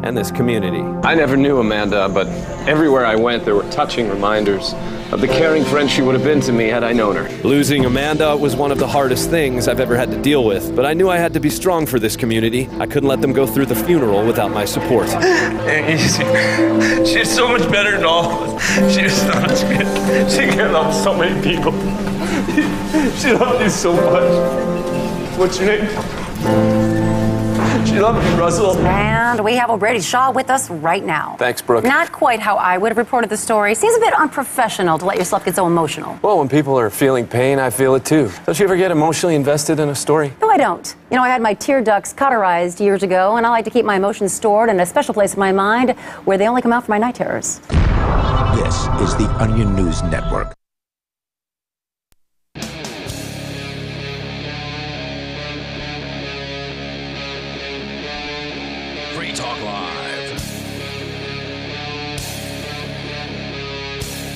and this community. I never knew Amanda, but everywhere I went, there were touching reminders of the caring friend she would have been to me had I known her. Losing Amanda was one of the hardest things I've ever had to deal with, but I knew I had to be strong for this community. I couldn't let them go through the funeral without my support. She's so much better than all of us. She was so much good. She cared about so many people. She loved you so much. What's your name? She loved you, Russell. And we have O'Brady Shaw with us right now. Thanks, Brooke. Not quite how I would have reported the story. Seems a bit unprofessional to let yourself get so emotional. Well, when people are feeling pain, I feel it too. Don't you ever get emotionally invested in a story? No, I don't. You know, I had my tear ducts cauterized years ago, and I like to keep my emotions stored in a special place in my mind where they only come out for my night terrors. This is the Onion News Network. Free Talk Live.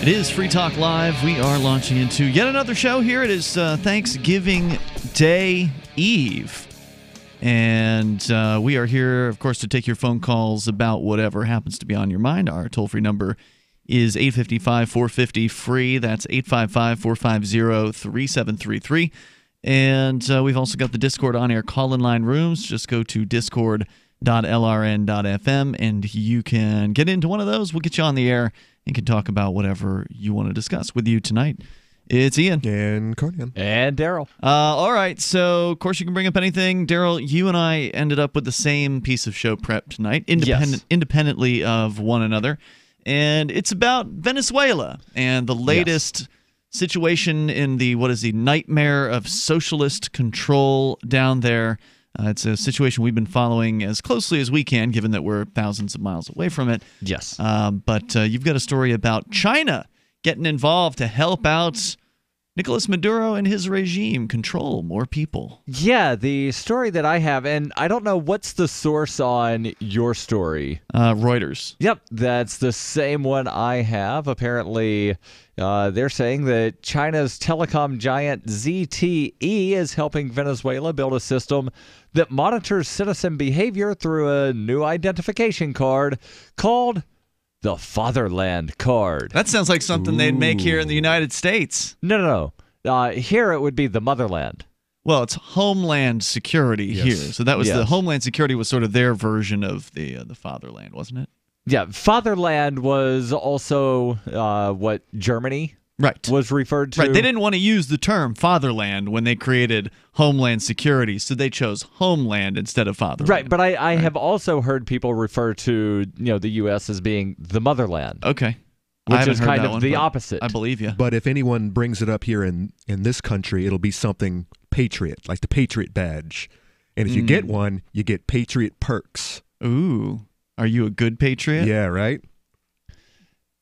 It is Free Talk Live. We are launching into yet another show here. It is Thanksgiving Day Eve. And we are here, of course, to take your phone calls about whatever happens to be on your mind. Our toll-free number is 855-450-FREE. That's 855-450-3733. And we've also got the Discord on-air call-in line rooms. Just go to discord.lrn.fm, and you can get into one of those. We'll get you on the air and can talk about whatever you want to discuss with you tonight. It's Ian. And Conan. And Darryl. All right, so of course you can bring up anything. Darryl, you and I ended up with the same piece of show prep tonight, independently of one another. And it's about Venezuela and the latest situation in the nightmare of socialist control down there. It's a situation we've been following as closely as we can, given that we're thousands of miles away from it. Yes. But you've got a story about China getting involved to help out Nicolas Maduro and his regime control more people. Yeah, the story that I have, and I don't know what's the source on your story. Reuters. Yep, that's the same one I have. Apparently, they're saying that China's telecom giant ZTE is helping Venezuela build a system that monitors citizen behavior through a new identification card called the Fatherland card. That sounds like something they'd make here in the United States. No. Here it would be the Motherland. Well, it's Homeland Security here. So that was the Homeland Security was sort of their version of the Fatherland, wasn't it? Yeah, Fatherland was also what Germany was referred to. Right, they didn't want to use the term Fatherland when they created Homeland Security, so they chose Homeland instead of Fatherland. Right, but I have also heard people refer to the U.S. as being the Motherland. Okay. Which is kind of the opposite. I believe you. But if anyone brings it up here in this country, it'll be something Patriot, like the Patriot badge. And if you get one, you get Patriot perks. Ooh. Are you a good patriot? Yeah, right?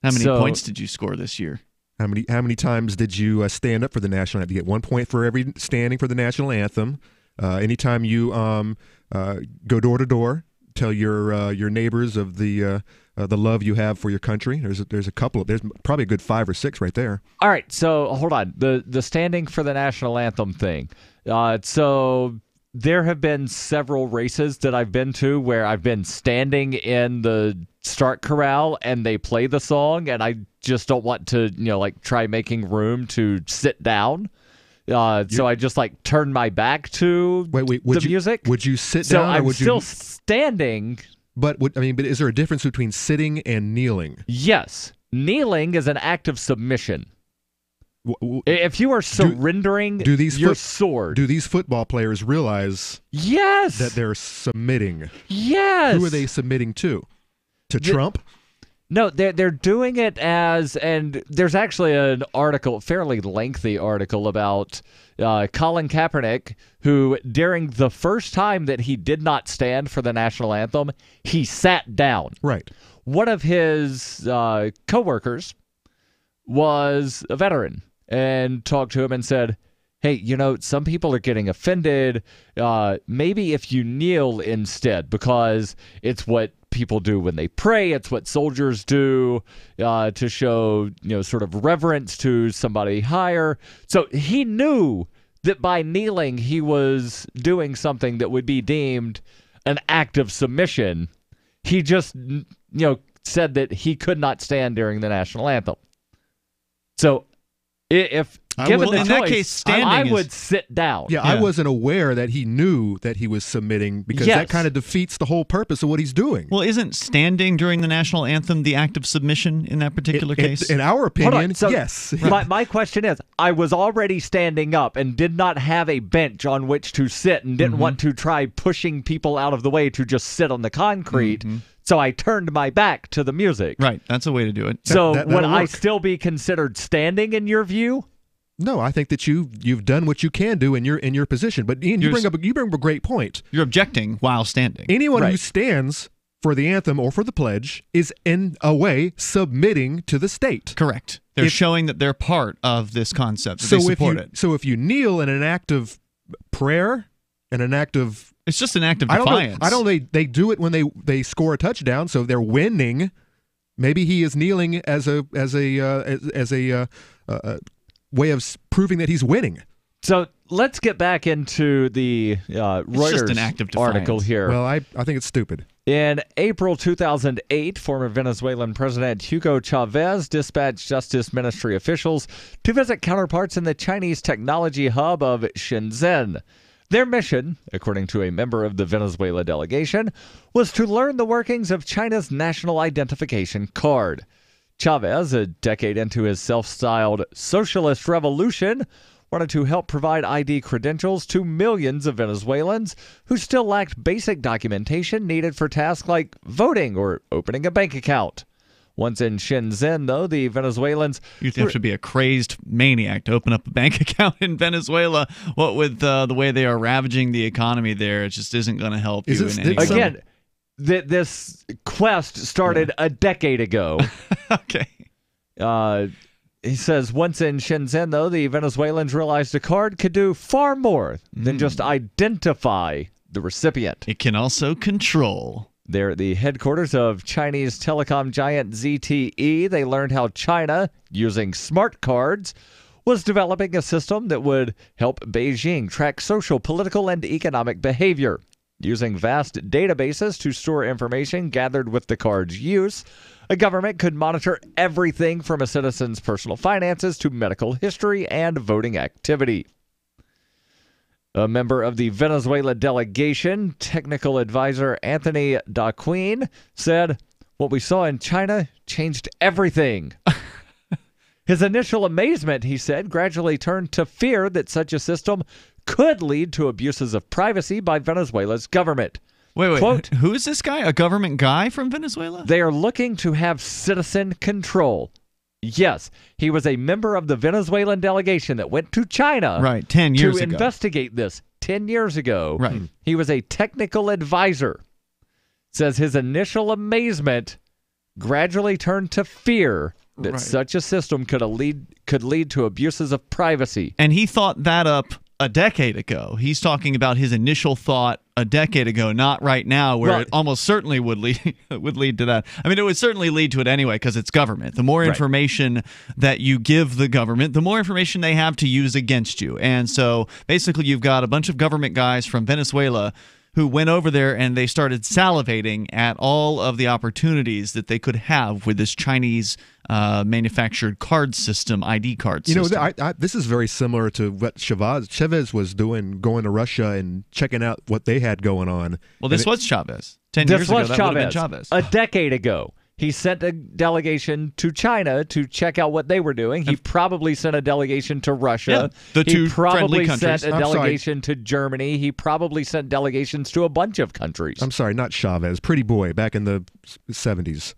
How many points did you score this year? How many times did you stand up for the national anthem? You get 1 point for every standing for the national anthem. Anytime you go door to door, tell your neighbors of the love you have for your country. There's probably a good 5 or 6 right there. All right, so hold on. The standing for the national anthem thing. So there have been several races that I've been to where I've been standing in the start corral and they play the song, and I just don't want to try making room to sit down. So I just turn my back to the music. Would you sit down? So I'm still standing. But is there a difference between sitting and kneeling? Yes. Kneeling is an act of submission. If you are surrendering your sword. Do these football players realize that they're submitting? Yes. Who are they submitting to? To Trump? No, they're doing it as, and there's actually an article, fairly lengthy article about Colin Kaepernick, who during the first time that he did not stand for the national anthem, he sat down. Right. One of his coworkers was a veteran and talked to him and said, hey, some people are getting offended. Maybe if you kneel instead, because it's what people do when they pray. It's what soldiers do to show, sort of reverence to somebody higher. So he knew that by kneeling, he was doing something that would be deemed an act of submission. He just, said that he could not stand during the national anthem. So if given the in choice, that case, standing I would sit down. Yeah, I wasn't aware that he knew that he was submitting because that kind of defeats the whole purpose of what he's doing. Well, isn't standing during the national anthem the act of submission in that particular case? In our opinion, So yes. My question is, I was already standing up and did not have a bench on which to sit and didn't want to try pushing people out of the way to just sit on the concrete. So I turned my back to the music. Right, that's a way to do it. So would I still be considered standing in your view? No, I think that you've done what you can do in your position. But Ian, you bring up a great point. You're objecting while standing. Anyone who stands for the anthem or for the pledge is in a way submitting to the state. Correct. They're showing that they're part of this concept. That they support it. So if you kneel in an act of prayer and an act of it's just an act of defiance. I don't know. They do it when they score a touchdown, so they're winning. Maybe he is kneeling as a way of proving that he's winning. So let's get back into the Reuters article here. Well, I think it's stupid. In April 2008, former Venezuelan President Hugo Chavez dispatched Justice Ministry officials to visit counterparts in the Chinese technology hub of Shenzhen. Their mission, according to a member of the Venezuela delegation, was to learn the workings of China's national identification card. Chavez, a decade into his self-styled socialist revolution, wanted to help provide ID credentials to millions of Venezuelans who still lacked basic documentation needed for tasks like voting or opening a bank account. Once in Shenzhen, though, the Venezuelans... You'd have to be a crazed maniac to open up a bank account in Venezuela. What with the way they are ravaging the economy there, it just isn't going to help you in any way. Again, this quest started a decade ago. Okay. He says, once in Shenzhen, though, the Venezuelans realized the card could do far more than just identify the recipient. It can also control. They're at the headquarters of Chinese telecom giant ZTE. They learned how China, using smart cards, was developing a system that would help Beijing track social, political, and economic behavior. Using vast databases to store information gathered with the card's use, a government could monitor everything from a citizen's personal finances to medical history and voting activity. A member of the Venezuela delegation, technical advisor Anthony Daquin, said, "What we saw in China changed everything." His initial amazement, he said, gradually turned to fear that such a system could lead to abuses of privacy by Venezuela's government. Wait. Quote, who is this guy? A government guy from Venezuela? They are looking to have citizen control. Yes, he was a member of the Venezuelan delegation that went to China 10 years to ago. investigate this 10 years ago. Right. He was a technical advisor. Says his initial amazement gradually turned to fear that such a system could lead to abuses of privacy. And he thought that up a decade ago. He's talking about his initial thought a decade ago, not right now, where it almost certainly would lead to that. I mean, it would certainly lead to it anyway because it's government. The more information that you give the government, the more information they have to use against you. And so basically you've got a bunch of government guys from Venezuela who went over there and they started salivating at all of the opportunities that they could have with this Chinese manufactured card system, ID card system. You know, this is very similar to what Chavez was doing, going to Russia and checking out what they had going on. Well, this was Chavez. 10 years ago, that would have been Chavez. A decade ago. He sent a delegation to China to check out what they were doing. He probably sent a delegation to Russia. Yeah, the two he probably friendly countries. sent a delegation to Germany. He probably sent delegations to a bunch of countries. I'm sorry, not Chavez. Pretty Boy back in the 70s.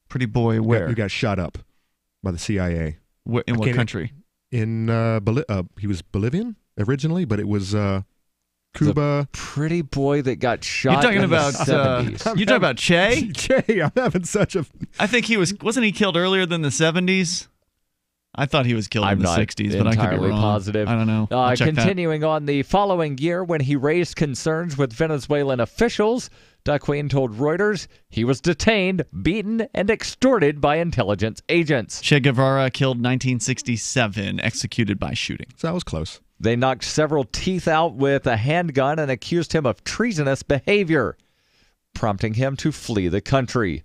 Pretty Boy where? Who got shot up by the CIA. In what country? In he was Bolivian originally, but it was Cuba. Pretty Boy that got shot. You're talking in about the 70s. you're talking about Che? Che, I'm having such a. I think wasn't he killed earlier than the 70s? I thought he was killed in the 60s, but I could be wrong. Positive. I don't know. Continuing on, the following year, when he raised concerns with Venezuelan officials, Daquin told Reuters he was detained, beaten, and extorted by intelligence agents. Che Guevara killed 1967, executed by shooting. So that was close. They knocked several teeth out with a handgun and accused him of treasonous behavior. prompting him to flee the country.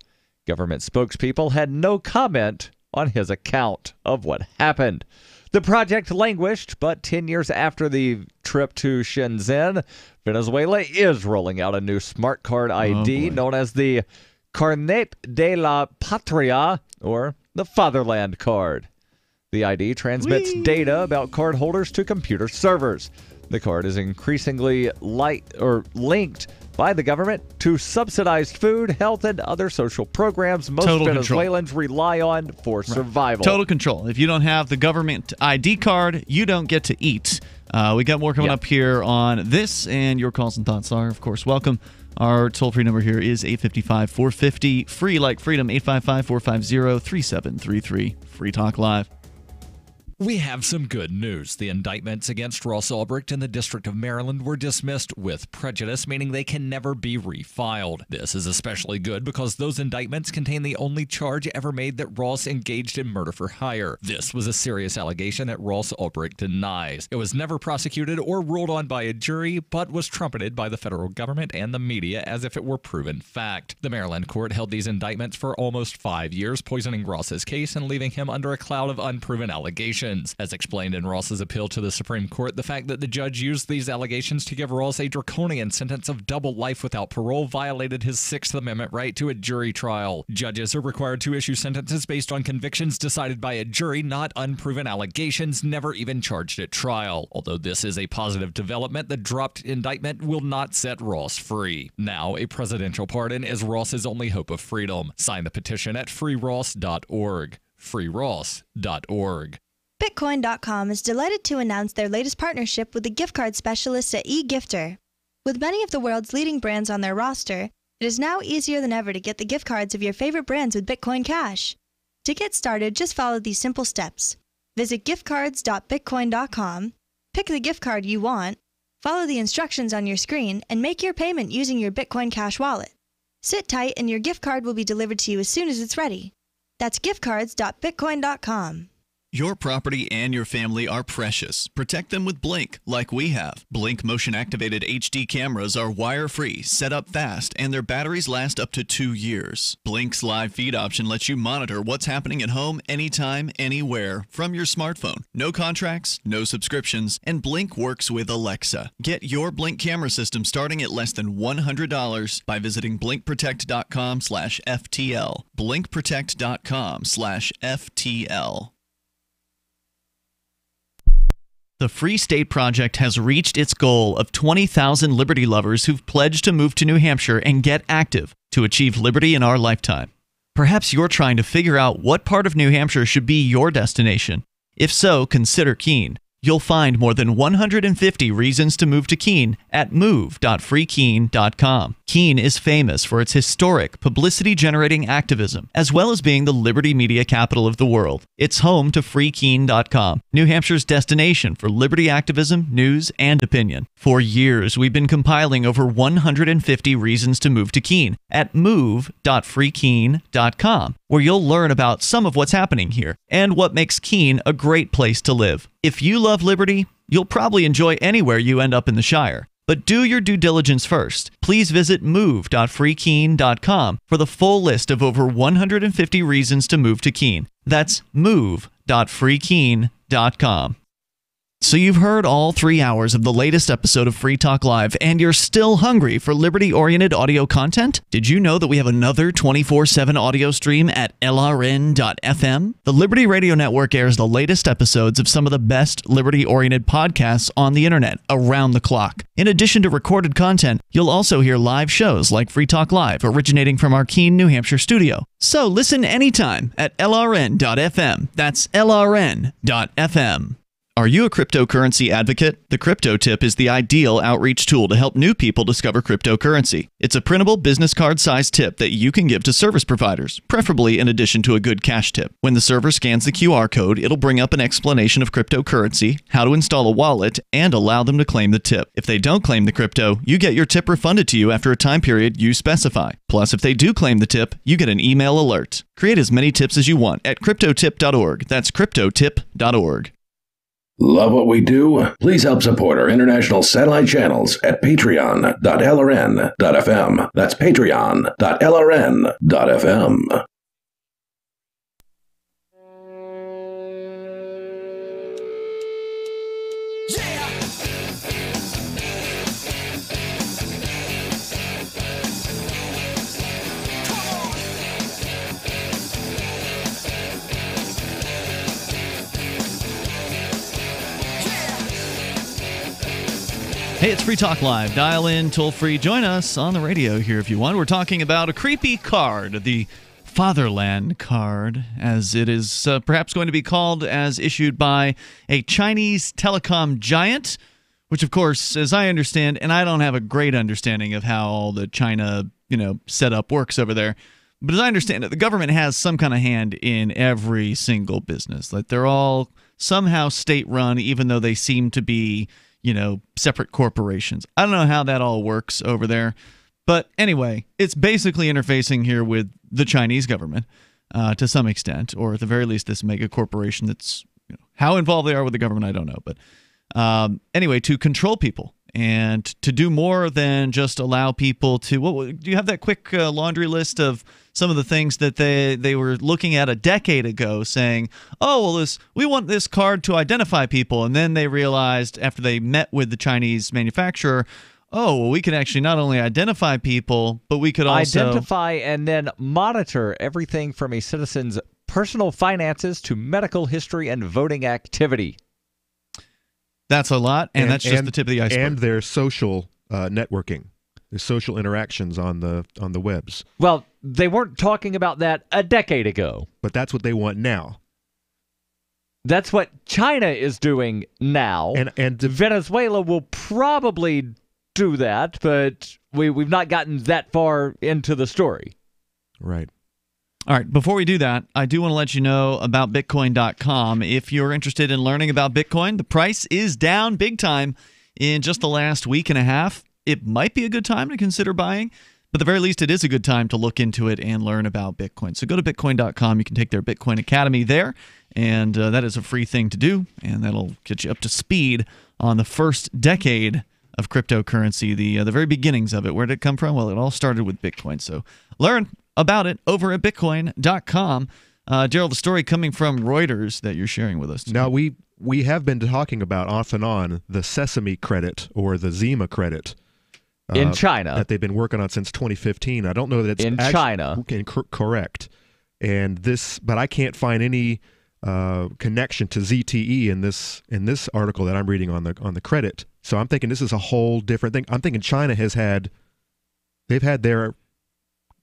Government spokespeople had no comment on his account of what happened. The project languished, but 10 years after the trip to Shenzhen, Venezuela is rolling out a new smart card ID known as the Carnet de la Patria, or the Fatherland Card. The ID transmits data about cardholders to computer servers. The card is increasingly linked by the government to subsidized food, health, and other social programs most Venezuelans rely on for survival. Total control. If you don't have the government ID card, you don't get to eat. We got more coming up here on this, and your calls and thoughts are, of course, welcome. Our toll-free number here is 855-450, free like freedom, 855-450-3733, Free Talk Live. We have some good news. The indictments against Ross Ulbricht in the District of Maryland were dismissed with prejudice, meaning they can never be refiled. This is especially good because those indictments contain the only charge ever made that Ross engaged in murder for hire. This was a serious allegation that Ross Ulbricht denies. It was never prosecuted or ruled on by a jury, but was trumpeted by the federal government and the media as if it were proven fact. The Maryland court held these indictments for almost 5 years, poisoning Ross's case and leaving him under a cloud of unproven allegations. As explained in Ross's appeal to the Supreme Court, the fact that the judge used these allegations to give Ross a draconian sentence of double life without parole violated his Sixth Amendment right to a jury trial. Judges are required to issue sentences based on convictions decided by a jury, not unproven allegations never even charged at trial. Although this is a positive development, the dropped indictment will not set Ross free. Now, a presidential pardon is Ross's only hope of freedom. Sign the petition at freeross.org. freeross.org. Bitcoin.com is delighted to announce their latest partnership with the gift card specialists at eGifter. With many of the world's leading brands on their roster, it is now easier than ever to get the gift cards of your favorite brands with Bitcoin Cash. To get started, just follow these simple steps. Visit giftcards.bitcoin.com, pick the gift card you want, follow the instructions on your screen, and make your payment using your Bitcoin Cash wallet. Sit tight and your gift card will be delivered to you as soon as it's ready. That's giftcards.bitcoin.com. Your property and your family are precious. Protect them with Blink, like we have. Blink motion-activated HD cameras are wire-free, set up fast, and their batteries last up to 2 years. Blink's live feed option lets you monitor what's happening at home anytime, anywhere, from your smartphone. No contracts, no subscriptions, and Blink works with Alexa. Get your Blink camera system starting at less than $100 by visiting blinkprotect.com/FTL. blinkprotect.com/FTL. The Free State Project has reached its goal of 20,000 liberty lovers who've pledged to move to New Hampshire and get active to achieve liberty in our lifetime. Perhaps you're trying to figure out what part of New Hampshire should be your destination. If so, consider Keene. You'll find more than 150 reasons to move to Keene at move.freekeene.com. Keene is famous for its historic, publicity-generating activism, as well as being the liberty media capital of the world. It's home to freekeene.com, New Hampshire's destination for liberty activism, news, and opinion. For years, we've been compiling over 150 reasons to move to Keene at move.freekeene.com, where you'll learn about some of what's happening here and what makes Keene a great place to live. If you love liberty, you'll probably enjoy anywhere you end up in the Shire. But do your due diligence first. Please visit move.freekeene.com for the full list of over 150 reasons to move to Keene. That's move.freekeene.com. So you've heard all 3 hours of the latest episode of Free Talk Live, and you're still hungry for liberty-oriented audio content? Did you know that we have another 24/7 audio stream at LRN.FM? The Liberty Radio Network airs the latest episodes of some of the best liberty-oriented podcasts on the internet around the clock. In addition to recorded content, you'll also hear live shows like Free Talk Live, originating from our Keene, New Hampshire studio. So listen anytime at LRN.FM. That's LRN.FM. Are you a cryptocurrency advocate? The Crypto Tip is the ideal outreach tool to help new people discover cryptocurrency. It's a printable business card-sized tip that you can give to service providers, preferably in addition to a good cash tip. When the server scans the QR code, it'll bring up an explanation of cryptocurrency, how to install a wallet, and allow them to claim the tip. If they don't claim the crypto, you get your tip refunded to you after a time period you specify. Plus, if they do claim the tip, you get an email alert. Create as many tips as you want at cryptotip.org. That's cryptotip.org. Love what we do? Please help support our international satellite channels at patreon.lrn.fm. That's patreon.lrn.fm. Hey, it's Free Talk Live. Dial in, toll free. Join us on the radio here if you want. We're talking about a creepy card, the Fatherland card, as it is perhaps going to be called, as issued by a Chinese telecom giant, which, of course, as I understand, and I don't have a great understanding of how all the China, setup works over there, but as I understand it, the government has some kind of hand in every single business. Like, they're all somehow state-run, even though they seem to be separate corporations. I don't know how that all works over there. But anyway, it's basically interfacing here with the Chinese government to some extent, or at the very least this mega corporation that's, how involved they are with the government, I don't know. But anyway, to control people and to do more than just allow people to, do you have that quick laundry list of some of the things that they were looking at a decade ago, saying, oh, well, we want this card to identify people. And then they realized after they met with the Chinese manufacturer, oh, well, we could actually not only identify people, but we could also identify and then monitor everything from a citizen's personal finances to medical history and voting activity. That's a lot, and that's just the tip of the iceberg. And their social networking, their social interactions on the webs. Well, they weren't talking about that a decade ago. But that's what they want now. That's what China is doing now. And Venezuela will probably do that, but we've not gotten that far into the story. Right. All right, before we do that, I do want to let you know about Bitcoin.com. If you're interested in learning about Bitcoin, the price is down big time in just the last week and a half. It might be a good time to consider buying, but at the very least, it is a good time to look into it and learn about Bitcoin. So go to Bitcoin.com. You can take their Bitcoin Academy there, and that is a free thing to do, and that'll get you up to speed on the first decade of cryptocurrency, the very beginnings of it. Where did it come from? Well, it all started with Bitcoin. So learn about it over at Bitcoin.com. Darryl, the story coming from Reuters that you're sharing with us today. Now, we have been talking about off and on the Sesame credit or the Zima credit. In China. That they've been working on since 2015. I don't know that it's in China. Correct. But I can't find any connection to ZTE in this article that I'm reading on the credit. So I'm thinking this is a whole different thing. I'm thinking China they've had their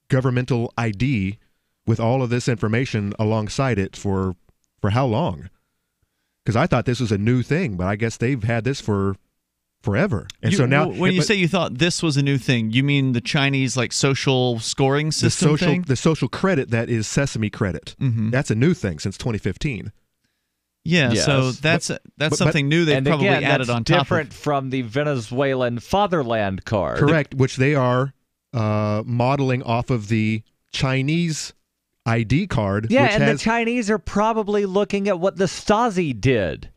governmental ID with all of this information alongside it for how long? Because I thought this was a new thing, but I guess they've had this for forever. And so now, when you say you thought this was a new thing, you mean the Chinese social scoring system thing? The social credit that is Sesame credit. Mm-hmm. That's a new thing since 2015. Yeah, yes. So that's something new they've probably added on top of. Different from the Venezuelan Fatherland card. Correct, which they are modeling off of the Chinese ID card. Yeah, and the Chinese are probably looking at what the Stasi did,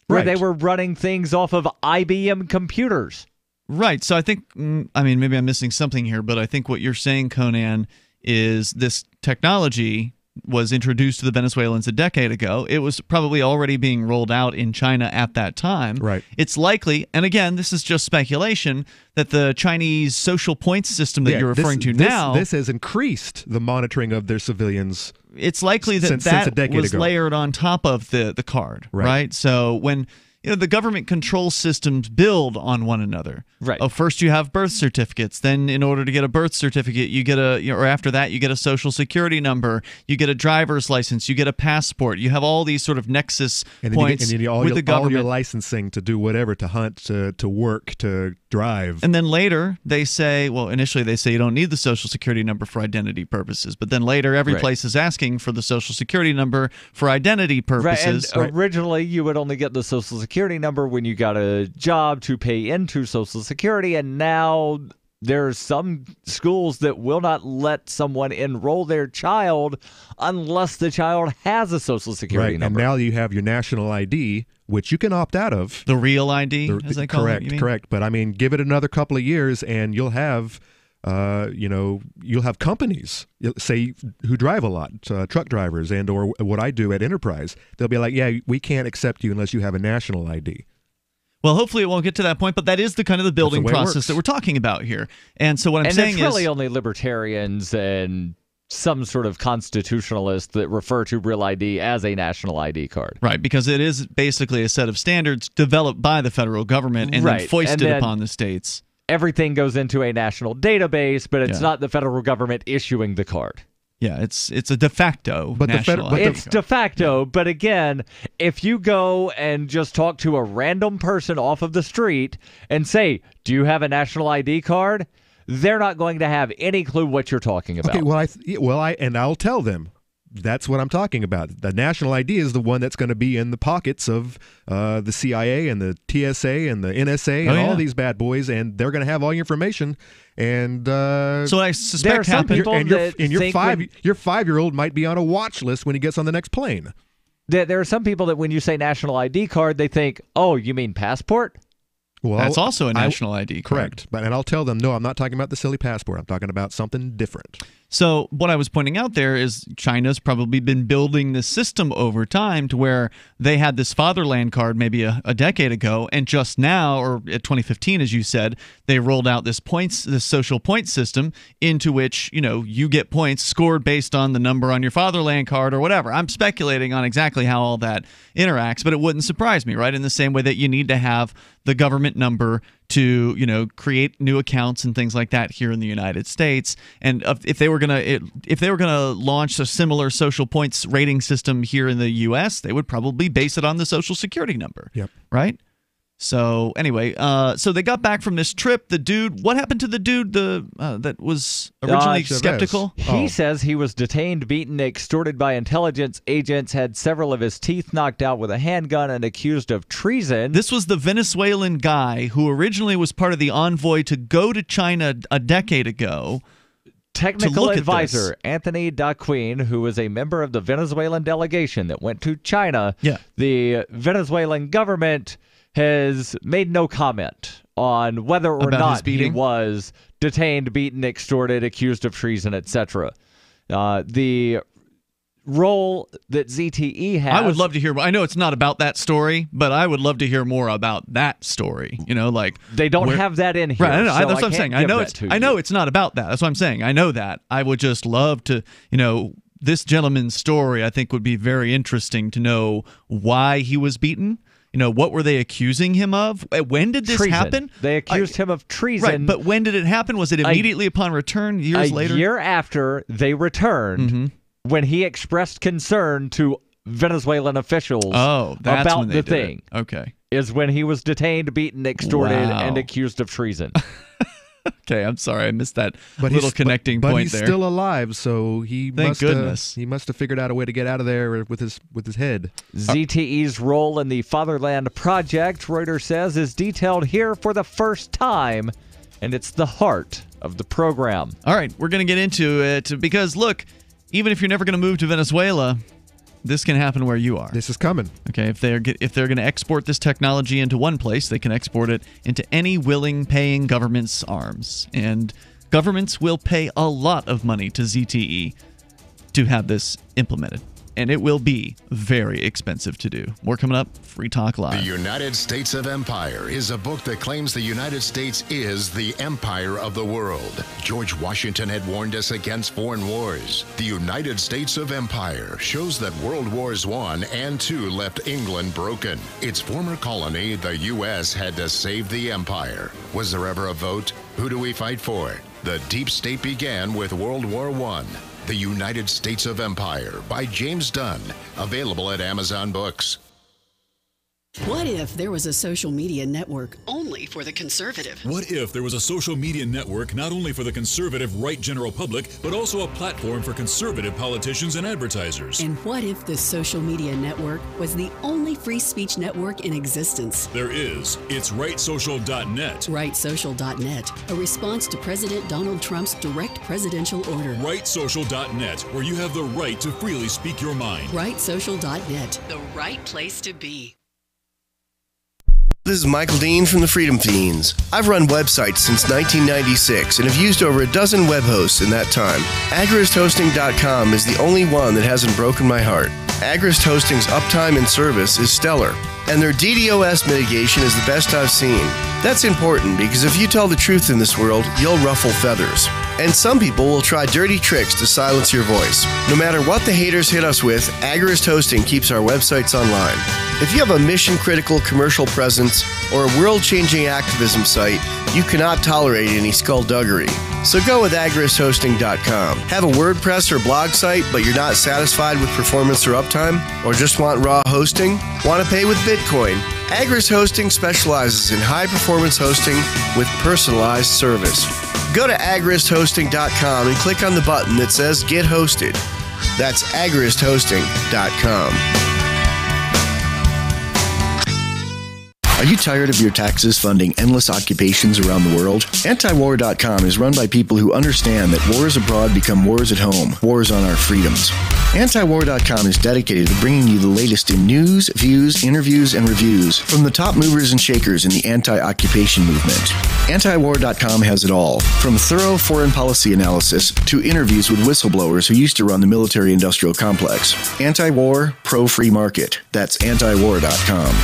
where they were running things off of IBM computers. Right, so I think, maybe I'm missing something here, but I think what you're saying, Conan, is this technology was introduced to the Venezuelans a decade ago. It was probably already being rolled out in China at that time. Right. It's likely, and again, this is just speculation, that the Chinese social points system that you're referring to now... This has increased the monitoring of their civilians. It's likely that since a decade was ago. Layered on top of the card, right? So when... the government control systems build on one another. Right. Oh, first you have birth certificates. Then in order to get a birth certificate, you get or after that, you get a social security number. You get a driver's license. You get a passport. You have all these sort of nexus points with the government. All your licensing to do whatever, to hunt, to work, to drive. And then later they say, initially they say you don't need the social security number for identity purposes. But then later every place is asking for the social security number for identity purposes. Right. And originally you would only get the social security number when you got a job to pay into Social Security, and now There's some schools that will not let someone enroll their child unless the child has a Social Security number. And now you have your national ID, which you can opt out of. The real ID, as they call it. Correct. But I mean, give it another couple of years, and you'll have, you'll have companies, say, who drive a lot, truck drivers, and or what I do at Enterprise. They'll be like, yeah, we can't accept you unless you have a national ID. Well, hopefully it won't get to that point, but that is the kind of the building process that we're talking about here. And so what I'm saying is, it's really only libertarians and some sort of constitutionalists that refer to Real ID as a national ID card. Right, because it is basically a set of standards developed by the federal government and then foisted upon the states. Everything goes into a national database, but it's not the federal government issuing the card. Yeah, it's a de facto national ID. It's de facto, but again, if you go and just talk to a random person off of the street and say, do you have a national ID card? They're not going to have any clue what you're talking about. Okay, I'll tell them. That's what I'm talking about. The national ID is the one that's going to be in the pockets of the CIA and the TSA and the NSA and all these bad boys, and they're going to have all your information. And so I suspect your 5-year-old might be on a watch list when he gets on the next plane. There are some people that when you say national ID card, they think, oh, you mean passport? Well, that's also a national ID card. Correct. And I'll tell them, no, I'm not talking about the silly passport. I'm talking about something different. So what I was pointing out there is China's probably been building this system over time to where they had this fatherland card maybe a decade ago, and just now, or at 2015, as you said, they rolled out this social point system into which, you get points scored based on the number on your fatherland card or whatever. I'm speculating on exactly how all that interacts, but it wouldn't surprise me, right? In the same way that you need to have the government number to create new accounts and things like that here in the United States. And if they were gonna launch a similar social points rating system here in the U.S., they would probably base it on the Social Security number. Yep. Right. So anyway, so they got back from this trip. The dude, what happened to the dude that was originally skeptical? He says he was detained, beaten, extorted by intelligence agents, had several of his teeth knocked out with a handgun, and accused of treason. This was the Venezuelan guy who originally was part of the envoy to go to China a decade ago. Technical advisor Anthony Daquin, who was a member of the Venezuelan delegation that went to China. Yeah. The Venezuelan government has made no comment on whether or not he was detained, beaten, extorted, accused of treason, etc. The role that ZTE has... I would love to hear... I know it's not about that story, but I would love to hear more about that story. They don't have that in here. Right, I know, so that's what I'm saying. I know it's not about that. That's what I'm saying. I know that. I would just love to, this gentleman's story, I think, would be very interesting to know why he was beaten. What were they accusing him of? When did this happen? They accused him of treason. Right, but when did it happen? Was it immediately upon return, years later? A year after they returned, when he expressed concern to Venezuelan officials about the thing. Okay. Is when he was detained, beaten, extorted, and accused of treason. Okay, I'm sorry, I missed that little connecting point there. But he's still alive, so he must have figured out a way to get out of there with his head. ZTE's role in the Fatherland Project, Reuters says, is detailed here for the first time, and it's the heart of the program. All right, we're going to get into it because, look, even if you're never going to move to Venezuela, this can happen where you are. This is coming. Okay, if they're going to export this technology into one place, they can export it into any willing, paying government's arms. And governments will pay a lot of money to ZTE to have this implemented. And it will be very expensive to do. More coming up. Free Talk Live. The United States of Empire is a book that claims the United States is the empire of the world. George Washington had warned us against foreign wars. The United States of Empire shows that World Wars I and II left England broken. Its former colony, the U.S., had to save the empire. Was there ever a vote? Who do we fight for? The deep state began with World War I. The United States of Empire by James Dunn. Available at Amazon Books. What if there was a social media network only for the conservative? What if there was a social media network not only for the conservative right general public, but also a platform for conservative politicians and advertisers? And what if the social media network was the only free speech network in existence? There is. It's rightsocial.net. Rightsocial.net, a response to President Donald Trump's direct presidential order. Rightsocial.net, where you have the right to freely speak your mind. Rightsocial.net, the right place to be. This is Michael Dean from the Freedom Fiends. I've run websites since 1996 and have used over a dozen web hosts in that time. AgristHosting.com is the only one that hasn't broken my heart. Agrist Hosting's uptime and service is stellar, and their DDoS mitigation is the best I've seen. That's important because if you tell the truth in this world, you'll ruffle feathers. And some people will try dirty tricks to silence your voice. No matter what the haters hit us with, Agrist Hosting keeps our websites online. If you have a mission-critical commercial presence or a world-changing activism site, you cannot tolerate any skullduggery. So go with agristhosting.com. Have a WordPress or blog site, but you're not satisfied with performance or uptime? Or just want raw hosting? Want to pay with Bitcoin? Agrist Hosting specializes in high-performance hosting with personalized service. Go to agristhosting.com and click on the button that says Get Hosted. That's agristhosting.com. Are you tired of your taxes funding endless occupations around the world? Antiwar.com is run by people who understand that wars abroad become wars at home, wars on our freedoms. Antiwar.com is dedicated to bringing you the latest in news, views, interviews, and reviews from the top movers and shakers in the anti-occupation movement. Antiwar.com has it all, from thorough foreign policy analysis to interviews with whistleblowers who used to run the military-industrial complex. Anti-war, pro-free market. That's antiwar.com.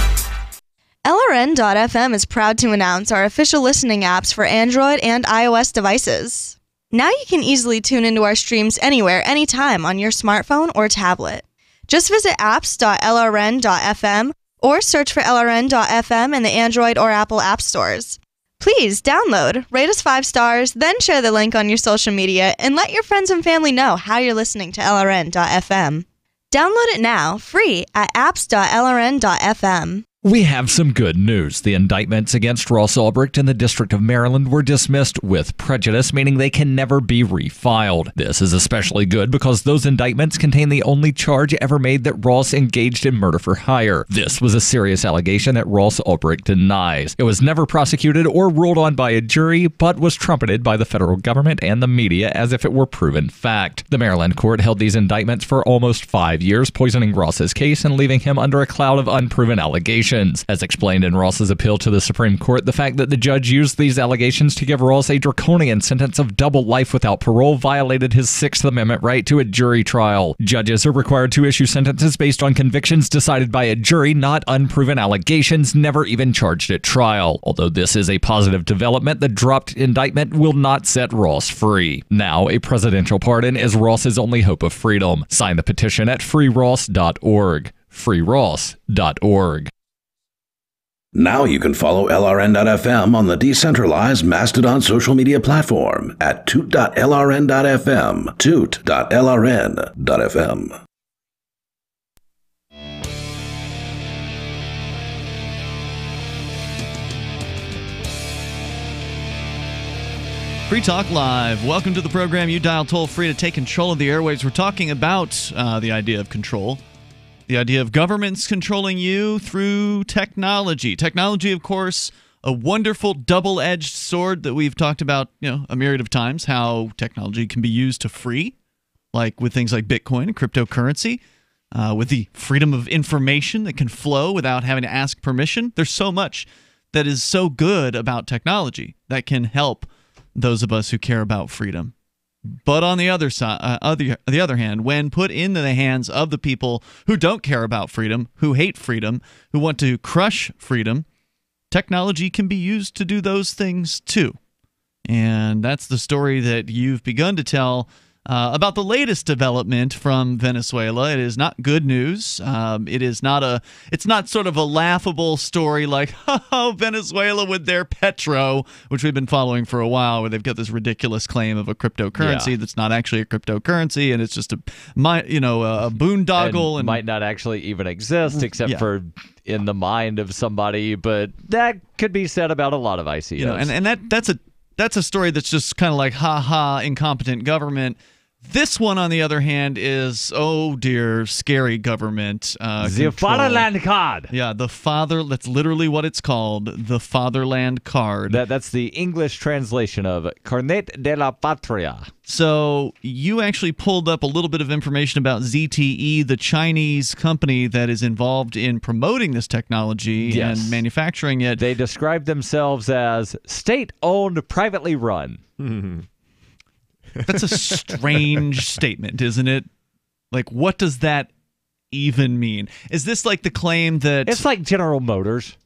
LRN.FM is proud to announce our official listening apps for Android and iOS devices. Now you can easily tune into our streams anywhere, anytime on your smartphone or tablet. Just visit apps.lrn.fm or search for LRN.FM in the Android or Apple app stores. Please download, rate us 5 stars, then share the link on your social media and let your friends and family know how you're listening to LRN.FM. Download it now, free at apps.lrn.fm. We have some good news. The indictments against Ross Ulbricht in the District of Maryland were dismissed with prejudice, meaning they can never be refiled. This is especially good because those indictments contain the only charge ever made that Ross engaged in murder for hire. This was a serious allegation that Ross Ulbricht denies. It was never prosecuted or ruled on by a jury, but was trumpeted by the federal government and the media as if it were proven fact. The Maryland court held these indictments for almost 5 years, poisoning Ross's case and leaving him under a cloud of unproven allegations. As explained in Ross's appeal to the Supreme Court, the fact that the judge used these allegations to give Ross a draconian sentence of double life without parole violated his Sixth Amendment right to a jury trial. Judges are required to issue sentences based on convictions decided by a jury, not unproven allegations never even charged at trial. Although this is a positive development, the dropped indictment will not set Ross free. Now, a presidential pardon is Ross's only hope of freedom. Sign the petition at freeross.org. freeross.org. Now you can follow LRN.FM on the decentralized Mastodon social media platform at toot.lrn.fm, toot.lrn.fm. Free Talk Live. Welcome to the program. You dial toll free to take control of the airwaves. We're talking about the idea of control. The idea of governments controlling you through technology. Technology, of course, a wonderful double-edged sword that we've talked about, a myriad of times, how technology can be used to free, like with things like Bitcoin and cryptocurrency, with the freedom of information that can flow without having to ask permission. There's so much that is so good about technology that can help those of us who care about freedom. But on the other side, the other hand, when put into the hands of the people who don't care about freedom, who hate freedom, who want to crush freedom, technology can be used to do those things too. And that's the story that you've begun to tell about the latest development from Venezuela. It is not good news. It's not sort of a laughable story like, oh, Venezuela with their petro, which we've been following for a while, where they've got this ridiculous claim of a cryptocurrency that's not actually a cryptocurrency, and it's just a boondoggle and might not actually even exist except for in the mind of somebody. But that could be said about a lot of ICOs. And that's a story that's just kind of like, ha, incompetent government. This one, on the other hand, is, oh dear, scary government. The Fatherland Card. Yeah, that's literally what it's called, the Fatherland Card. That's the English translation of Carnet de la Patria. So you actually pulled up a little bit of information about ZTE, the Chinese company that is involved in promoting this technology and manufacturing it. They describe themselves as state-owned, privately run. That's a strange statement, isn't it? Like, what does that even mean? Is this like the claim that... It's like General Motors.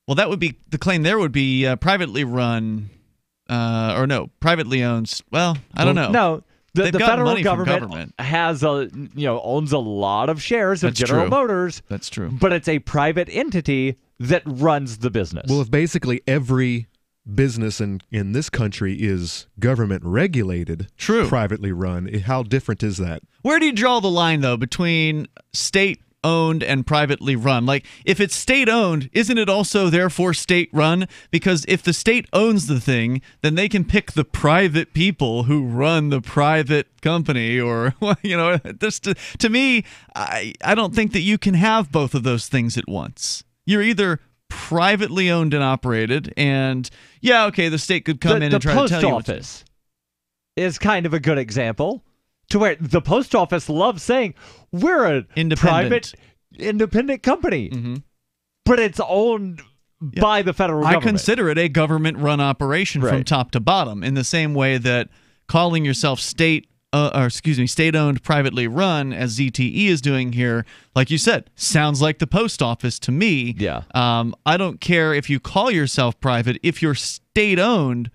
Well, that would be... The claim there would be privately run... privately owned... Well, I don't know. No, the federal government has owns a lot of shares of General Motors. That's true. But it's a private entity that runs the business. Well, if basically every business in this country is government regulated, privately run, how different is that? Where do you draw the line, though, between state-owned and privately run? Like, if it's state-owned, isn't it also therefore state-run? Because if the state owns the thing, then they can pick the private people who run the private company, or, to me, I don't think that you can have both of those things at once. You're either privately owned and operated, and the state could come in and try to tell you. The post office is kind of a good example, to where the post office loves saying we're a private, independent company, but it's owned by the federal government. I consider it a government-run operation from top to bottom, in the same way that calling yourself state-owned, privately run, as ZTE is doing here, like you said, sounds like the post office to me. Yeah. I don't care if you call yourself private. If you're state-owned,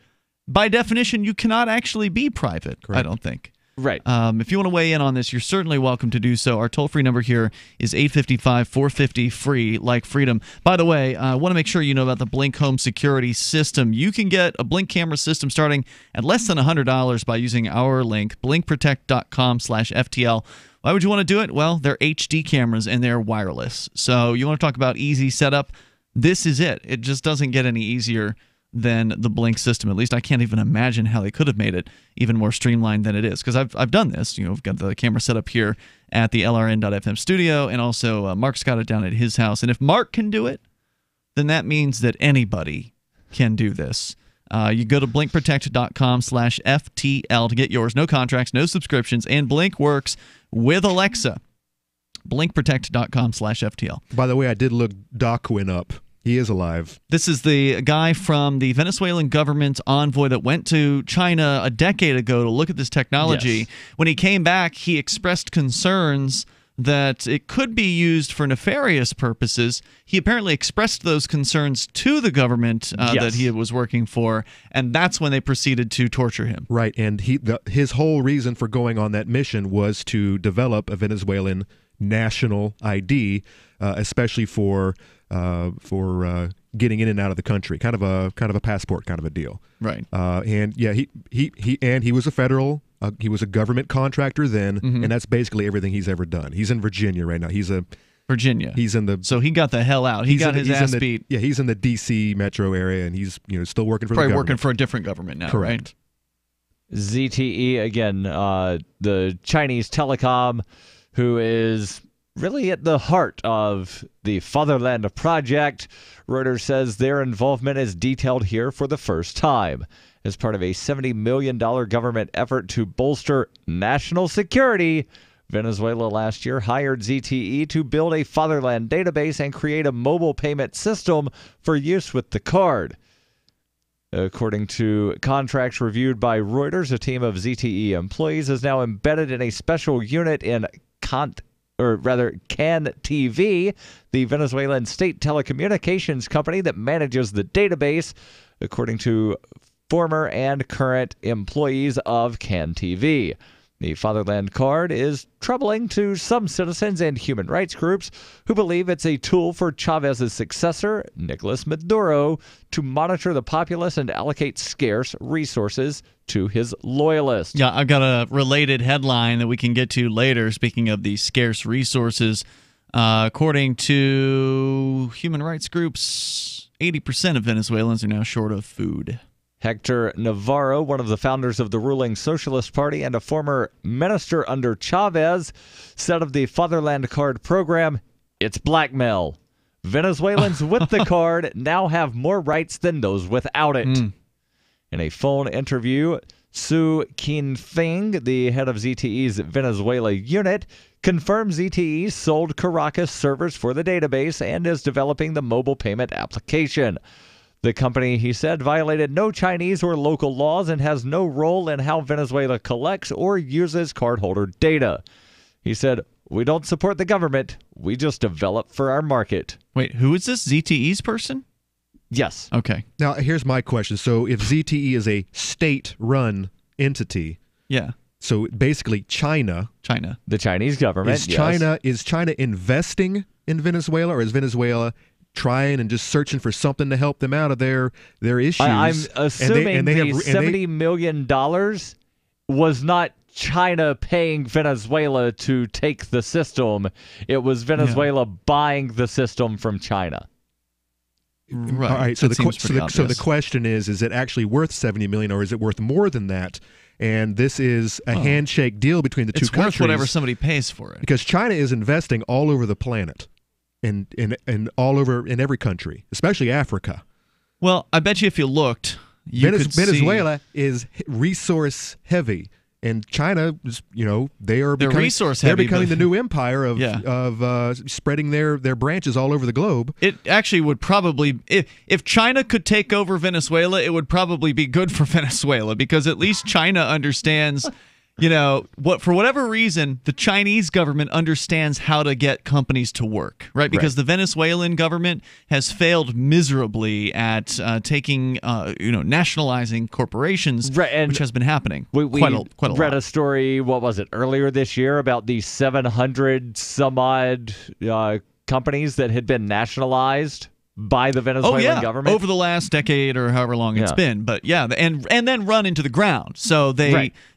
by definition, you cannot actually be private, I don't think. Right. If you want to weigh in on this, you're certainly welcome to do so. Our toll-free number here is 855-450-FREE, like freedom. By the way, I want to make sure you know about the Blink Home Security System. You can get a Blink camera system starting at less than $100 by using our link, blinkprotect.com/FTL. Why would you want to do it? Well, they're HD cameras and they're wireless. So you want to talk about easy setup? This is it. It just doesn't get any easier than the Blink system. At least I can't even imagine how they could have made it even more streamlined than it is, because I've done this. We've got the camera set up here at the LRN.FM studio, and also Mark's got it down at his house. And if Mark can do it, then that means that anybody can do this. You go to blinkprotect.com/FTL to get yours. No contracts, no subscriptions, and Blink works with Alexa. Blinkprotect.com/FTL. By the way, I did look Darkwin up. He is alive. This is the guy from the Venezuelan government envoy that went to China a decade ago to look at this technology. Yes. When he came back, he expressed concerns that it could be used for nefarious purposes. He apparently expressed those concerns to the government that he was working for, and that's when they proceeded to torture him. Right, and his whole reason for going on that mission was to develop a Venezuelan national ID, especially for getting in and out of the country, kind of a passport kind of a deal. Right. And yeah, he was a federal. He was a government contractor then, and that's basically everything he's ever done. He's in Virginia right now. He's in the. So he got the hell out. He got his ass beat. Yeah, he's in the D.C. metro area, and he's still working for the probably government. working for a different government now. Correct. Right? ZTE again, the Chinese telecom, who is really at the heart of the Fatherland Project. Reuters says their involvement is detailed here for the first time. As part of a $70 million government effort to bolster national security, Venezuela last year hired ZTE to build a Fatherland database and create a mobile payment system for use with the card. According to contracts reviewed by Reuters, a team of ZTE employees is now embedded in a special unit in CAN TV, the Venezuelan state telecommunications company that manages the database. According to former and current employees of CAN TV. The Fatherland card is troubling to some citizens and human rights groups who believe it's a tool for Chavez's successor, Nicolas Maduro, to monitor the populace and allocate scarce resources to his loyalists. Yeah, I've got a related headline that we can get to later, speaking of the scarce resources. According to human rights groups, 80% of Venezuelans are now short of food. Hector Navarro, one of the founders of the ruling Socialist Party and a former minister under Chavez, said of the Fatherland Card program, it's blackmail. Venezuelans with the card now have more rights than those without it. In a phone interview, Su Qinfeng, the head of ZTE's Venezuela unit, confirmed ZTE sold Caracas servers for the database and is developing the mobile payment application. The company, he said, violated no Chinese or local laws and has no role in how Venezuela collects or uses cardholder data. He said, we don't support the government. We just develop for our market. Wait, who is this? ZTE's person? Yes. Okay. Now, here's my question. So if ZTE is a state-run entity, yeah. So basically China, the Chinese government, is China investing in Venezuela, or is Venezuela trying and just searching for something to help them out of their issues? I'm assuming the $70 million was not China paying Venezuela to take the system. It was Venezuela buying the system from China. Right. All right. So the question is it actually worth $70 million, or is it worth more than that? And this is a handshake deal between the two countries. It's worth whatever somebody pays for it. Because China is investing all over the planet. In all over in every country, especially Africa. Well, I bet you if you looked, Venezuela is resource heavy, and China is, they're becoming the new empire of spreading their branches all over the globe. It actually would probably, if China could take over Venezuela, it would probably be good for Venezuela, because at least China understands. For whatever reason, the Chinese government understands how to get companies to work, right? Because the Venezuelan government has failed miserably at nationalizing corporations, which has been happening quite a lot. Read a story, what was it, earlier this year about the 700 some odd companies that had been nationalized by the Venezuelan government over the last decade or however long it's been. But and then run into the ground. So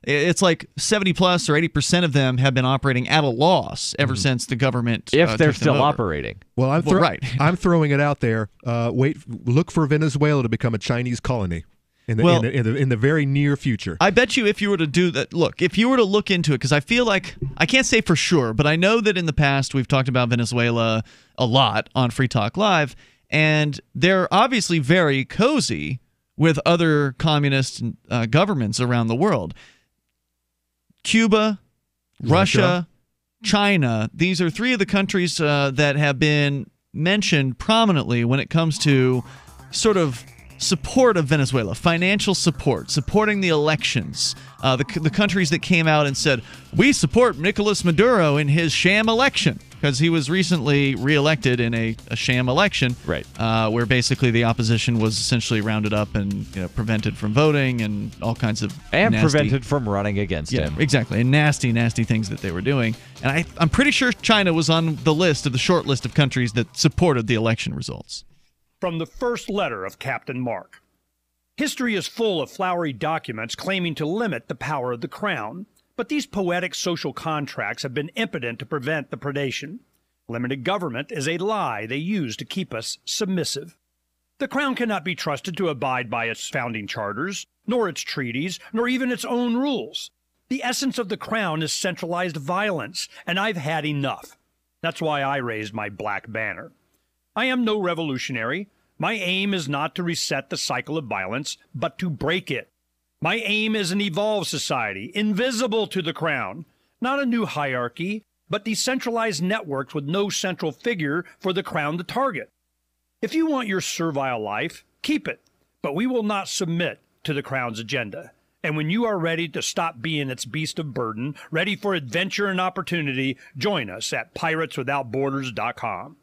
it's like 70 plus or 80% of them have been operating at a loss ever since the government if they're still over. Operating. Well, I'm throwing it out there. Look for Venezuela to become a Chinese colony in the very near future. I bet you if you were to do that, if you were to look into it, because I feel like, I can't say for sure, but I know that in the past we've talked about Venezuela a lot on Free Talk Live. And they're obviously very cozy with other communist governments around the world. Cuba, Russia, China, these are three of the countries that have been mentioned prominently when it comes to sort of support of Venezuela, financial support, supporting the elections. The countries that came out and said, we support Nicolas Maduro in his sham election, because he was recently reelected in a sham election, where basically the opposition was essentially rounded up and prevented from voting and all kinds of prevented from running against him. Exactly, and nasty things that they were doing. And I'm pretty sure China was on the list of the short list of countries that supported the election results. From the first letter of Captain Mark. History is full of flowery documents claiming to limit the power of the crown, but these poetic social contracts have been impotent to prevent the predation. Limited government is a lie they use to keep us submissive. The crown cannot be trusted to abide by its founding charters, nor its treaties, nor even its own rules. The essence of the crown is centralized violence, and I've had enough. That's why I raised my black banner. I am no revolutionary. My aim is not to reset the cycle of violence, but to break it. My aim is an evolved society, invisible to the crown, not a new hierarchy, but decentralized networks with no central figure for the crown to target. If you want your servile life, keep it, but we will not submit to the crown's agenda. And when you are ready to stop being its beast of burden, ready for adventure and opportunity, join us at pirateswithoutborders.com.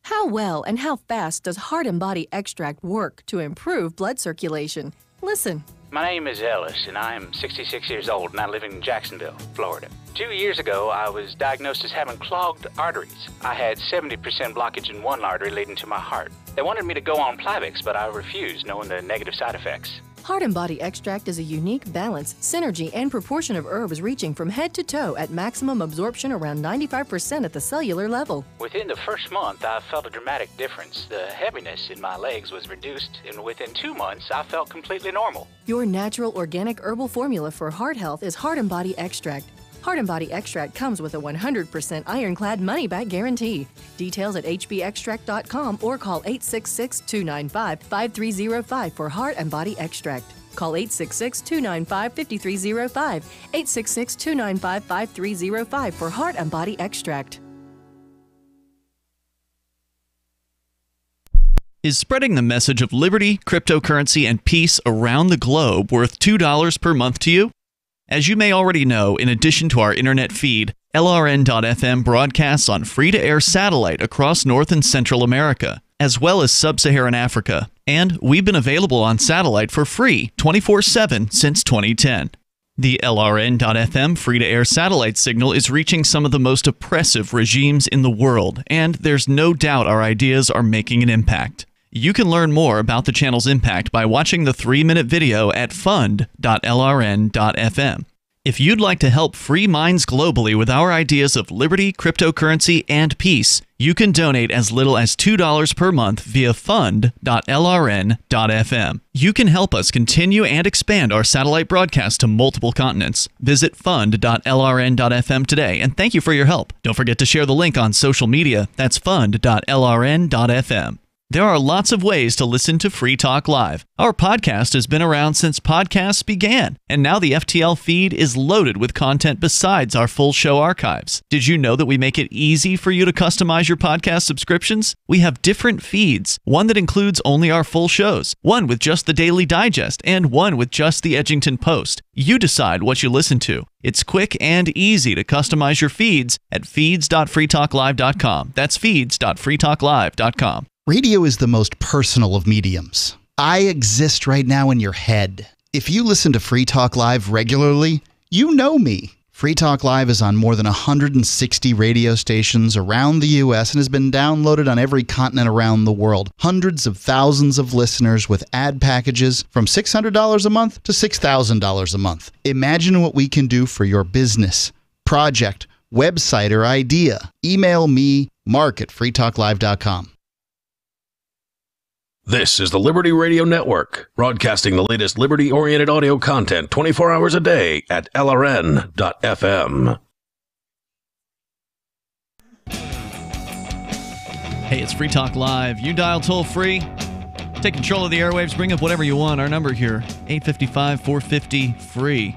How well and how fast does Heart and Body Extract work to improve blood circulation? Listen. My name is Ellis, and I am 66 years old, and I live in Jacksonville, Florida. 2 years ago, I was diagnosed as having clogged arteries. I had 70% blockage in one artery leading to my heart. They wanted me to go on Plavix, but I refused, knowing the negative side effects. Heart and Body Extract is a unique balance, synergy, and proportion of herbs reaching from head to toe at maximum absorption around 95% at the cellular level. Within the first month, I felt a dramatic difference. The heaviness in my legs was reduced, and within 2 months, I felt completely normal. Your natural organic herbal formula for heart health is Heart and Body Extract. Heart and Body Extract comes with a 100% ironclad money-back guarantee. Details at hbextract.com or call 866-295-5305 for Heart and Body Extract. Call 866-295-5305, 866-295-5305 for Heart and Body Extract. Is spreading the message of liberty, cryptocurrency, and peace around the globe worth $2 per month to you? As you may already know, in addition to our internet feed, LRN.FM broadcasts on free-to-air satellite across North and Central America, as well as Sub-Saharan Africa. And we've been available on satellite for free 24/7 since 2010. The LRN.FM free-to-air satellite signal is reaching some of the most oppressive regimes in the world, and there's no doubt our ideas are making an impact. You can learn more about the channel's impact by watching the 3-minute video at fund.lrn.fm. If you'd like to help free minds globally with our ideas of liberty, cryptocurrency, and peace, you can donate as little as $2 per month via fund.lrn.fm. You can help us continue and expand our satellite broadcast to multiple continents. Visit fund.lrn.fm today, and thank you for your help. Don't forget to share the link on social media. That's fund.lrn.fm. There are lots of ways to listen to Free Talk Live. Our podcast has been around since podcasts began, and now the FTL feed is loaded with content besides our full show archives. Did you know that we make it easy for you to customize your podcast subscriptions? We have different feeds, one that includes only our full shows, one with just the Daily Digest, and one with just the Edgington Post. You decide what you listen to. It's quick and easy to customize your feeds at feeds.freetalklive.com. That's feeds.freetalklive.com. Radio is the most personal of mediums. I exist right now in your head. If you listen to Free Talk Live regularly, you know me. Free Talk Live is on more than 160 radio stations around the U.S. and has been downloaded on every continent around the world. Hundreds of thousands of listeners with ad packages from $600 a month to $6,000 a month. Imagine what we can do for your business, project, website, or idea. Email me, mark@freetalklive.com. This is the Liberty Radio Network, broadcasting the latest liberty-oriented audio content 24 hours a day at LRN.FM. Hey, it's Free Talk Live. You dial toll-free. Take control of the airwaves. Bring up whatever you want. Our number here, 855-450-FREE.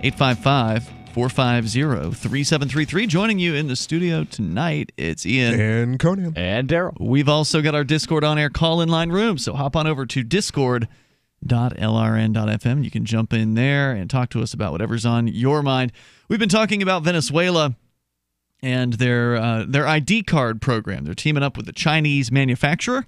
855-450-3733. Joining you in the studio tonight, it's Ian. And Conan. And Darryl. We've also got our Discord on-air call-in line room, so hop on over to discord.lrn.fm. You can jump in there and talk to us about whatever's on your mind. We've been talking about Venezuela and their ID card program. They're teaming up with a Chinese manufacturer,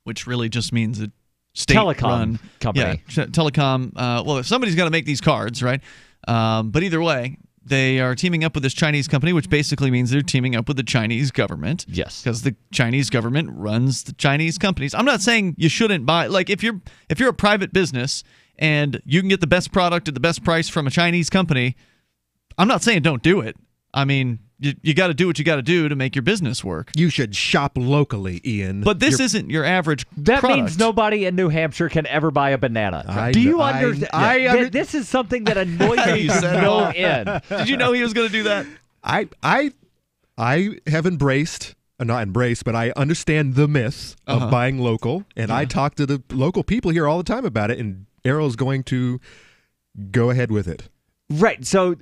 which really just means a state-run company. Yeah, telecom. Well, somebody's got to make these cards, right? But either way, they are teaming up with this Chinese company, which basically means they're teaming up with the Chinese government. Yes. Because the Chinese government runs the Chinese companies. I'm not saying you shouldn't buy, like if you're a private business and you can get the best product at the best price from a Chinese company, I'm not saying don't do it. I mean, you got to do what you got to do to make your business work. You should shop locally, Ian. But this isn't your average That product. means nobody in New Hampshire can ever buy a banana. Do you understand? This is something that annoys me to no end. Did you know he was going to do that? I have embraced, not embraced, but I understand the myth of buying local, and I talk to the local people here all the time about it, and Darryl's going to go ahead with it. Right, so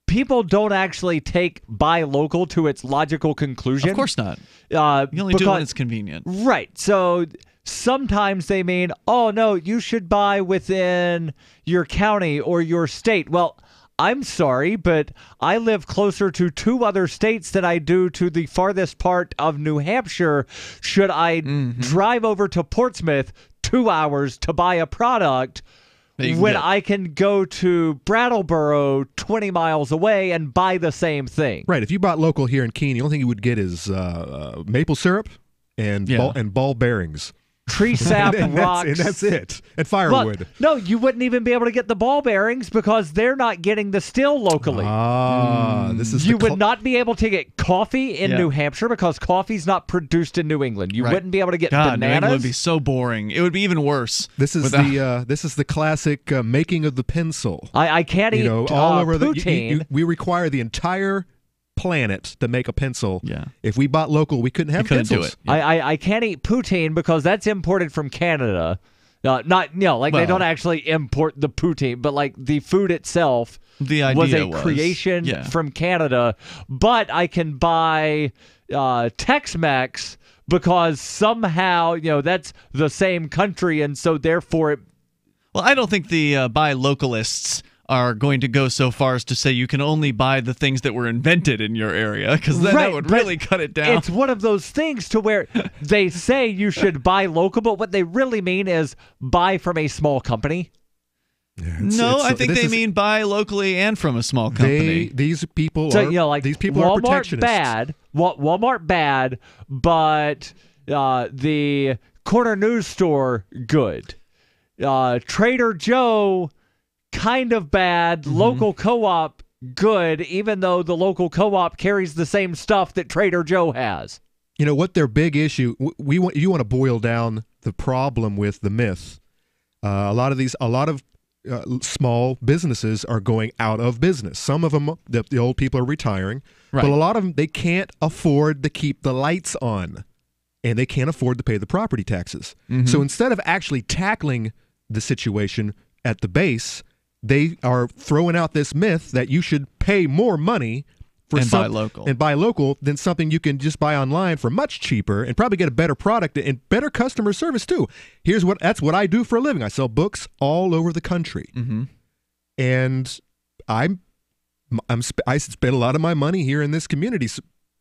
people don't actually take buy local to its logical conclusion. Of course not. You only do it when it's convenient. Right. So sometimes they mean, oh, no, you should buy within your county or your state. Well, I'm sorry, but I live closer to 2 other states than I do to the farthest part of New Hampshire. Should I drive over to Portsmouth 2 hours to buy a product when I can go to Brattleboro 20 miles away and buy the same thing? Right. If you bought local here in Keene, the only thing you would get is maple syrup and ball bearings. Tree sap, rocks. And that's it. And firewood. Look, no, you wouldn't even be able to get the ball bearings because they're not getting the still locally. This is you would not be able to get coffee in Yeah. New Hampshire because coffee's not produced in New England. You Right. wouldn't be able to get God, New England bananas. would be so boring. It would be even worse. This is the classic making of the pencil. I can't eat all over poutine. we require the entire planet to make a pencil. Yeah. If we bought local, we couldn't have pencils. do it. I can't eat poutine because that's imported from Canada. They don't actually import the poutine, but like the food itself the was idea a creation from Canada. But I can buy Tex-Mex because somehow that's the same country, and so therefore it. Well, I don't think the buy localists are going to go so far as to say you can only buy the things that were invented in your area, because then that would really cut it down. It's one of those things to where they say you should buy local, but what they really mean is buy from a small company. I think they mean buy locally and from a small company. These people So, are these people are protectionists. Walmart bad, but the corner news store good. Trader Joe kind of bad. Local co-op good, even though the local co-op carries the same stuff that Trader Joe has. You know what their big issue? You want to boil down the problem with the myth. A lot of small businesses are going out of business. Some of them, the old people are retiring, but a lot of them they can't afford to keep the lights on, and they can't afford to pay the property taxes. So instead of actually tackling the situation at the base, they are throwing out this myth that you should pay more money for buy local than something you can just buy online for much cheaper and probably get a better product and better customer service too. That's what I do for a living. I sell books all over the country, and I spend a lot of my money here in this community.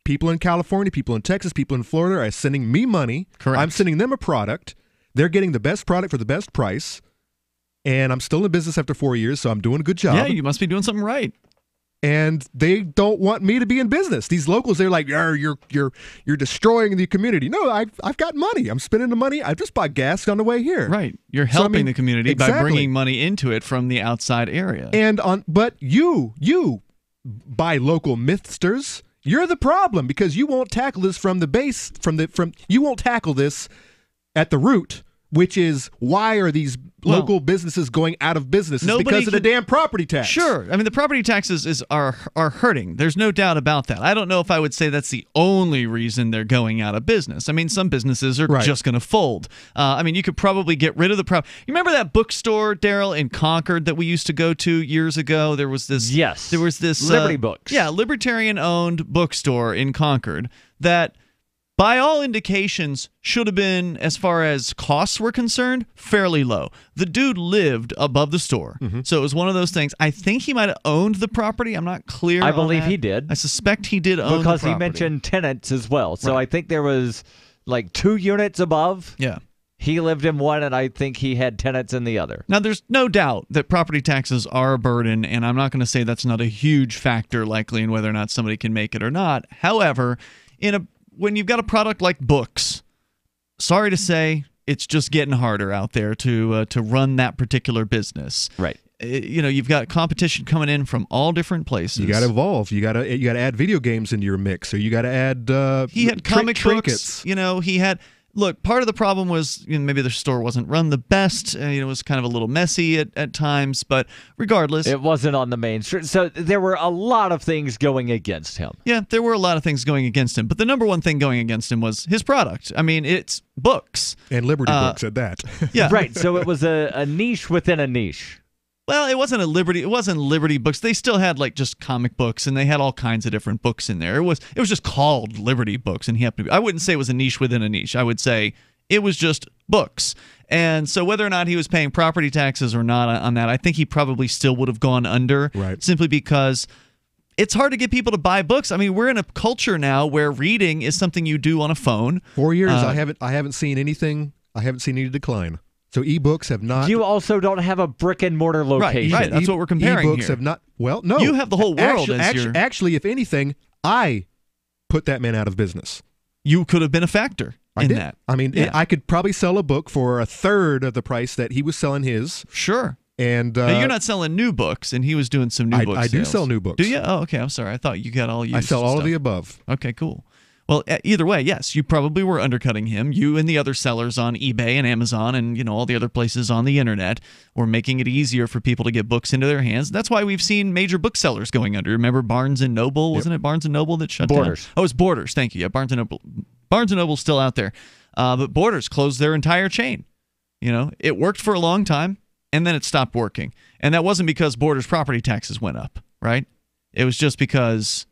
People in California, people in Texas, people in Florida are sending me money. Correct. I'm sending them a product. They're getting the best product for the best price. And I'm still in business after 4 years, so I'm doing a good job. Yeah, you must be doing something right. And they don't want me to be in business. These locals, they're like, you're destroying the community. No, I've got money. I'm spending the money. I just bought gas on the way here. Right. You're helping the community by bringing money into it from the outside area. But you buy local mythsters. You're the problem because you won't tackle this from the base. You won't tackle this at the root, which is why are these local businesses going out of business? It's because of the damn property tax. Sure. I mean, the property taxes are hurting. There's no doubt about that. I don't know if I would say that's the only reason they're going out of business. I mean, some businesses are just going to fold. I mean, you could probably get rid of the property. You remember that bookstore, Darryl, in Concord that we used to go to years ago? There was this. Yes. There was this Liberty Books. Yeah, libertarian-owned bookstore in Concord that, by all indications, should have been, as far as costs were concerned, fairly low. The dude lived above the store. So it was one of those things. I think he might have owned the property. I'm not clear. I believe he did. I suspect he did own the property. Because he mentioned tenants as well. So I think there was like 2 units above. Yeah. He lived in one, and I think he had tenants in the other. Now, there's no doubt that property taxes are a burden, and I'm not going to say that's not a huge factor likely in whether or not somebody can make it or not. However, when you've got a product like books, sorry to say, it's just getting harder out there to run that particular business. Right. You've got competition coming in from all different places. You got to evolve. You got to add video games into your mix, or you got to add. He had comic trinkets. Books. He had. Look, part of the problem was maybe the store wasn't run the best. It was kind of a little messy at times, but regardless. It wasn't on the main street. So there were a lot of things going against him. Yeah, there were a lot of things going against him. But the number one thing going against him was his product. I mean, it's books. And Liberty Books at that. Yeah. Right, so it was a niche within a niche. Well, it wasn't Liberty Books. They still had like just comic books, and they had all kinds of different books in there. It was just called Liberty Books, and he happened to be. I wouldn't say it was a niche within a niche. I would say It was just books. And so whether or not he was paying property taxes or not on that, I think he probably still would have gone under, simply because it's hard to get people to buy books. I mean, we're in a culture now where reading is something you do on a phone. 4 years, I haven't seen anything. I haven't seen any decline. So ebooks have not. You also don't have a brick and mortar location. Right. That's what we're comparing ebooks here. have not. Well, no. You have the whole world Actually, if anything, I put that man out of business. You could have been a factor in that. I mean, I could probably sell a book for a third of the price that he was selling his. Sure. And now, you're not selling new books, and he was doing some new books. I do sell new books. Do you? Oh, okay. I'm sorry. I thought you got all used. I sell all stuff. of the above. Okay, cool. Well, either way, yes, you probably were undercutting him. You and the other sellers on eBay and Amazon and all the other places on the internet were making it easier for people to get books into their hands. That's why we've seen major booksellers going under. Remember Barnes and Noble? Wasn't it Barnes and Noble that shut Borders. down? Oh, it's Borders. Thank you. Yeah, Barnes and Noble. Barnes and Noble's still out there, but Borders closed their entire chain. It worked for a long time, and then it stopped working. And that wasn't because Borders' property taxes went up, right? It was just because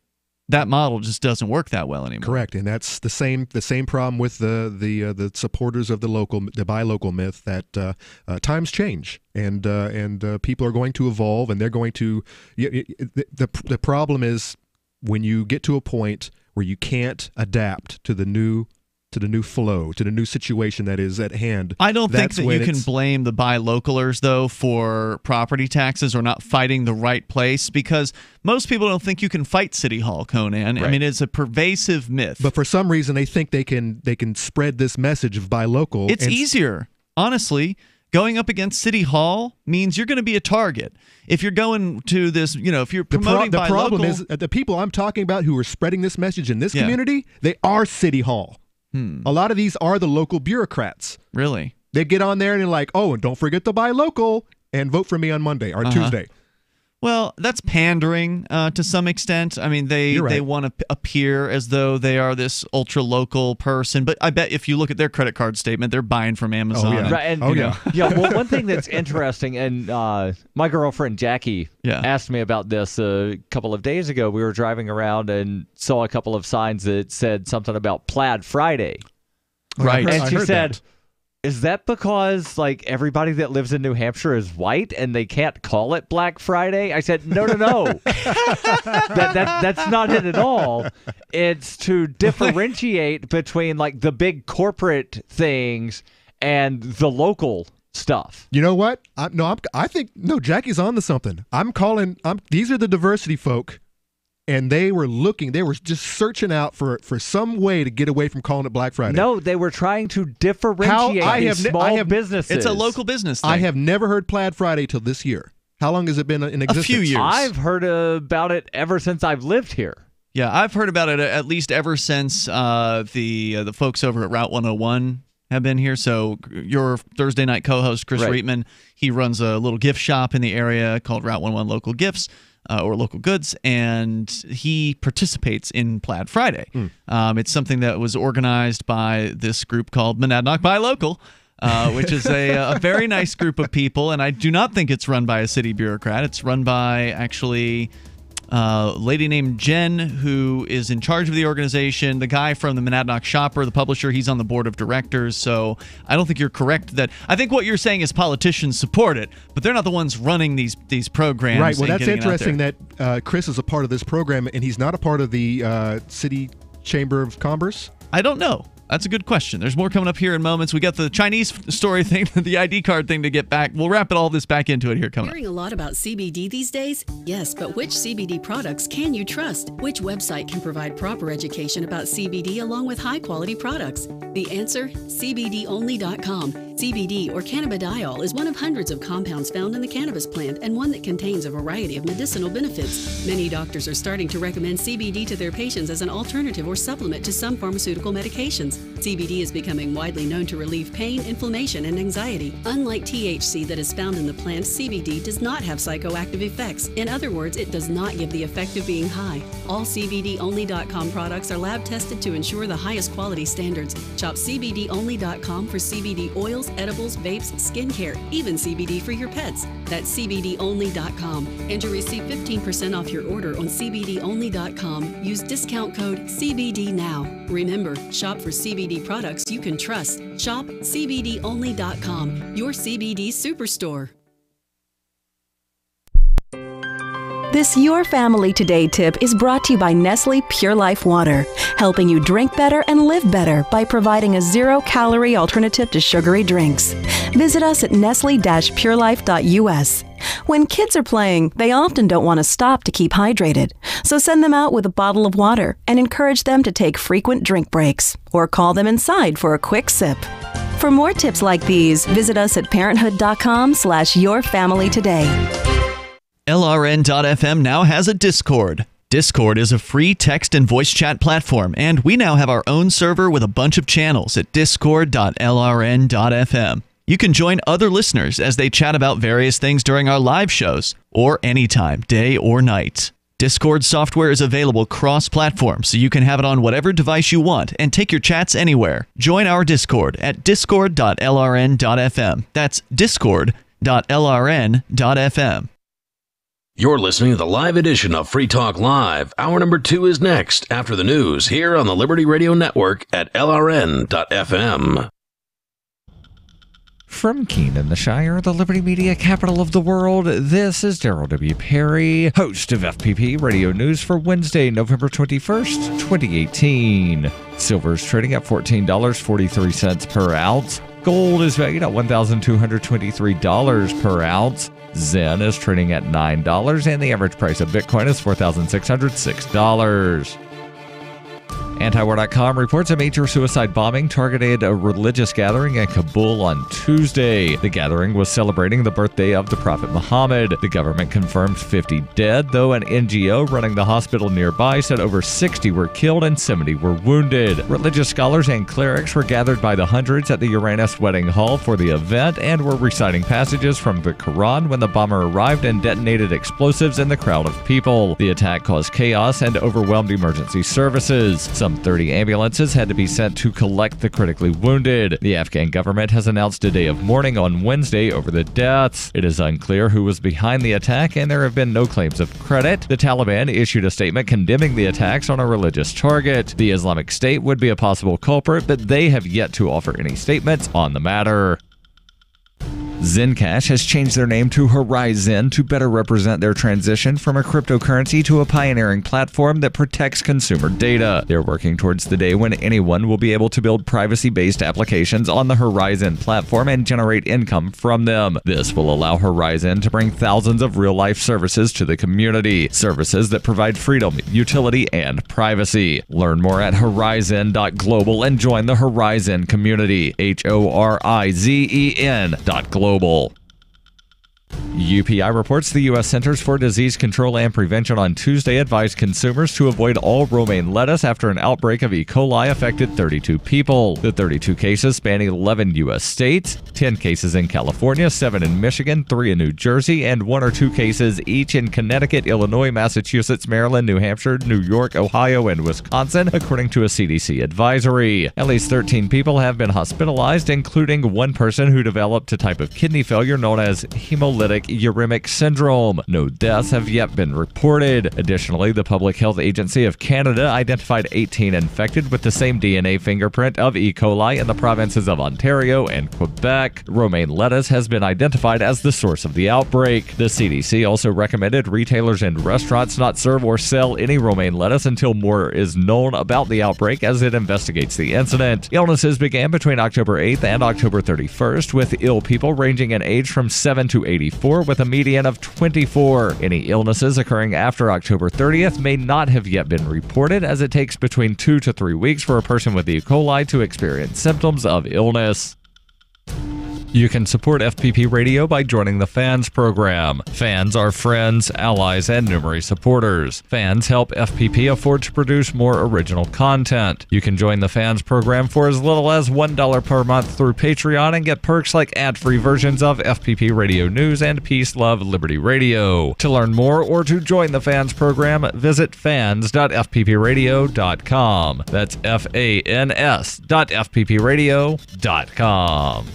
that model just doesn't work that well anymore. Correct, and that's the same problem with the supporters of the buy local myth, that times change and people are going to evolve, and they're going to. The problem is when you get to a point where you can't adapt to the new flow, to the new situation that is at hand. I don't think that you can blame the buy localers, though, for property taxes or not fighting the right place, because most people don't think you can fight City Hall, Conan. Right. I mean, it's a pervasive myth. But for some reason, they think they can spread this message of buy local. It's easier, honestly. Going up against City Hall means you're going to be a target. If you're going to this, if you're promoting buy local. The problem is the people I'm talking about who are spreading this message in this community, they are City Hall. A lot of these are the local bureaucrats. Really? They get on there and they're like, oh, and don't forget to buy local and vote for me on Monday or Tuesday. Well, that's pandering to some extent. I mean, they want to appear as though they are this ultra-local person. But I bet if you look at their credit card statement, they're buying from Amazon. Oh, yeah. Right, and, well, one thing that's interesting, and my girlfriend Jackie asked me about this a couple of days ago. We were driving around and saw a couple of signs that said something about Plaid Friday. Right. And she said, is that because everybody that lives in New Hampshire is white and they can't call it Black Friday? I said, no. That's not it at all. It's to differentiate between the big corporate things and the local stuff. You know what? I think Jackie's on to something. These are the diversity folk. And they were just searching out for some way to get away from calling it Black Friday. No, they were trying to differentiate small businesses. It's a local business thing. I have never heard Plaid Friday till this year. How long has it been in existence? A few years. I've heard about it ever since I've lived here. Yeah, I've heard about it at least ever since the folks over at Route 101 have been here. So your Thursday night co-host, Chris Reitman, he runs a little gift shop in the area called Route 101 Local Gifts. Or local goods, and he participates in Plaid Friday. It's something that was organized by this group called Monadnock Buy Local, which is a very nice group of people, and I do not think it's run by a city bureaucrat. It's run by, actually, a lady named Jen, who is in charge of the organization. The guy from the Monadnock Shopper, the publisher, he's on the board of directors. So I don't think you're correct that. I think what you're saying is politicians support it, but they're not the ones running these programs. Right. Well, that's interesting that Chris is a part of this program and he's not a part of the City Chamber of Commerce. I don't know. That's a good question. There's more coming up here in moments. We got the Chinese story thing, the ID card thing to get back. We'll wrap all this back into it here coming up. Hearing a lot about CBD these days? Yes, but which CBD products can you trust? Which website can provide proper education about CBD along with high-quality products? The answer? CBDonly.com. CBD, or cannabidiol, is one of hundreds of compounds found in the cannabis plant and one that contains a variety of medicinal benefits. Many doctors are starting to recommend CBD to their patients as an alternative or supplement to some pharmaceutical medications. CBD is becoming widely known to relieve pain, inflammation, and anxiety. Unlike THC that is found in the plant, CBD does not have psychoactive effects. In other words, it does not give the effect of being high. All CBDonly.com products are lab tested to ensure the highest quality standards. Shop CBDonly.com for CBD oils, oils, edibles, vapes, skincare, even CBD for your pets. That's CBDonly.com. And to receive 15% off your order on CBDonly.com, use discount code CBDNOW. Remember, shop for CBD products you can trust. Shop CBDonly.com, your CBD superstore. This Your Family Today tip is brought to you by Nestle Pure Life Water, helping you drink better and live better by providing a zero-calorie alternative to sugary drinks. Visit us at nestle-purelife.us. When kids are playing, they often don't want to stop to keep hydrated, so send them out with a bottle of water and encourage them to take frequent drink breaks, or call them inside for a quick sip. For more tips like these, visit us at parenthood.com/yourfamilytoday. LRN.FM now has a Discord. Discord is a free text and voice chat platform, and we now have our own server with a bunch of channels at discord.lrn.fm. You can join other listeners as they chat about various things during our live shows, or anytime, day or night. Discord software is available cross-platform, so you can have it on whatever device you want and take your chats anywhere. Join our Discord at discord.lrn.fm. That's discord.lrn.fm. You're listening to the live edition of Free Talk Live. Hour number 2 is next, after the news, here on the Liberty Radio Network at LRN.FM. From Conan, the Shire, the Liberty Media capital of the world, this is Darryl W. Perry, host of FPP Radio News for Wednesday, November 21st, 2018. Silver is trading at $14.43 per ounce. Gold is valued at $1,223 per ounce. Zen is trading at $9, and the average price of Bitcoin is $4,606. Antiwar.com reports a major suicide bombing targeted a religious gathering in Kabul on Tuesday. The gathering was celebrating the birthday of the Prophet Muhammad. The government confirmed 50 dead, though an NGO running the hospital nearby said over 60 were killed and 70 were wounded. Religious scholars and clerics were gathered by the hundreds at the Uranus Wedding Hall for the event and were reciting passages from the Quran when the bomber arrived and detonated explosives in the crowd of people. The attack caused chaos and overwhelmed emergency services. Some 30 ambulances had to be sent to collect the critically wounded. The Afghan government has announced a day of mourning on Wednesday over the deaths. It is unclear who was behind the attack, and there have been no claims of credit. The Taliban issued a statement condemning the attacks on a religious target. The Islamic State would be a possible culprit, but they have yet to offer any statements on the matter. Zencash has changed their name to Horizon to better represent their transition from a cryptocurrency to a pioneering platform that protects consumer data. They're working towards the day when anyone will be able to build privacy-based applications on the Horizon platform and generate income from them. This will allow Horizon to bring thousands of real-life services to the community, services that provide freedom, utility, and privacy. Learn more at horizon.global and join the Horizon community, HORIZEN.global. UPI reports the U.S. Centers for Disease Control and Prevention on Tuesday advised consumers to avoid all romaine lettuce after an outbreak of E. coli affected 32 people. The 32 cases span 11 U.S. states, 10 cases in California, 7 in Michigan, 3 in New Jersey, and 1 or 2 cases each in Connecticut, Illinois, Massachusetts, Maryland, New Hampshire, New York, Ohio, and Wisconsin, according to a CDC advisory. At least 13 people have been hospitalized, including one person who developed a type of kidney failure known as hemolytic uremic syndrome. No deaths have yet been reported. Additionally, the Public Health Agency of Canada identified 18 infected with the same DNA fingerprint of E. coli in the provinces of Ontario and Quebec. Romaine lettuce has been identified as the source of the outbreak. The CDC also recommended retailers and restaurants not serve or sell any romaine lettuce until more is known about the outbreak as it investigates the incident. Illnesses began between October 8th and October 31st, with ill people ranging in age from 7 to 84, with a median of 24. Any illnesses occurring after October 30th may not have yet been reported, as it takes between 2 to 3 weeks for a person with E. coli to experience symptoms of illness. You can support FPP Radio by joining the Fans program. Fans are friends, allies, and numerous supporters. Fans help FPP afford to produce more original content. You can join the Fans program for as little as $1 per month through Patreon and get perks like ad-free versions of FPP Radio News and Peace, Love, Liberty Radio. To learn more or to join the Fans program, visit fans.fppradio.com. That's FANS.fppradio.com.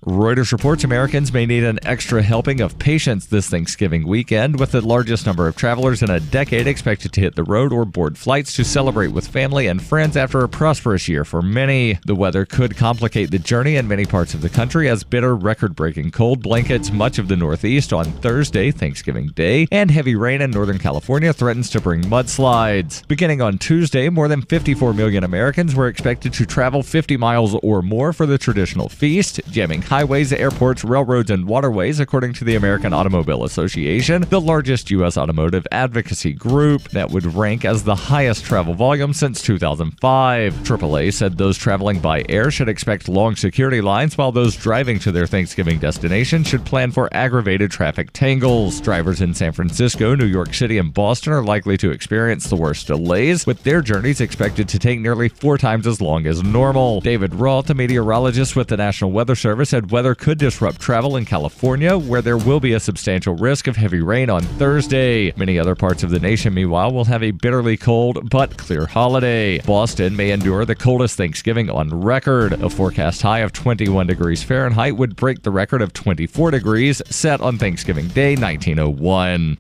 Reuters reports Americans may need an extra helping of patience this Thanksgiving weekend, with the largest number of travelers in a decade expected to hit the road or board flights to celebrate with family and friends after a prosperous year for many. The weather could complicate the journey in many parts of the country as bitter, record-breaking cold blankets much of the Northeast on Thursday, Thanksgiving Day, and heavy rain in Northern California threatens to bring mudslides. Beginning on Tuesday, more than 54 million Americans were expected to travel 50 miles or more for the traditional feast, jamming highways, airports, railroads, and waterways, according to the American Automobile Association, the largest U.S. automotive advocacy group that would rank as the highest travel volume since 2005. AAA said those traveling by air should expect long security lines, while those driving to their Thanksgiving destination should plan for aggravated traffic tangles. Drivers in San Francisco, New York City, and Boston are likely to experience the worst delays, with their journeys expected to take nearly 4 times as long as normal. David Roth, a meteorologist with the National Weather Service, said weather could disrupt travel in California, where there will be a substantial risk of heavy rain on Thursday. Many other parts of the nation, meanwhile, will have a bitterly cold but clear holiday. Boston may endure the coldest Thanksgiving on record. A forecast high of 21 degrees Fahrenheit would break the record of 24 degrees set on Thanksgiving Day 1901.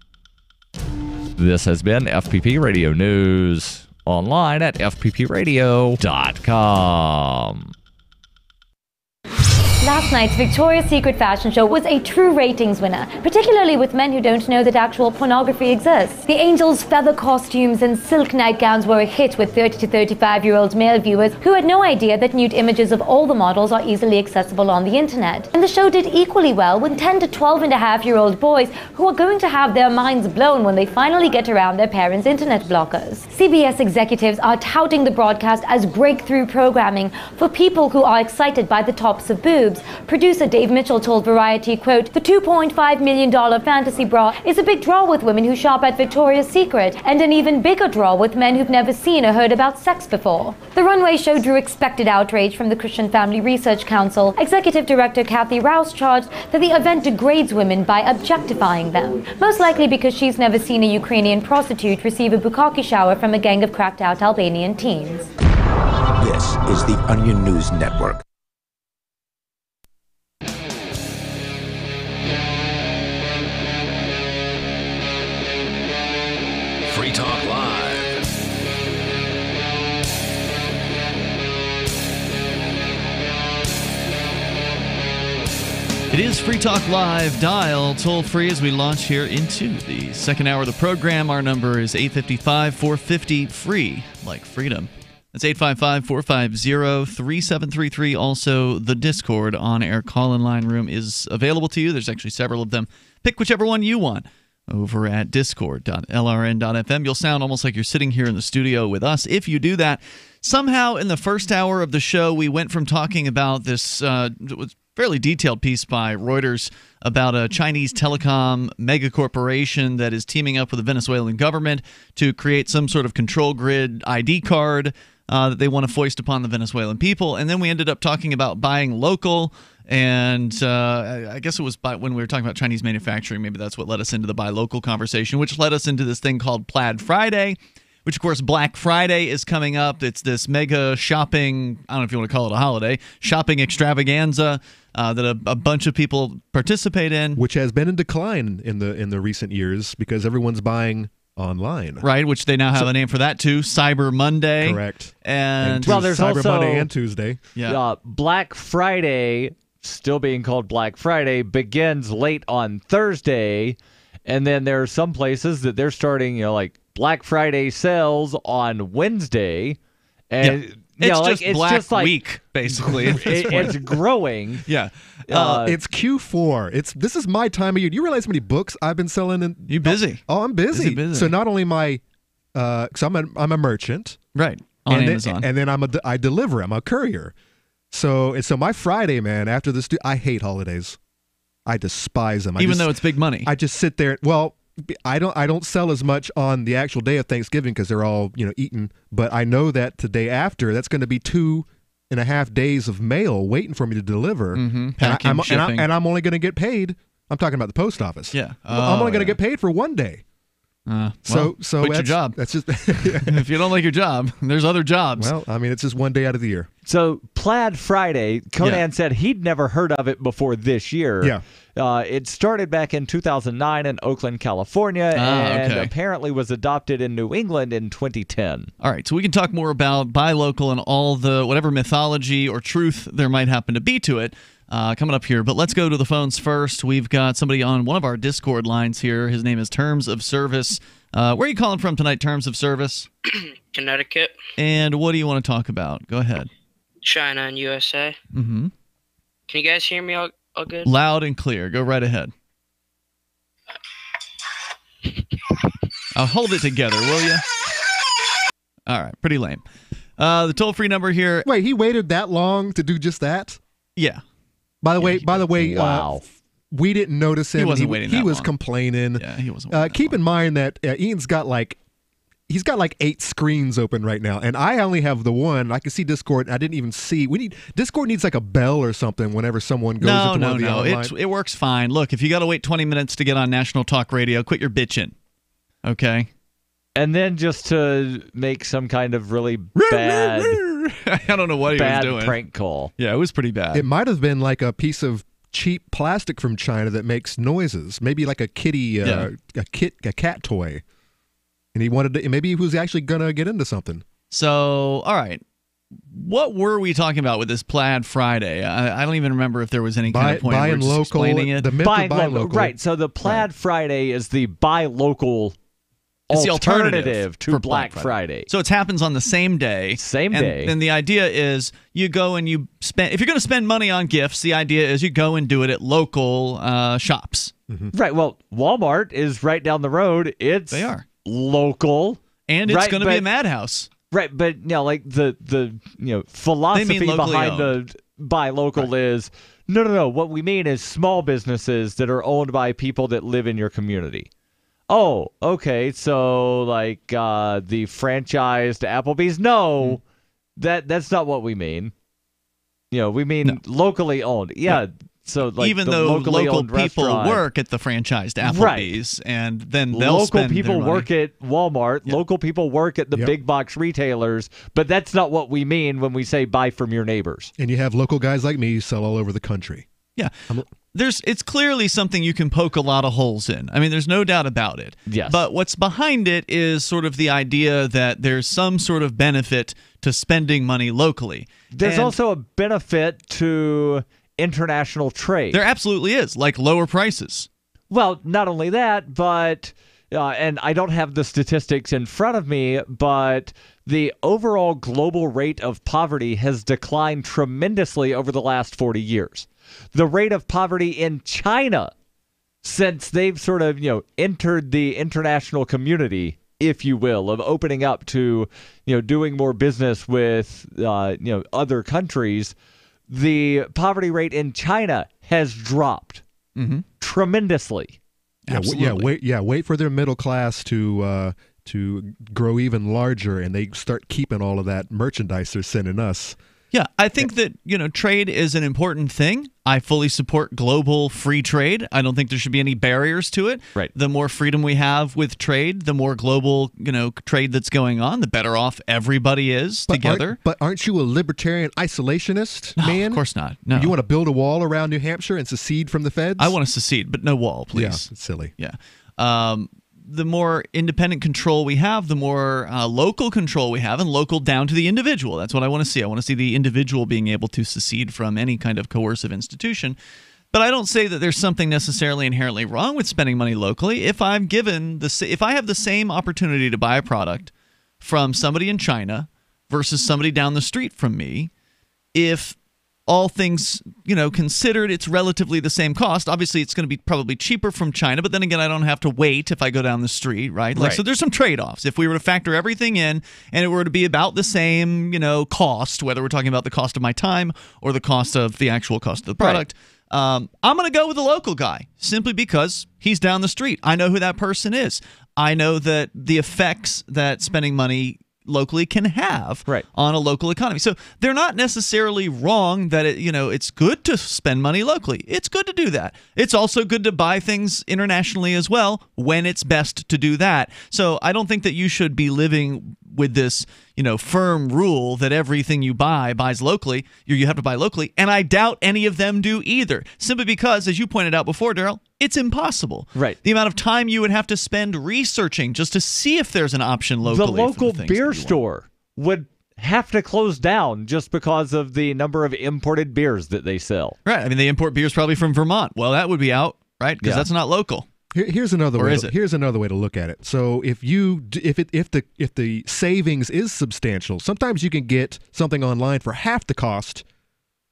This has been FPP Radio News. Online at fppradio.com. Last night's Victoria's Secret fashion show was a true ratings winner, particularly with men who don't know that actual pornography exists. The angels' feather costumes and silk nightgowns were a hit with 30 to 35-year-old male viewers who had no idea that nude images of all the models are easily accessible on the internet. And the show did equally well with 10 to 12-and-a-half-year-old boys who are going to have their minds blown when they finally get around their parents' internet blockers. CBS executives are touting the broadcast as breakthrough programming for people who are excited by the tops of boobs. Producer Dave Mitchell told Variety, quote, "The $2.5 million fantasy bra is a big draw with women who shop at Victoria's Secret, and an even bigger draw with men who've never seen or heard about sex before." The runway show drew expected outrage from the Christian Family Research Council. Executive Director Kathy Rouse charged that the event degrades women by objectifying them, most likely because she's never seen a Ukrainian prostitute receive a bukkake shower from a gang of cracked-out Albanian teens. This is the Onion News Network. Free Talk Live. It is Free Talk Live. Dial toll free as we launch here into the second hour of the program. Our number is 855-450-FREE, like freedom. That's 855-450-3733. Also, the Discord on-air call-in line room is available to you. There's actually several of them. Pick whichever one you want over at discord.lrn.fm. You'll sound almost like you're sitting here in the studio with us if you do that. Somehow, in the first hour of the show, we went from talking about this fairly detailed piece by Reuters about a Chinese telecom megacorporation that is teaming up with the Venezuelan government to create some sort of control grid ID card that they want to foist upon the Venezuelan people. And then we ended up talking about buying local. And I guess it was when we were talking about Chinese manufacturing, maybe that's what led us into the buy local conversation, which led us into this thing called Plaid Friday, which, of course, Black Friday is coming up. It's this mega shopping, I don't know if you want to call it a holiday, shopping extravaganza that a bunch of people participate in. Which has been in decline in the recent years because everyone's buying online. Right, which they now have a name for that, too, Cyber Monday. Correct. And well, there's Cyber also Monday and Tuesday. Yeah. Black Friday, still being called Black Friday, begins late on Thursday. And then there are some places that they're starting, like Black Friday sales on Wednesday. And it's just Black Week, basically. It's growing. Yeah. It's Q4. This is my time of year. Do you realize how many books I've been selling? You busy? Oh, I'm busy. So not only so I'm a merchant, right, on Amazon, and then I deliver. I'm a courier. So my Friday, man. After this, I hate holidays. I despise them. Even though it's big money. I just sit there. Well, I don't sell as much on the actual day of Thanksgiving because they're all eaten. But I know that the day after, that's going to be 2.5 days of mail waiting for me to deliver. Packing, shipping. And I'm only going to get paid. I'm talking about the post office. Yeah. I'm only going to get paid for one day. So quit your job. That's just if you don't like your job, there's other jobs. Well, I mean, it's just one day out of the year. So Plaid Friday, Conan said he'd never heard of it before this year. Yeah. It started back in 2009 in Oakland, California, and apparently was adopted in New England in 2010. All right, so we can talk more about buy local and all the whatever mythology or truth there might happen to be to it coming up here. But let's go to the phones first. We've got somebody on one of our Discord lines here. His name is Terms of Service. Where are you calling from tonight, Terms of Service? Connecticut. And what do you want to talk about? Go ahead. China and USA. Mm-hmm. Can you guys hear me all good? Loud and clear. Go right ahead. I'll hold it together, will you? All right, pretty lame. The toll-free number here. Wait, he waited that long to do just that? Yeah. By the way, wow. We didn't notice him. He wasn't waiting that He was long. complaining. Yeah, he wasn't waiting keep in mind that Ian's got he's got 8 screens open right now, and I only have the one. I can see Discord. I didn't even see. Discord needs like a bell or something whenever someone goes into one of the online. It works fine. Look, if you got to wait 20 minutes to get on National Talk Radio, quit your bitching. Okay? And then just to make some kind of really bad I don't know what he was doing. Prank call. Yeah, it was pretty bad. It might have been like a piece of cheap plastic from China that makes noises. Maybe like a kitty, a cat toy. And he wanted to. Maybe he was actually gonna get into something. So, all right. What were we talking about with this Plaid Friday? I don't even remember if there was any kind of point buy of and local, explaining it. The myth of buy local. Right. So the Plaid Friday is the buy local. It's the alternative to for Black Friday. So it happens on the same day. day. And the idea is you go and you spend. If you're going to spend money on gifts, the idea is you go and do it at local shops. Mm-hmm. Right. Well, Walmart is right down the road. They are local, and it's going to be a madhouse. Right. But like the philosophy behind the buy local is no. What we mean is small businesses that are owned by people that live in your community. Oh, okay. So like the franchised Applebee's? No, that's not what we mean. We mean locally owned. Yeah. So like even though local people restaurant, work at the franchised Applebee's, and then they'll local spend people their money. work at Walmart. Yep. Local people work at the big box retailers. But that's not what we mean when we say buy from your neighbors. And you have local guys like me sell all over the country. Yeah. It's clearly something you can poke a lot of holes in. I mean, there's no doubt about it. Yes. But what's behind it is sort of the idea that there's some sort of benefit to spending money locally. There's also a benefit to international trade. There absolutely is, like lower prices. Well, not only that, but and I don't have the statistics in front of me, but the overall global rate of poverty has declined tremendously over the last 40 years. The rate of poverty in China, since they've sort of, entered the international community, if you will, of opening up to, doing more business with, other countries, the poverty rate in China has dropped tremendously. Wait for their middle class to grow even larger, and they start keeping all of that merchandise they're sending us. Yeah, I think that, trade is an important thing. I fully support global free trade. I don't think there should be any barriers to it. Right. The more freedom we have with trade, the more global, trade that's going on, the better off everybody is together. But aren't you a libertarian isolationist, man? Of course not. No. You want to build a wall around New Hampshire and secede from the feds? I want to secede, but no wall, please. Yeah, it's silly. Yeah. The more independent control we have, the more local control we have, and local down to the individual. That's what I want to see. I want to see the individual being able to secede from any kind of coercive institution. But I don't say that there's something necessarily inherently wrong with spending money locally. If I have the same opportunity to buy a product from somebody in China versus somebody down the street from me, if all things, considered, it's relatively the same cost. Obviously, it's going to be probably cheaper from China, but then again, I don't have to wait if I go down the street, right? So there's some trade-offs. If we were to factor everything in and it were to be about the same, cost, whether we're talking about the cost of my time or the cost of the actual cost of the product, I'm going to go with the local guy simply because he's down the street. I know who that person is. I know that the effects that spending money locally can have on a local economy. So they're not necessarily wrong that it's good to spend money locally. It's good to do that. It's also good to buy things internationally as well when it's best to do that. So I don't think that you should be living with this, firm rule that everything you buys locally, you have to buy locally, and I doubt any of them do either. Simply because, as you pointed out before, Darryl, it's impossible. Right. The amount of time you would have to spend researching just to see if there's an option locally. The local beer store would have to close down just because of the number of imported beers that they sell. Right. I mean, they import beers probably from Vermont. Well, that would be out, right? Because that's not local. Here's another way. Here's another way to look at it. So if the savings is substantial, sometimes you can get something online for half the cost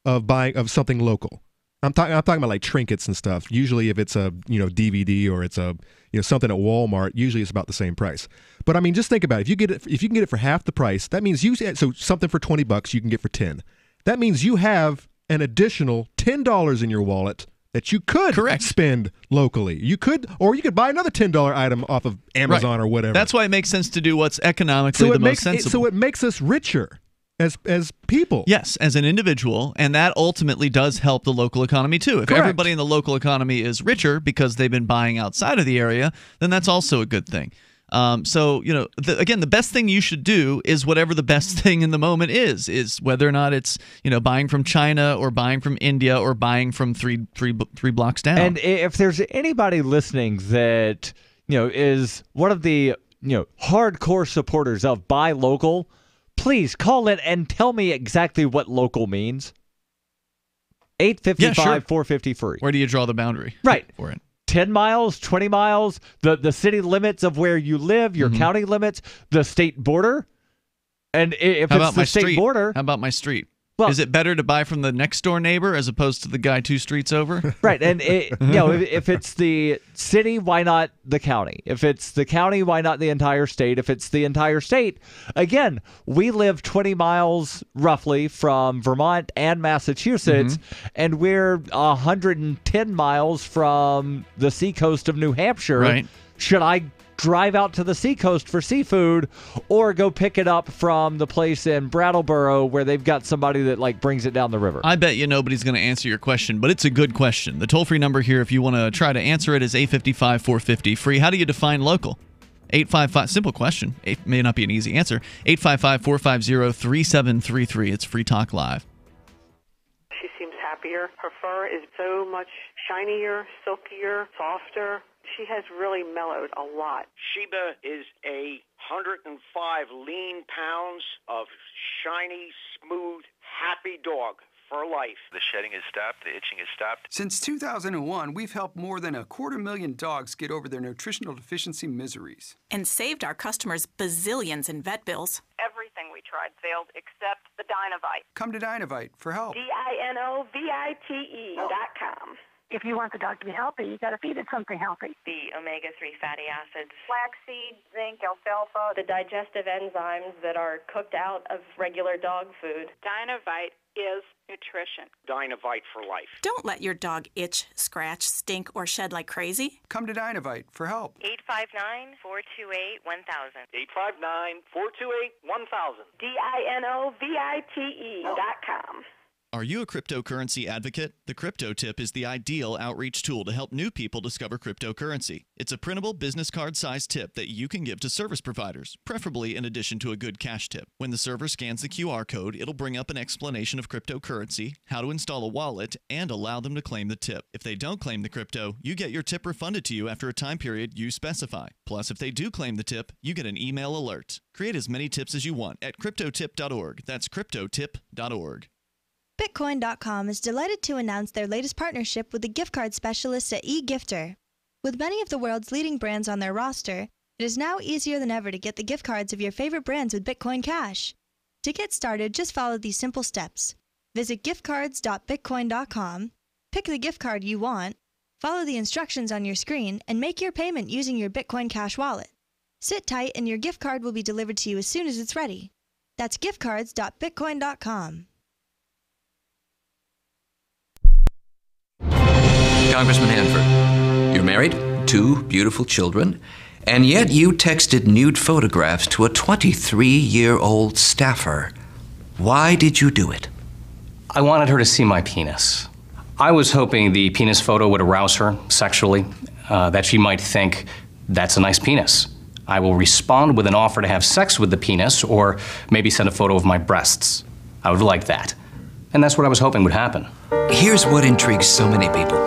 of buying of something local. I'm talking about like trinkets and stuff. Usually, if it's a DVD or it's a something at Walmart, usually it's about the same price. But I mean, just think about it. If you can get it for half the price, that means so something for $20 you can get for $10. That means you have an additional $10 in your wallet that you could spend locally. You could buy another $10 item off of Amazon or whatever. That's why it makes sense to do what's economically most sensible. So it makes us richer as people. Yes, as an individual, and that ultimately does help the local economy too. If everybody in the local economy is richer because they've been buying outside of the area, then that's also a good thing. So, again, the best thing you should do is whatever the best thing in the moment is whether or not it's, buying from China or buying from India or buying from three blocks down. And if there's anybody listening that, is one of the, hardcore supporters of buy local, please call in and tell me exactly what local means. 855-450 free. Where do you draw the boundary? Right. For it? 10 miles, 20 miles, the city limits of where you live, your county limits, the state border. And if it's the state border... How about my street? Well, is it better to buy from the next door neighbor as opposed to the guy 2 streets over? Right. And, if it's the city, why not the county? If it's the county, why not the entire state? If it's the entire state, again, we live 20 miles roughly from Vermont and Massachusetts, and we're 110 miles from the seacoast of New Hampshire. Right. Should I drive out to the seacoast for seafood or go pick it up from the place in Brattleboro where they've got somebody that brings it down the river? I bet you nobody's going to answer your question, but it's a good question. The toll-free number here, if you want to try to answer it, is 855-450 free. How do you define local? 855, simple question. It may not be an easy answer. 855-450-3733. It's Free Talk Live. She seems happier. Her fur is so much shinier, silkier, softer. She has really mellowed a lot. Sheba is 105 lean pounds of shiny, smooth, happy dog for life. The shedding has stopped. The itching has stopped. Since 2001, we've helped more than 250,000 dogs get over their nutritional deficiency miseries. And saved our customers bazillions in vet bills. Everything we tried failed except the Dynovite. Come to Dynovite for help. DINOVITE.com. If you want the dog to be healthy, you got to feed it something healthy. The omega-3 fatty acids, flaxseed, zinc, alfalfa, the digestive enzymes that are cooked out of regular dog food. Dynovite is nutrition. Dynovite for life. Don't let your dog itch, scratch, stink, or shed like crazy. Come to Dynovite for help. 859-428-1000. 859-428-1000. DINOVITE.com. Are you a cryptocurrency advocate? The Crypto Tip is the ideal outreach tool to help new people discover cryptocurrency. It's a printable business card-sized tip that you can give to service providers, preferably in addition to a good cash tip. When the server scans the QR code, it'll bring up an explanation of cryptocurrency, how to install a wallet, and allow them to claim the tip. If they don't claim the crypto, you get your tip refunded to you after a time period you specify. Plus, if they do claim the tip, you get an email alert. Create as many tips as you want at cryptotip.org. That's cryptotip.org. Bitcoin.com is delighted to announce their latest partnership with the gift card specialists at eGifter. With many of the world's leading brands on their roster, it is now easier than ever to get the gift cards of your favorite brands with Bitcoin Cash. To get started, just follow these simple steps. Visit giftcards.bitcoin.com, pick the gift card you want, follow the instructions on your screen, and make your payment using your Bitcoin Cash wallet. Sit tight and your gift card will be delivered to you as soon as it's ready. That's giftcards.bitcoin.com. Congressman Hanford, you're married, 2 beautiful children, and yet you texted nude photographs to a 23-year-old staffer. Why did you do it? I wanted her to see my penis. I was hoping the penis photo would arouse her sexually, that she might think, that's a nice penis. I will respond with an offer to have sex with the penis or maybe send a photo of my breasts. I would like that. And that's what I was hoping would happen. Here's what intrigues so many people.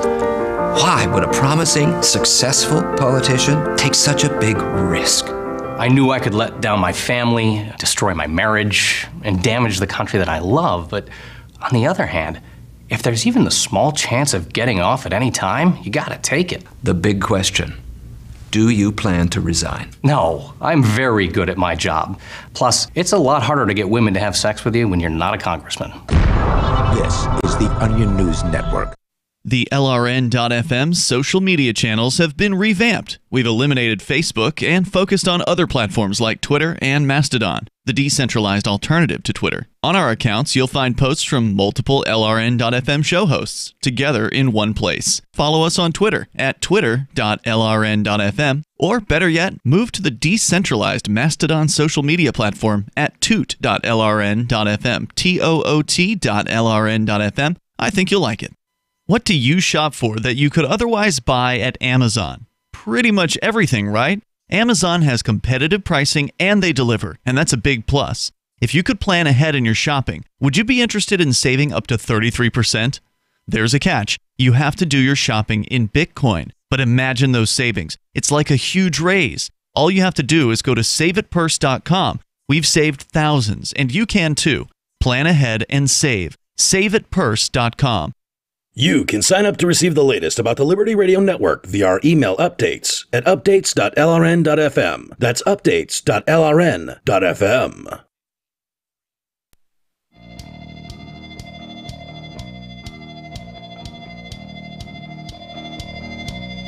Why would a promising, successful politician take such a big risk? I knew I could let down my family, destroy my marriage, and damage the country that I love, but on the other hand, if there's even the small chance of getting off at any time, you gotta take it. The big question. Do you plan to resign? No, I'm very good at my job. Plus, it's a lot harder to get women to have sex with you when you're not a congressman. This is the Onion News Network. The LRN.FM social media channels have been revamped. We've eliminated Facebook and focused on other platforms like Twitter and Mastodon, the decentralized alternative to Twitter. On our accounts, you'll find posts from multiple LRN.FM show hosts together in one place. Follow us on Twitter at twitter.lrn.fm, or better yet, move to the decentralized Mastodon social media platform at toot.lrn.fm, toot.lrn.fm. I think you'll like it. What do you shop for that you could otherwise buy at Amazon? Pretty much everything, right? Amazon has competitive pricing and they deliver, and that's a big plus. If you could plan ahead in your shopping, would you be interested in saving up to 33%? There's a catch. You have to do your shopping in Bitcoin. But imagine those savings. It's like a huge raise. All you have to do is go to saveitpurse.com. We've saved thousands, and you can too. Plan ahead and save. Saveitpurse.com. You can sign up to receive the latest about the Liberty Radio Network via our email updates at updates.lrn.fm. That's updates.lrn.fm.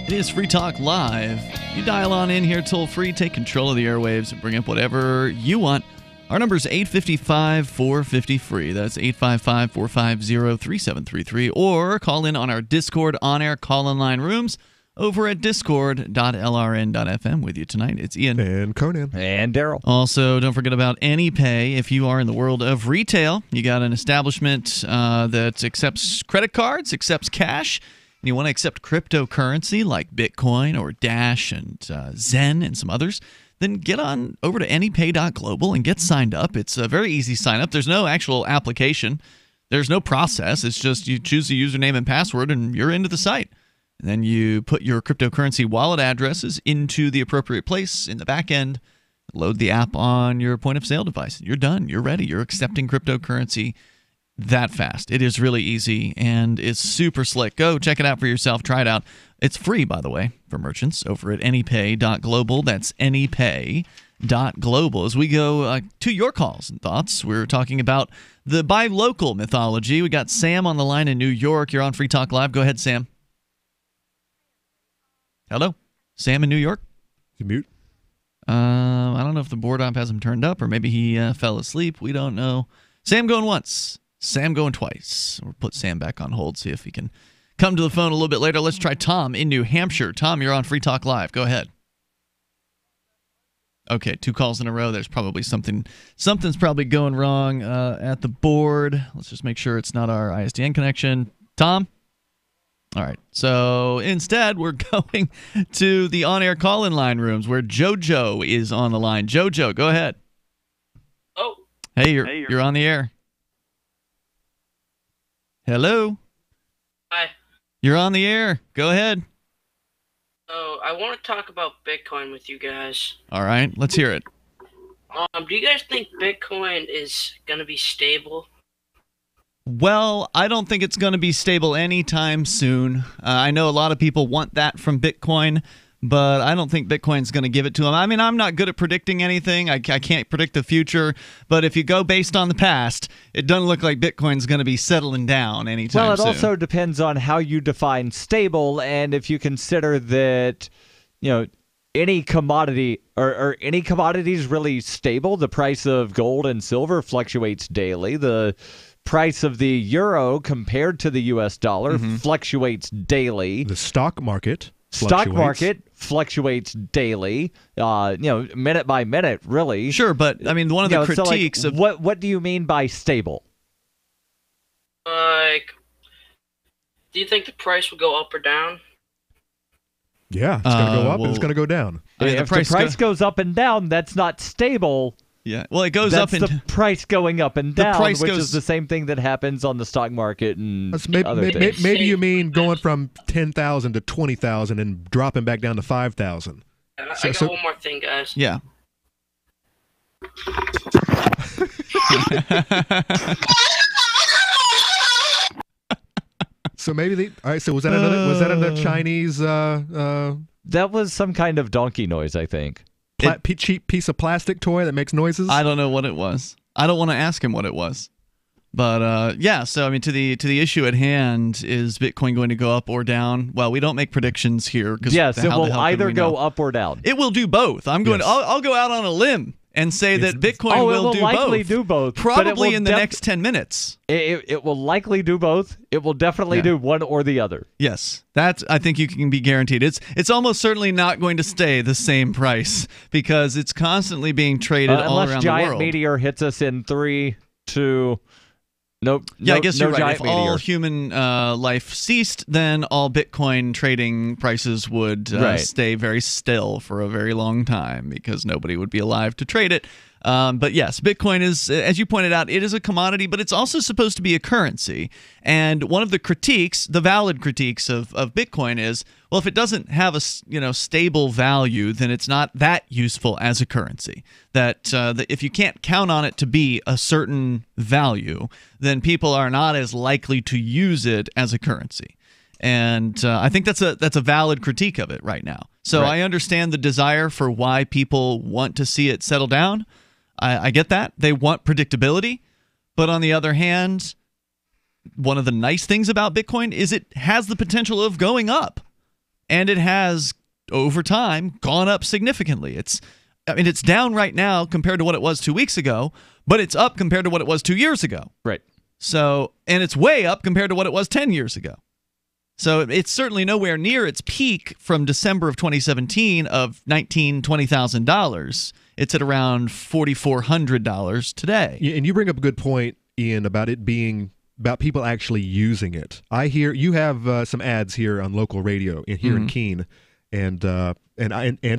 It is Free Talk Live. You dial on in here toll free, take control of the airwaves, and bring up whatever you want. Our number is 855-450-FREE. That's 855-450-3733. Or call in on our Discord on-air call-in line rooms over at discord.lrn.fm. With you tonight, it's Ian. And Conan. And Darryl. Also, don't forget about AnyPay. If you are in the world of retail, you got an establishment that accepts credit cards, accepts cash, and you want to accept cryptocurrency like Bitcoin or Dash and Zen and some others, then get on over to anypay.global and get signed up. It's a very easy sign up. There's no actual application. There's no process. It's just you choose the username and password and you're into the site. And then you put your cryptocurrency wallet addresses into the appropriate place in the back end, load the app on your point of sale device. You're done. You're ready. You're accepting cryptocurrency that fast. It is really easy and it's super slick. Go check it out for yourself. Try it out. It's free, by the way, for merchants over at anypay.global. That's anypay.global. As we go to your calls and thoughts, we're talking about the buy local mythology. We got Sam on the line in New York. You're on Free Talk Live. Go ahead, Sam. Hello? Sam in New York? You mute? I don't know if the board op has him turned up or maybe he fell asleep. We don't know. Sam going once. Sam going twice. We'll put Sam back on hold, see if he can come to the phone a little bit later. Let's try Tom in New Hampshire. Tom, you're on Free Talk Live. Go ahead. Okay, 2 calls in a row. There's probably something's probably going wrong at the board. Let's just make sure it's not our ISDN connection. Tom? All right. So instead, we're going to the on-air call-in line rooms where JoJo is on the line. JoJo, go ahead. Oh. Hey, you're on the air. Hello? Hi. You're on the air. Go ahead. So, I want to talk about Bitcoin with you guys. All right, let's hear it. Do you guys think Bitcoin is going to be stable? Well, I don't think it's going to be stable anytime soon. I know a lot of people want that from Bitcoin, but I don't think Bitcoin's going to give it to them. I mean, I'm not good at predicting anything. I can't predict the future. But if you go based on the past, it doesn't look like Bitcoin's going to be settling down anytime soon. Well, it also depends on how you define stable, and if you consider that, any commodity or any commodity is really stable. The price of gold and silver fluctuates daily. The price of the euro compared to the U.S. dollar fluctuates daily. The stock market fluctuates daily, minute by minute, really. Sure, but I mean, one of the critiques of what do you mean by stable? Like, do you think the price will go up or down? Yeah, it's going to go up and it's going to go down. If the price goes up and down, that's not stable. Yeah, well, it goes That's up the price going up and down, which goes, is the same thing that happens on the stock market and other things. Maybe you mean going from 10,000 to 20,000 and dropping back down to 5,000. I got one more thing, guys. Yeah. So maybe all right. So was that another Chinese? That was some kind of donkey noise, I think. Cheap piece of plastic toy that makes noises. I don't know what it was. I don't want to ask him what it was. But yeah, so I mean, to the issue at hand, is Bitcoin going to go up or down? Well, we don't make predictions here. Yes, it will either go up or down. It will do both. I'm going. Yes. I'll go out on a limb and say that Bitcoin will do likely do both. Probably in the next 10 minutes. It will likely do both. It will definitely do one or the other. Yes, that I think you can be guaranteed. It's almost certainly not going to stay the same price because it's constantly being traded all around the world. Unless giant meteor hits us in 3, 2. Nope. Yeah, I guess you're right. If meteor. all human life ceased, then all Bitcoin trading prices would stay very still for a very long time because nobody would be alive to trade it. But yes, Bitcoin is, as you pointed out, it is a commodity, but it's also supposed to be a currency. And one of the critiques, the valid critiques of Bitcoin is, well, if it doesn't have a stable value, then it's not that useful as a currency. That if you can't count on it to be a certain value, then people are not as likely to use it as a currency. And I think that's a valid critique of it right now. So I understand the desire for why people want to see it settle down. I get that. They want predictability. But on the other hand, one of the nice things about Bitcoin is it has the potential of going up. And it has, over time, gone up significantly. It's down right now compared to what it was 2 weeks ago, but it's up compared to what it was 2 years ago. Right. So, and it's way up compared to what it was 10 years ago. So it's certainly nowhere near its peak from December of 2017 of $20,000. It's at around $4,400 today. Yeah, and you bring up a good point, Ian, about it being about people actually using it. I hear you have some ads here on local radio here in Keene, and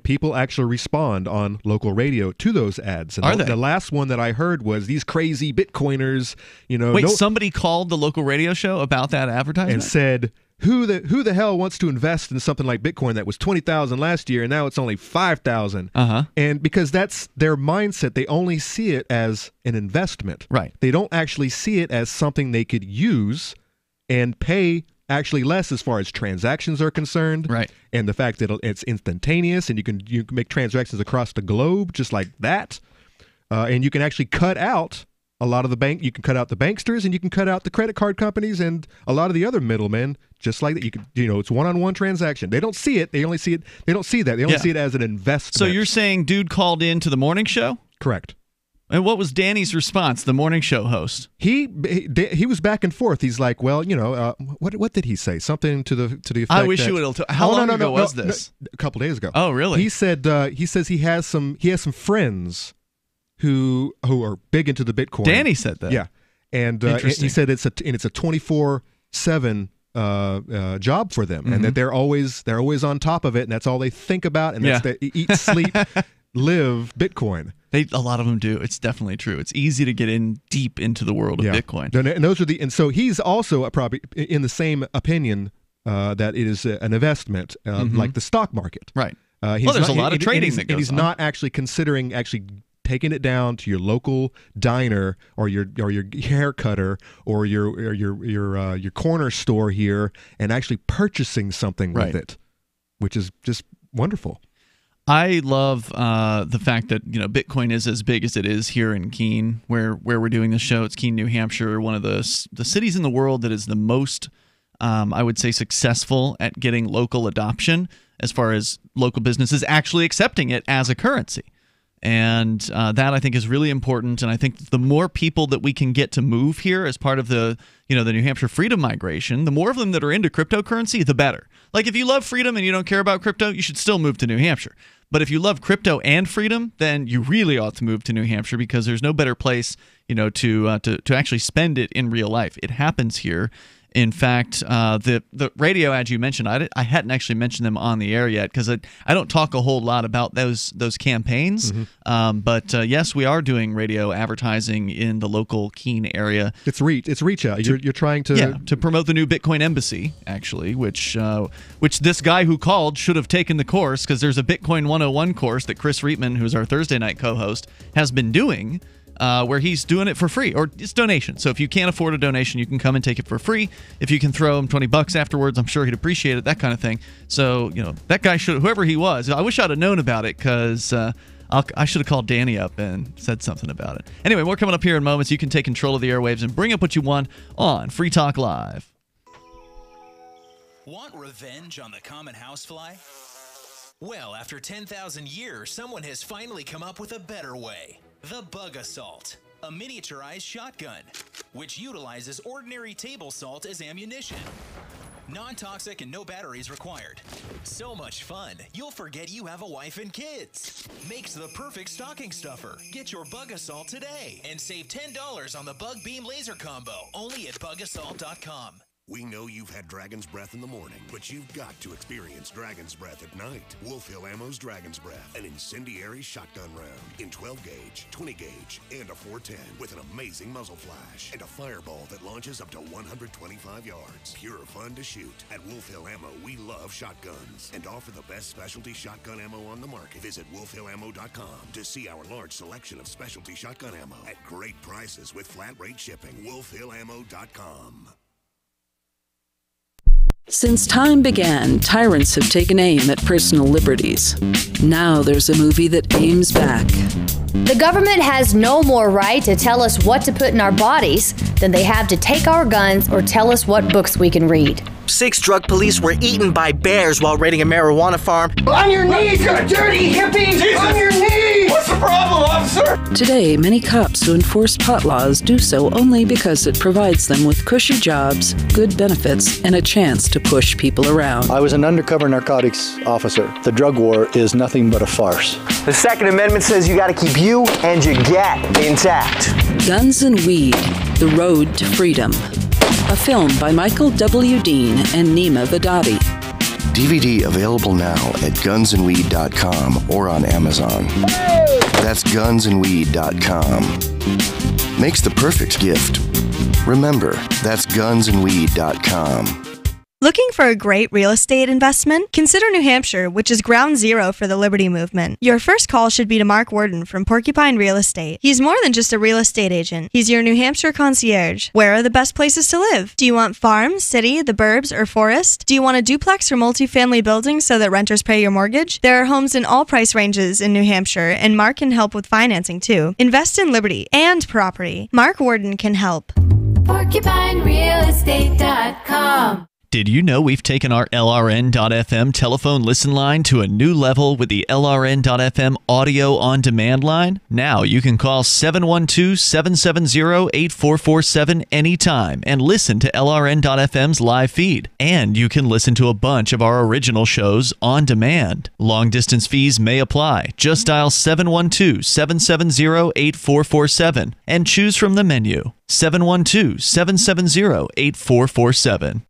people actually respond on local radio to those ads. And Are they? The last one that I heard was these crazy Bitcoiners. Wait, somebody called the local radio show about that advertisement and said, Who the hell wants to invest in something like Bitcoin that was 20,000 last year and now it's only 5,000? And because that's their mindset, they only see it as an investment. Right. They don't actually see it as something they could use and pay actually less as far as transactions are concerned. Right. And the fact that it's instantaneous and you can make transactions across the globe just like that. And you can actually cut out a lot of you can cut out the banksters and you can cut out the credit card companies and a lot of the other middlemen, just like that. It's one-on-one transaction. They don't see it. They only see it. They don't see that. They only see it as an investment. So you're saying dude called in to the morning show? Correct. And what was Danny's response, the morning show host? He was back and forth. He's like, well, what did he say? Something to the effect. I wish you would have. How long ago was this? A couple days ago. Oh, really? He said he says he has some friends who are big into the Bitcoin. Danny said that. Yeah, and he said it's a 24/7 job for them, and that they're always on top of it, and that's all they think about, and that's they eat, sleep, live Bitcoin. A lot of them do. It's definitely true. It's easy to get in deep into the world of Bitcoin. And those are and so he's also probably in the same opinion that it is an investment like the stock market. Right. There's a lot of trading that goes on. And he's not actually considering taking it down to your local diner or your hair cutter or your corner store here and actually purchasing something with it, which is just wonderful. I love the fact that Bitcoin is as big as it is here in Keene, where we're doing this show. It's Keene, New Hampshire, one of the cities in the world that is the most, I would say, successful at getting local adoption as far as local businesses actually accepting it as a currency. And that I think is really important. And I think the more people that we can get to move here as part of the New Hampshire freedom migration, the more of them that are into cryptocurrency, the better. Like if you love freedom and you don't care about crypto, you should still move to New Hampshire. But if you love crypto and freedom, then you really ought to move to New Hampshire because there's no better place, to actually spend it in real life. It happens here. In fact, the radio ads you mentioned, I hadn't actually mentioned them on the air yet because I don't talk a whole lot about those campaigns. But yes, we are doing radio advertising in the local Keene area. It's reach out. You're trying to promote the new Bitcoin Embassy, actually, which this guy who called should have taken the course, because there's a Bitcoin 101 course that Chris Reitman, who's our Thursday night co-host, has been doing. Where he's doing it for free, or it's donation. So if you can't afford a donation, you can come and take it for free. If you can throw him $20 afterwards, I'm sure he'd appreciate it, that kind of thing. So, that guy should, whoever he was, I wish I'd have known about it, because I should have called Danny up and said something about it. Anyway, more coming up here in moments. You can take control of the airwaves and bring up what you want on Free Talk Live. Want revenge on the common housefly? Well, after 10,000 years, someone has finally come up with a better way. The Bug Assault, a miniaturized shotgun, which utilizes ordinary table salt as ammunition. Non-toxic and no batteries required. So much fun, you'll forget you have a wife and kids. Makes the perfect stocking stuffer. Get your Bug Assault today and save $10 on the Bug Beam Laser Combo, only at bugassault.com. We know you've had Dragon's Breath in the morning, but you've got to experience Dragon's Breath at night. Wolf Hill Ammo's Dragon's Breath, an incendiary shotgun round in 12 gauge, 20 gauge, and a 410 with an amazing muzzle flash and a fireball that launches up to 125 yards. Pure fun to shoot. At Wolf Hill Ammo, we love shotguns and offer the best specialty shotgun ammo on the market. Visit wolfhillammo.com to see our large selection of specialty shotgun ammo at great prices with flat rate shipping. wolfhillammo.com. Since time began, tyrants have taken aim at personal liberties. Now there's a movie that aims back. The government has no more right to tell us what to put in our bodies than they have to take our guns or tell us what books we can read. 6 drug police were eaten by bears while raiding a marijuana farm. On your knees, you dirty hippie! Jesus. On your knees! What's the problem, officer? Today, many cops who enforce pot laws do so only because it provides them with cushy jobs, good benefits, and a chance to push people around. I was an undercover narcotics officer. The drug war is nothing but a farce. The Second Amendment says you gotta keep you and your gat intact. Guns and Weed, The Road to Freedom. A film by Michael W. Dean and Nima Vadati. DVD available now at gunsandweed.com or on Amazon. That's gunsandweed.com. Makes the perfect gift. Remember, that's gunsandweed.com. Looking for a great real estate investment? Consider New Hampshire, which is ground zero for the Liberty Movement. Your first call should be to Mark Worden from Porcupine Real Estate. He's more than just a real estate agent. He's your New Hampshire concierge. Where are the best places to live? Do you want farm, city, the burbs, or forest? Do you want a duplex or multifamily building so that renters pay your mortgage? There are homes in all price ranges in New Hampshire, and Mark can help with financing too. Invest in liberty and property. Mark Worden can help. PorcupineRealEstate.com. Did you know we've taken our LRN.FM telephone listen line to a new level with the LRN.FM audio on demand line? Now you can call 712-770-8447 anytime and listen to LRN.FM's live feed. And you can listen to a bunch of our original shows on demand. Long distance fees may apply. Just dial 712-770-8447 and choose from the menu. 712-770-8447.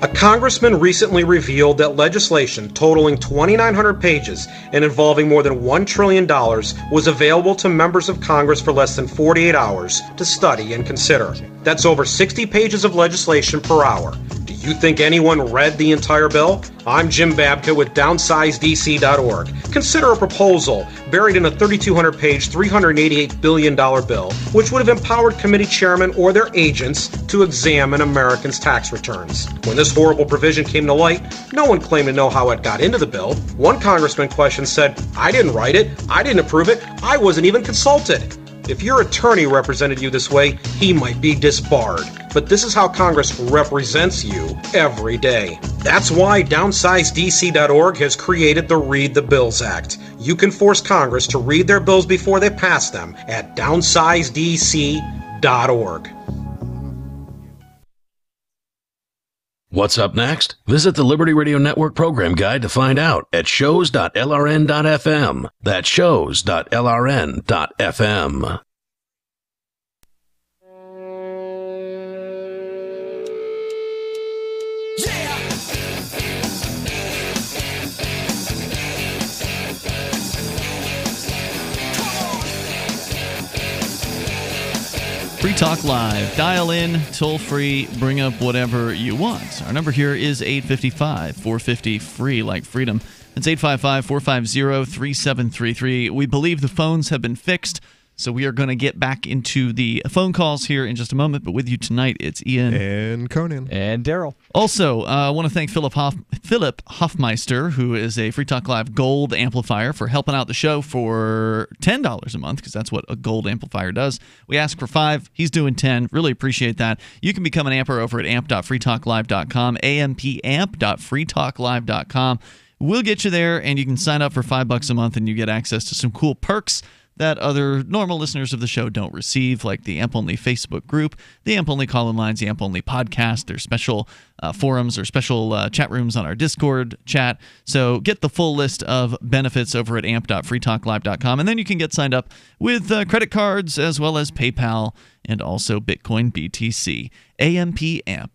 A congressman recently revealed that legislation totaling 2,900 pages and involving more than $1 trillion was available to members of Congress for less than 48 hours to study and consider. That's over 60 pages of legislation per hour. Do you think anyone read the entire bill? I'm Jim Babka with DownsizeDC.org. Consider a proposal buried in a 3,200-page, $388 billion bill, which would have empowered committee chairmen or their agents to examine Americans' tax returns. When this horrible provision came to light, no one claimed to know how it got into the bill. One congressman questioned said, "I didn't write it, I didn't approve it, I wasn't even consulted." If your attorney represented you this way, he might be disbarred. But this is how Congress represents you every day. That's why DownsizeDC.org has created the Read the Bills Act. You can force Congress to read their bills before they pass them at DownsizeDC.org. What's up next? Visit the Liberty Radio Network program guide to find out at shows.lrn.fm. That's shows.lrn.fm. Free Talk Live. Dial in, toll free, bring up whatever you want. Our number here is 855-450-FREE, like freedom. It's 855-450-3733. We believe the phones have been fixed, so we are going to get back into the phone calls here in just a moment. But with you tonight, it's Ian. And Conan. And Darryl. Also, I want to thank Philip Hoffmeister, who is a Free Talk Live Gold amplifier, for helping out the show for $10 a month, because that's what a gold amplifier does. We ask for $5. He's doing $10. Really appreciate that. You can become an amper over at amp.freetalklive.com, ampamp.freetalklive.com. We'll get you there, and you can sign up for $5 a month, and you get access to some cool perks that other normal listeners of the show don't receive, like the AMP-only Facebook group, the AMP-only call-in lines, the AMP-only podcast, there's special forums or special chat rooms on our Discord chat. So get the full list of benefits over at amp.freetalklive.com, and then you can get signed up with credit cards as well as PayPal and also Bitcoin BTC. AMP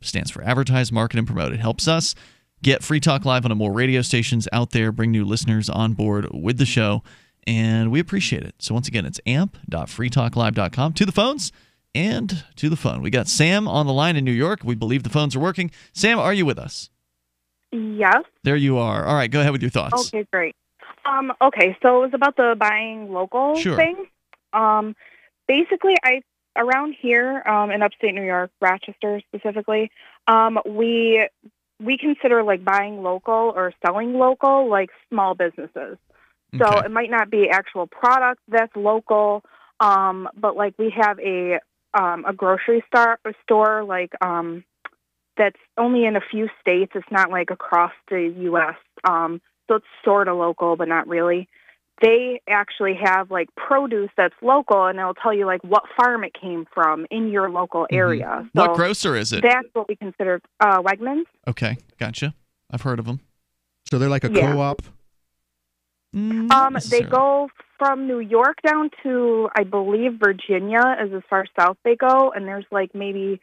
stands for Advertise, Market, and Promote. It helps us get Free Talk Live on more radio stations out there, bring new listeners on board with the show, and we appreciate it. So once again, it's amp.freetalklive.com. To the phones and to the phone. We got Sam on the line in New York. We believe the phones are working. Sam, are you with us? Yes. There you are. All right, go ahead with your thoughts. Okay, great. Okay, so it was about the buying local thing. Basically, around here in upstate New York, Rochester specifically, we consider like buying local or selling local like small businesses. So it might not be actual product that's local, but like we have a grocery store like that's only in a few states. It's not like across the U.S. So it's sort of local, but not really. They actually have like produce that's local, and they'll tell you like what farm it came from in your local area. So what grocer is it? That's what we consider Wegmans. Okay, gotcha. I've heard of them. So they're like a co-op? They go from New York down to, I believe, Virginia is as far south they go, and there's like maybe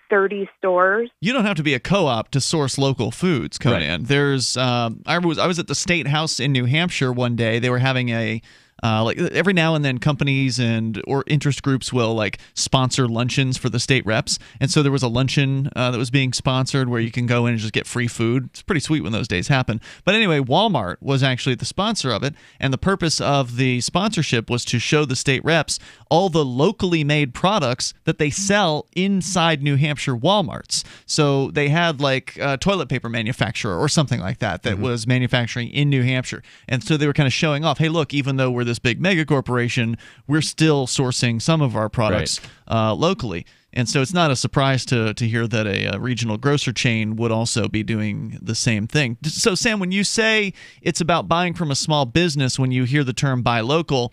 30 stores. You don't have to be a co-op to source local foods, Conan. Right. There's I was at the State House in New Hampshire one day. They were having a like every now and then companies or interest groups will like sponsor luncheons for the state reps, and so there was a luncheon that was being sponsored where you can go in and just get free food. It's pretty sweet when those days happen. But anyway, Walmart was actually the sponsor of it, and the purpose of the sponsorship was to show the state reps all the locally made products that they sell inside New Hampshire Walmarts. So they had like a toilet paper manufacturer or something like that was manufacturing in New Hampshire, and so they were kind of showing off, hey, look, even though we're this big mega corporation, we're still sourcing some of our products locally. And so it's not a surprise to hear that a regional grocer chain would also be doing the same thing. So, Sam, when you say it's about buying from a small business, when you hear the term buy local,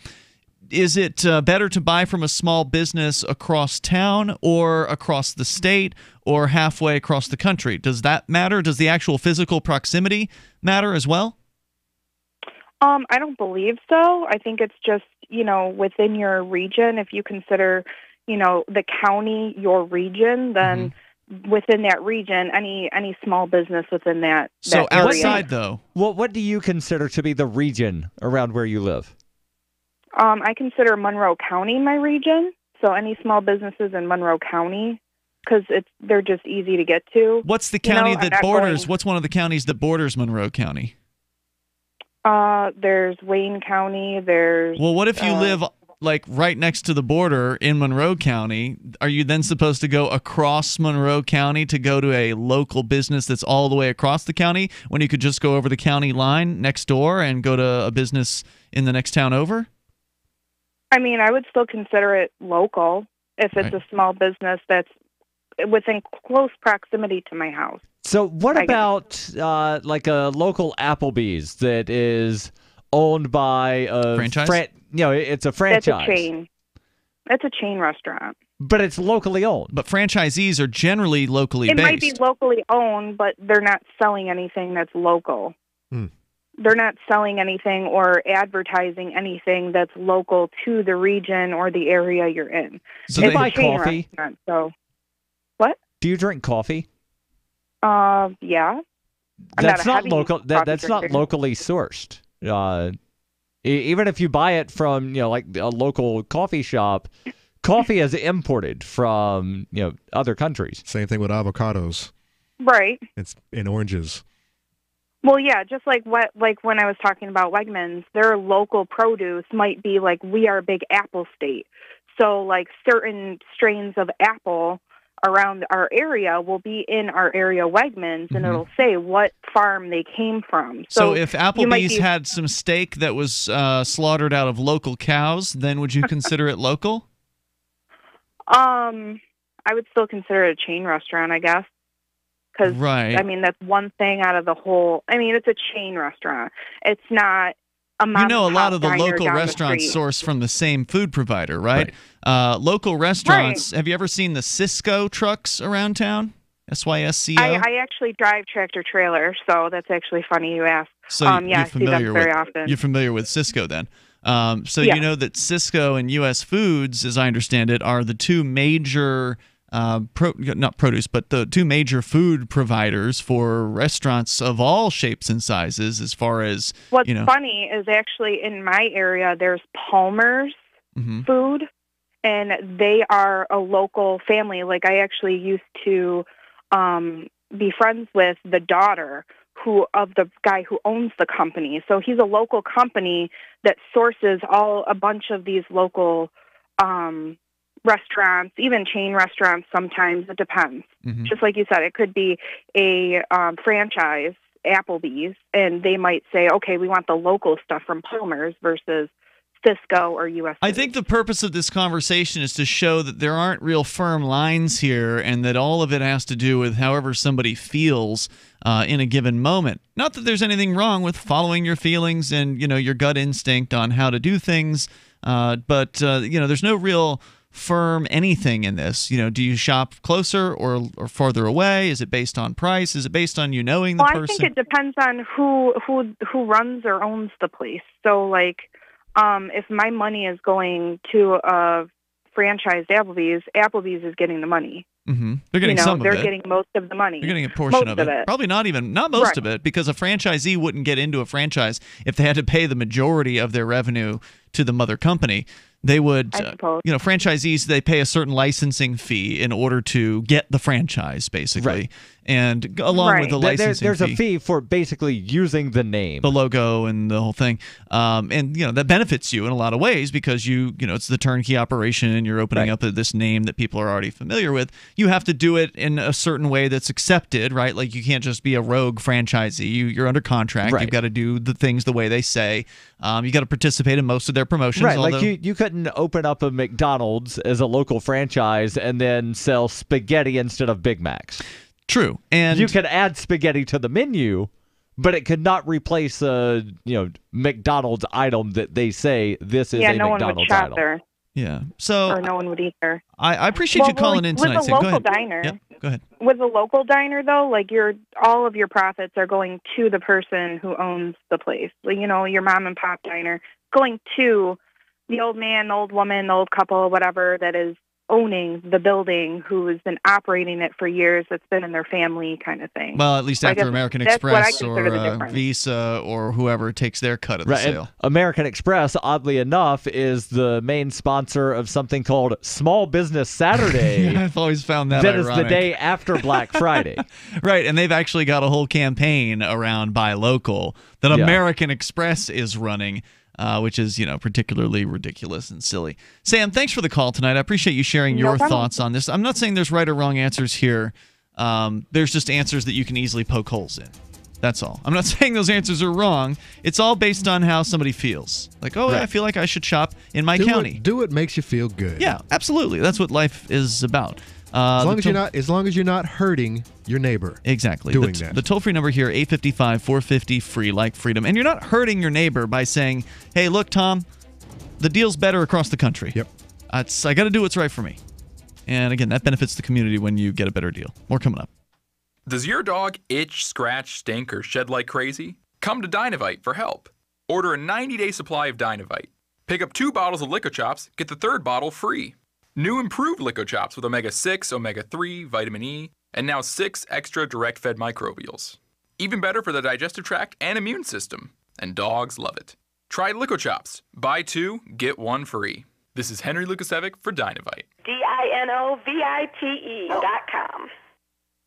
is it better to buy from a small business across town or across the state or halfway across the country? Does that matter? Does the actual physical proximity matter as well? I don't believe so. I think it's just, within your region. If you consider, the county your region, then within that region, any small business within that So area. outside, though? What do you consider to be the region around where you live? I consider Monroe County my region. So any small businesses in Monroe County, because they're just easy to get to. What's the county that borders? What's one of the counties that borders Monroe County? There's Wayne County. There's what if you live like right next to the border in Monroe County? Are you then supposed to go across Monroe County to go to a local business that's all the way across the county when you could just go over the county line next door and go to a business in the next town over? I mean, I would still consider it local if it's a small business that's within close proximity to my house. So what about like a local Applebee's that is owned by a franchise? It's a franchise. That's a chain. That's a chain restaurant. But it's locally owned. But franchisees are generally locally based. It might be locally owned, but they're not selling anything that's local. They're not selling anything or advertising anything that's local to the region or the area you're in. So they buy coffee? So, what? Do you drink coffee? Yeah. That's not local. That's not locally sourced. Even if you buy it from like a local coffee shop, coffee is imported from other countries. Same thing with avocados. Right. It's in oranges. Well, yeah, just like when I was talking about Wegmans, their local produce might be like, we are a big apple state. So like certain strains of apple around our area will be in our area Wegmans, and it'll say what farm they came from. So if Applebee's had some steak that was slaughtered out of local cows, then would you consider it local? I would still consider it a chain restaurant, I guess. Because, right. I mean, that's one thing out of the whole. I mean, it's a chain restaurant. It's not a mom a lot of the diner local down the restaurants street. source from the same food provider, right? Local restaurants, have you ever seen the Sysco trucks around town? SYSCO? I actually drive tractor trailer, so that's actually funny you asked. So yeah, I see them very often. You're familiar with Sysco then? You know that Sysco and U.S. Foods, as I understand it, are the two major not produce, but the two major food providers for restaurants of all shapes and sizes. As far as what's funny is actually in my area, there's Palmer's Food, and they are a local family. Like I actually used to be friends with the daughter of the guy who owns the company. So he's a local company that sources a bunch of these local restaurants, even chain restaurants sometimes. It depends. Just like you said, it could be a franchise, Applebee's, and they might say, okay, we want the local stuff from Palmer's versus Sysco or U.S. I think the purpose of this conversation is to show that there aren't real firm lines here, and that all of it has to do with however somebody feels in a given moment. Not that there's anything wrong with following your feelings and your gut instinct on how to do things, but there's no real firm anything in this. Do you shop closer or farther away? Is it based on price? Is it based on knowing the person? I think it depends on who runs or owns the place. So like if my money is going to a franchised Applebee's is getting the money. They're getting some of it. They're getting most of the money. They're getting a portion of it. Probably not most of it, because a franchisee wouldn't get into a franchise if they had to pay the majority of their revenue to the mother company. They would, franchisees, they pay a certain licensing fee in order to get the franchise, basically. Right. And along with the licensing there's a fee for basically using the name, the logo, and the whole thing. And that benefits you in a lot of ways, because it's the turnkey operation, and you're opening up this name that people are already familiar with. You have to do it in a certain way that's accepted, right? Like you can't just be a rogue franchisee. You're under contract. You've got to do the things the way they say. You got to participate in most of their promotions. Right, like you couldn't open up a McDonald's as a local franchise and then sell spaghetti instead of Big Macs. True, and you could add spaghetti to the menu, but it could not replace a McDonald's item that they say this is a no McDonald's one would shop item. there. Yeah, so or no one would eat there. I appreciate you calling in tonight. With a local diner, go ahead. With a local diner, though, like all of your profits are going to the person who owns the place. Like, your mom and pop diner going to the old man, the old woman, the old couple, whatever that is owning the building, who has been operating it for years, that's been in their family kind of thing. Well, at least after American Express or Visa or whoever takes their cut of the sale. And American Express, oddly enough, is the main sponsor of something called Small Business Saturday. I've always found that That ironic. is the day after Black Friday. Right, and they've actually got a whole campaign around Buy Local that American Express is running. Which is, particularly ridiculous and silly. Sam, thanks for the call tonight. I appreciate you sharing your thoughts on this. I'm not saying there's right or wrong answers here. There's just answers that you can easily poke holes in. That's all. I'm not saying those answers are wrong. It's all based on how somebody feels. Like, I feel like I should shop in my county. Do what makes you feel good. Yeah, absolutely. That's what life is about. As long as you're not hurting your neighbor. Exactly. Doing that. The toll-free number here, 855-450-FREE, like freedom. And you're not hurting your neighbor by saying, hey, look, Tom, the deal's better across the country. Yep. I got to do what's right for me. And again, that benefits the community when you get a better deal. More coming up. Does your dog itch, scratch, stink, or shed like crazy? Come to Dynavite for help. Order a 90-day supply of Dynavite. Pick up 2 bottles of Lico Chops, get the 3rd bottle free. New improved Lico Chops with omega-6, omega-3, vitamin E, and now 6 extra direct-fed microbials. Even better for the digestive tract and immune system. And dogs love it. Try Lico Chops. Buy 2, get 1 free. This is Henry Lukasevic for Dynavite. DINOVITE.com.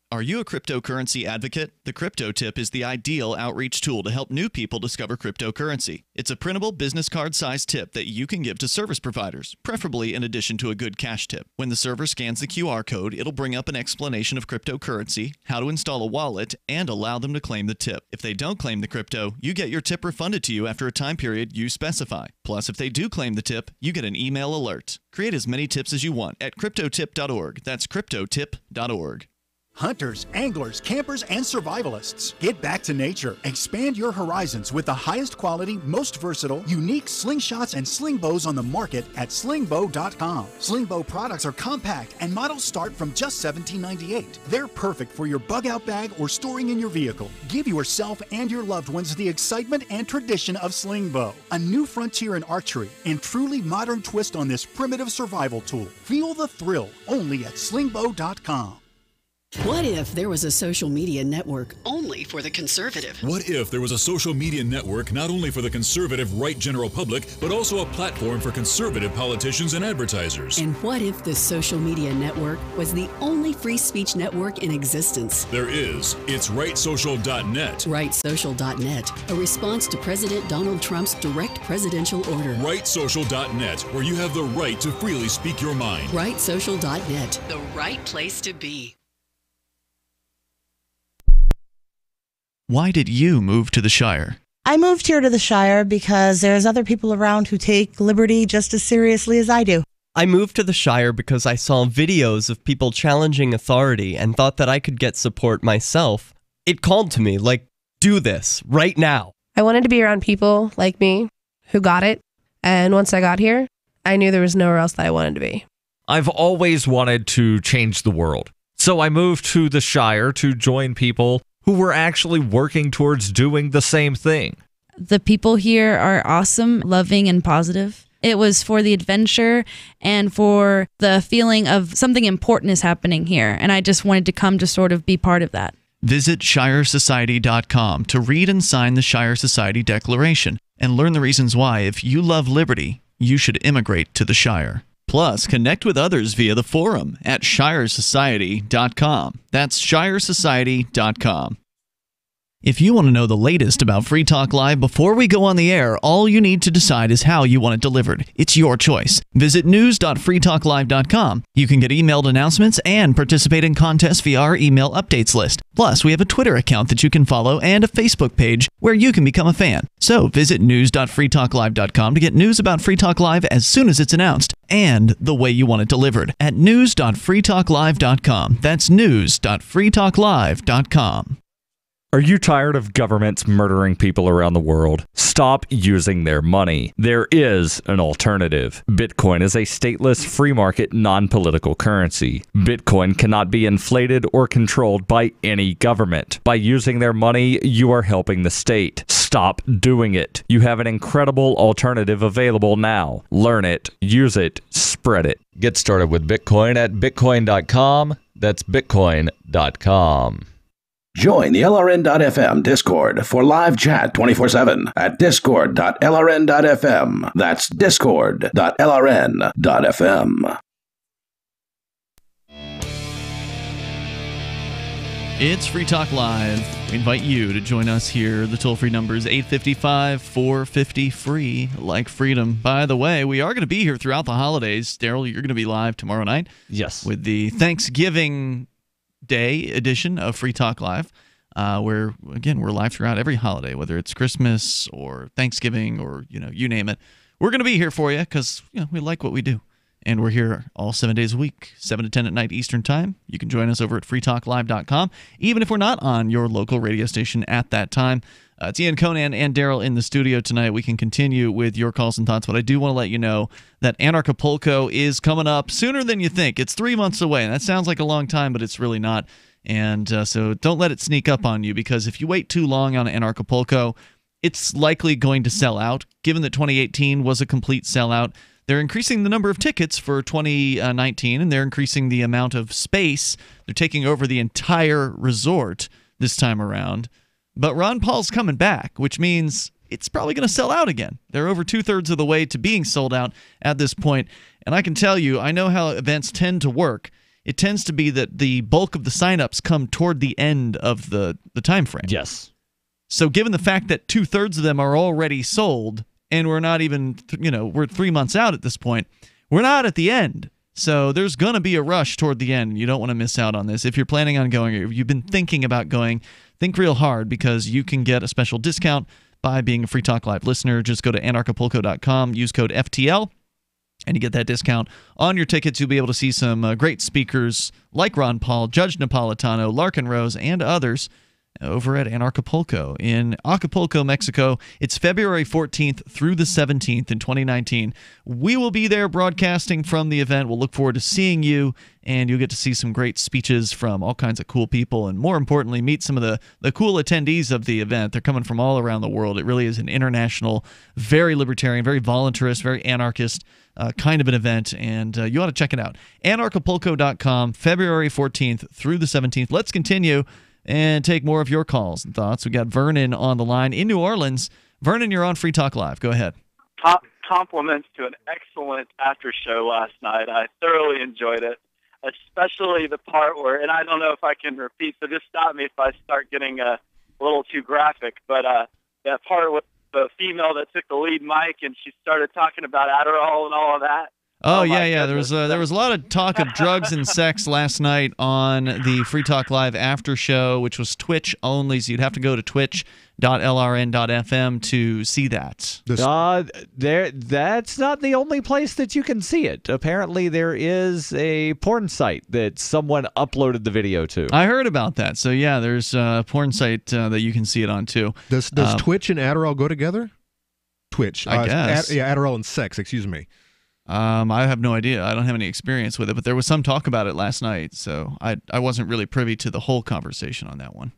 Are you a cryptocurrency advocate? The Crypto Tip is the ideal outreach tool to help new people discover cryptocurrency. It's a printable business card-sized tip that you can give to service providers, preferably in addition to a good cash tip. When the server scans the QR code, it'll bring up an explanation of cryptocurrency, how to install a wallet, and allow them to claim the tip. If they don't claim the crypto, you get your tip refunded to you after a time period you specify. Plus, if they do claim the tip, you get an email alert. Create as many tips as you want at cryptotip.org. That's cryptotip.org. Hunters, anglers, campers, and survivalists. Get back to nature. Expand your horizons with the highest quality, most versatile, unique slingshots and sling bows on the market at slingbow.com. Slingbow products are compact and models start from just $17.98. They're perfect for your bug out bag or storing in your vehicle. Give yourself and your loved ones the excitement and tradition of Slingbow, a new frontier in archery and truly modern twist on this primitive survival tool. Feel the thrill only at slingbow.com. What if there was a social media network only for the conservative? What if there was a social media network not only for the conservative right general public, but also a platform for conservative politicians and advertisers? And what if this social media network was the only free speech network in existence? There is. It's rightsocial.net. Rightsocial.net, a response to President Donald Trump's direct presidential order. Rightsocial.net, where you have the right to freely speak your mind. Rightsocial.net, the right place to be. Why did you move to the Shire? I moved here to the Shire because there's other people around who take liberty just as seriously as I do. I moved to the Shire because I saw videos of people challenging authority and thought that I could get support myself. It called to me, like, do this, right now. I wanted to be around people like me who got it, and once I got here, I knew there was nowhere else that I wanted to be. I've always wanted to change the world, so I moved to the Shire to join people who were actually working towards doing the same thing. The people here are awesome, loving, and positive. It was for the adventure and for the feeling of something important is happening here, and I just wanted to come to sort of be part of that. Visit ShireSociety.com to read and sign the Shire Society Declaration and learn the reasons why, if you love liberty, you should immigrate to the Shire. Plus, connect with others via the forum at ShireSociety.com. That's ShireSociety.com. If you want to know the latest about Free Talk Live before we go on the air, all you need to decide is how you want it delivered. It's your choice. Visit news.freetalklive.com. You can get emailed announcements and participate in contests via our email updates list. Plus, we have a Twitter account that you can follow and a Facebook page where you can become a fan. So visit news.freetalklive.com to get news about Free Talk Live as soon as it's announced and the way you want it delivered at news.freetalklive.com. That's news.freetalklive.com. Are you tired of governments murdering people around the world? Stop using their money. There is an alternative. Bitcoin is a stateless, free market, non-political currency. Bitcoin cannot be inflated or controlled by any government. By using their money, you are helping the state. Stop doing it. You have an incredible alternative available now. Learn it, use it, spread it. Get started with Bitcoin at bitcoin.com. That's bitcoin.com. Join the LRN.FM Discord for live chat 24/7 at discord.lrn.fm. That's discord.lrn.fm. It's Free Talk Live. We invite you to join us here. The toll-free number is 855-450-FREE, like freedom. By the way, we are going to be here throughout the holidays. Darryl, you're going to be live tomorrow night. Yes. With the Thanksgiving Day edition of Free Talk Live, where, again, we're live throughout every holiday, whether it's Christmas or Thanksgiving or, you name it. We're going to be here for you because, we like what we do. And we're here all 7 days a week, 7 to 10 at night Eastern Time. You can join us over at freetalklive.com, even if we're not on your local radio station at that time. It's Ian, Conan, and Darryl in the studio tonight. We can continue with your calls and thoughts, but I do want to let you know that Anarchapulco is coming up sooner than you think. It's 3 months away, and that sounds like a long time, but it's really not. And so don't let it sneak up on you, because if you wait too long on Anarchapulco, it's likely going to sell out. Given that 2018 was a complete sellout, they're increasing the number of tickets for 2019, and they're increasing the amount of space. They're taking over the entire resort this time around. But Ron Paul's coming back, which means it's probably going to sell out again. They're over 2/3 of the way to being sold out at this point. And I can tell you, I know how events tend to work. It tends to be that the bulk of the signups come toward the end of the time frame. Yes. So given the fact that 2/3 of them are already sold, and we're not even, we're 3 months out at this point, we're not at the end. So there's going to be a rush toward the end. You don't want to miss out on this. If you're planning on going, or if you've been thinking about going, think real hard, because you can get a special discount by being a Free Talk Live listener. Just go to anarchapulco.com, use code FTL, and you get that discount on your tickets. You'll be able to see some great speakers like Ron Paul, Judge Napolitano, Larkin Rose, and others over at Anarchapulco in Acapulco, Mexico. It's February 14th through the 17th in 2019. We will be there broadcasting from the event. We'll look forward to seeing you, and you'll get to see some great speeches from all kinds of cool people, and more importantly, meet some of the cool attendees of the event. They're coming from all around the world. It really is an international, very libertarian, very voluntarist, very anarchist kind of an event, and you ought to check it out. Anarchapulco.com, February 14th through the 17th. Let's continue and take more of your calls and thoughts. We got Vernon on the line in New Orleans. Vernon, you're on Free Talk Live. Go ahead. Compliments to an excellent after show last night. I thoroughly enjoyed it, especially the part where, and I don't know if I can repeat, so just stop me if I start getting a little too graphic, but that part with the female that took the lead mic and she started talking about Adderall and all of that. Oh yeah. There was a lot of talk of drugs and sex last night on the Free Talk Live after show, which was Twitch only. So you'd have to go to twitch.lrn.fm to see that. That's not the only place that you can see it. Apparently, there is a porn site that someone uploaded the video to. I heard about that. So yeah, there's a porn site that you can see it on too. Does Twitch and Adderall go together? Twitch, I guess. Adderall and sex. Excuse me. I have no idea. I don't have any experience with it, but there was some talk about it last night, so I wasn't really privy to the whole conversation on that one.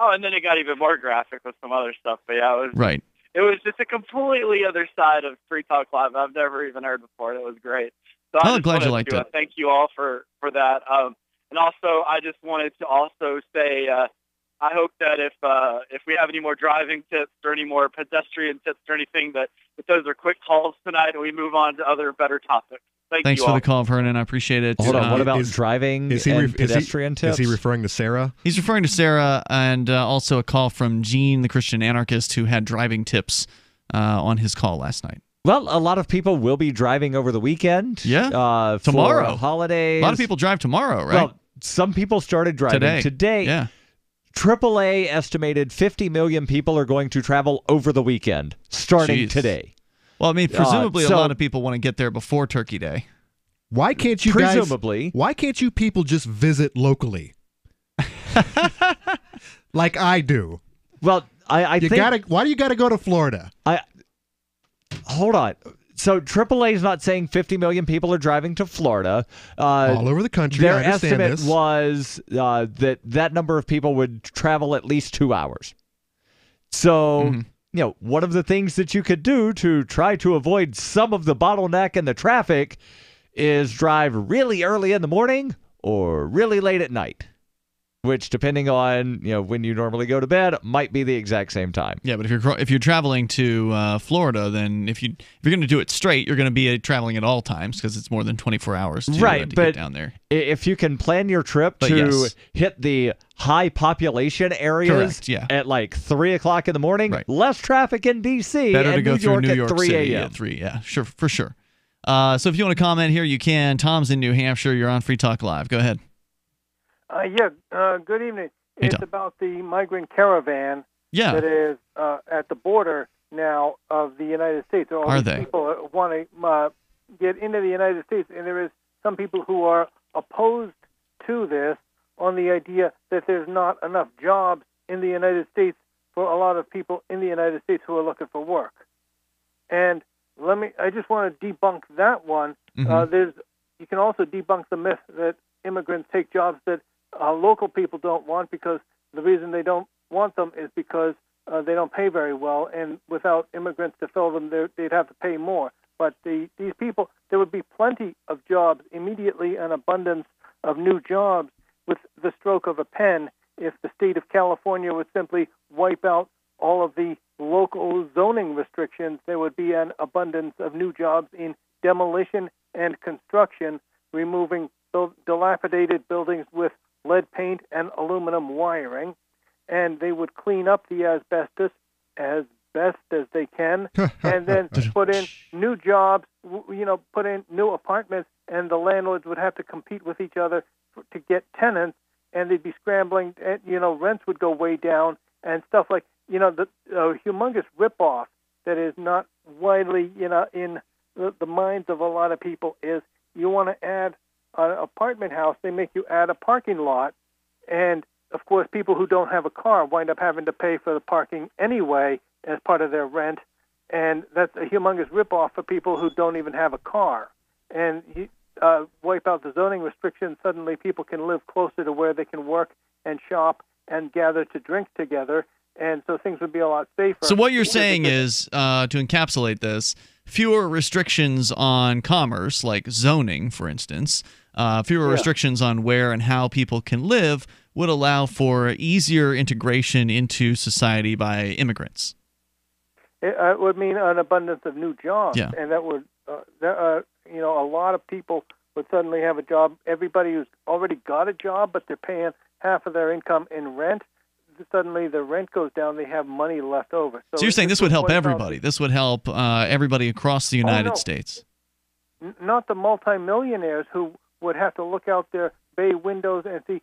Oh, and then it got even more graphic with some other stuff. But yeah, it was right. It was just a completely other side of Free Talk Live I've never even heard before. It was great. So I'm glad you liked it. Thank you all for that. And also, I just wanted to also say, I hope that if we have any more driving tips or any more pedestrian tips or anything, that those are quick calls tonight and we move on to other better topics. Thanks for the call, Vernon. I appreciate it. Hold on. What about driving and pedestrian tips? Is he referring to Sarah? He's referring to Sarah, and also a call from Gene, the Christian anarchist, who had driving tips on his call last night. Well, a lot of people will be driving over the weekend. Yeah. Tomorrow. For holidays. A lot of people drive tomorrow, right? Well, some people started driving today. Yeah. AAA estimated 50 million people are going to travel over the weekend, starting today. Well, I mean, presumably a lot of people want to get there before Turkey Day. Why can't you presumably? Why can't you people just visit locally, like I do? Well, I think why do you got to go to Florida? Hold on. So AAA is not saying 50 million people are driving to Florida. All over the country. Their I understand estimate this. was that number of people would travel at least 2 hours. So, one of the things that you could do to try to avoid some of the bottleneck in the traffic is drive really early in the morning or really late at night, which, depending on when you normally go to bed, might be the exact same time. Yeah, but if you're traveling to Florida, then if you're going to do it straight, you're going to be traveling at all times because it's more than 24 hours to get down there. If you can plan your trip hit the high population areas at like 3 o'clock in the morning, less traffic in D.C. Better and to go through New York at 3 City a.m. at 3. Yeah, sure, for sure. So if you want to comment here, you can. Tom's in New Hampshire. You're on Free Talk Live. Go ahead. Good evening. It's about the migrant caravan that is at the border now of the United States. Are they? People want to get into the United States, and there is some people who are opposed to this on the idea that there's not enough jobs in the United States for a lot of people in the United States who are looking for work. And I just want to debunk that one. Mm-hmm. You can also debunk the myth that immigrants take jobs that local people don't want, because the reason they don't want them is because they don't pay very well, and without immigrants to fill them, they'd have to pay more. But these people, there would be plenty of jobs immediately, an abundance of new jobs with the stroke of a pen if the state of California would simply wipe out all of the local zoning restrictions, there would be an abundance of new jobs in demolition and construction, removing dilapidated buildings with lead paint and aluminum wiring, and they would clean up the asbestos as best as they can, and then put in new jobs, put in new apartments, and the landlords would have to compete with each other to get tenants, and they'd be scrambling, and, rents would go way down, and stuff like, the humongous ripoff that is not widely, in the minds of a lot of people is you want to add an apartment house, they make you add a parking lot, and of course people who don't have a car wind up having to pay for the parking anyway as part of their rent, and that's a humongous ripoff for people who don't even have a car. And you wipe out the zoning restrictions, suddenly people can live closer to where they can work and shop and gather to drink together, and so things would be a lot safer. So what you're saying is, to encapsulate this, fewer restrictions on commerce, like zoning, for instance, fewer restrictions on where and how people can live would allow for easier integration into society by immigrants. It would mean an abundance of new jobs, and that would, a lot of people would suddenly have a job. Everybody who's already got a job, but they're paying half of their income in rent, suddenly the rent goes down, they have money left over. So you're saying this would help everybody. This would help everybody across the United States. Not the multimillionaires who would have to look out their bay windows and see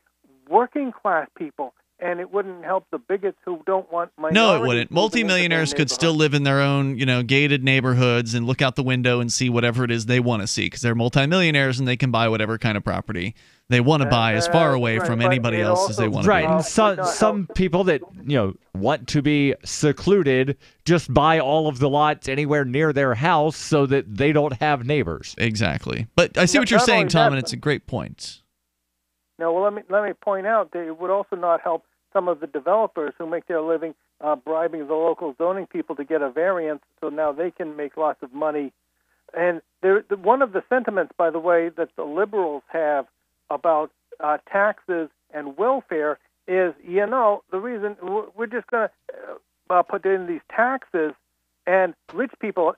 working class people. And it wouldn't help the bigots who don't want minorities. No, it wouldn't. Multimillionaires could still live in their own, gated neighborhoods and look out the window and see whatever it is they want to see, because they're multimillionaires and they can buy whatever kind of property they want to buy as far away from anybody else as they want to be. Right, and some people that want to be secluded just buy all of the lots anywhere near their house so that they don't have neighbors. Exactly. But I see what you're saying, Tom, and it's a great point. No, well, let me point out that it would also not help some of the developers who make their living bribing the local zoning people to get a variance, so now they can make lots of money. And one of the sentiments, by the way, that the liberals have about taxes and welfare is, the reason we're just going to put in these taxes, and rich people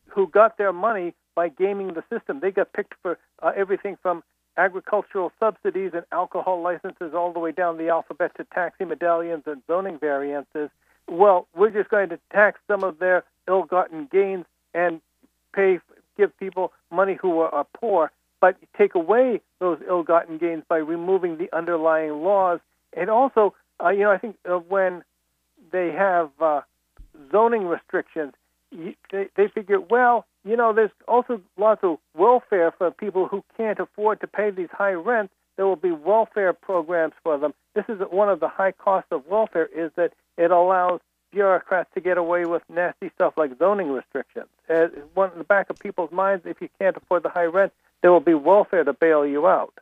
who got their money by gaming the system, they got picked for everything from agricultural subsidies and alcohol licenses all the way down the alphabet to taxi medallions and zoning variances. Well, we're just going to tax some of their ill-gotten gains and give people money who are poor, but take away those ill-gotten gains by removing the underlying laws. And also, I think when they have zoning restrictions, they figure, well, there's also lots of welfare for people who can't afford to pay these high rents. There will be welfare programs for them. This is one of the high costs of welfare, is that it allows bureaucrats to get away with nasty stuff like zoning restrictions. One in the back of people's minds, if you can't afford the high rent, there will be welfare to bail you out.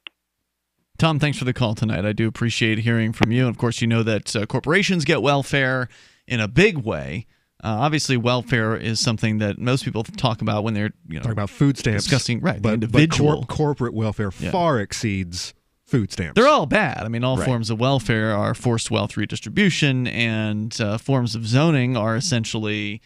Tom, thanks for the call tonight. I do appreciate hearing from you. And of course, you know that corporations get welfare in a big way. Obviously, welfare is something that most people talk about when they're talking about food stamps, discussing the individual. But corporate welfare far exceeds food stamps. They're all bad. I mean, all forms of welfare are forced wealth redistribution, and forms of zoning are essentially,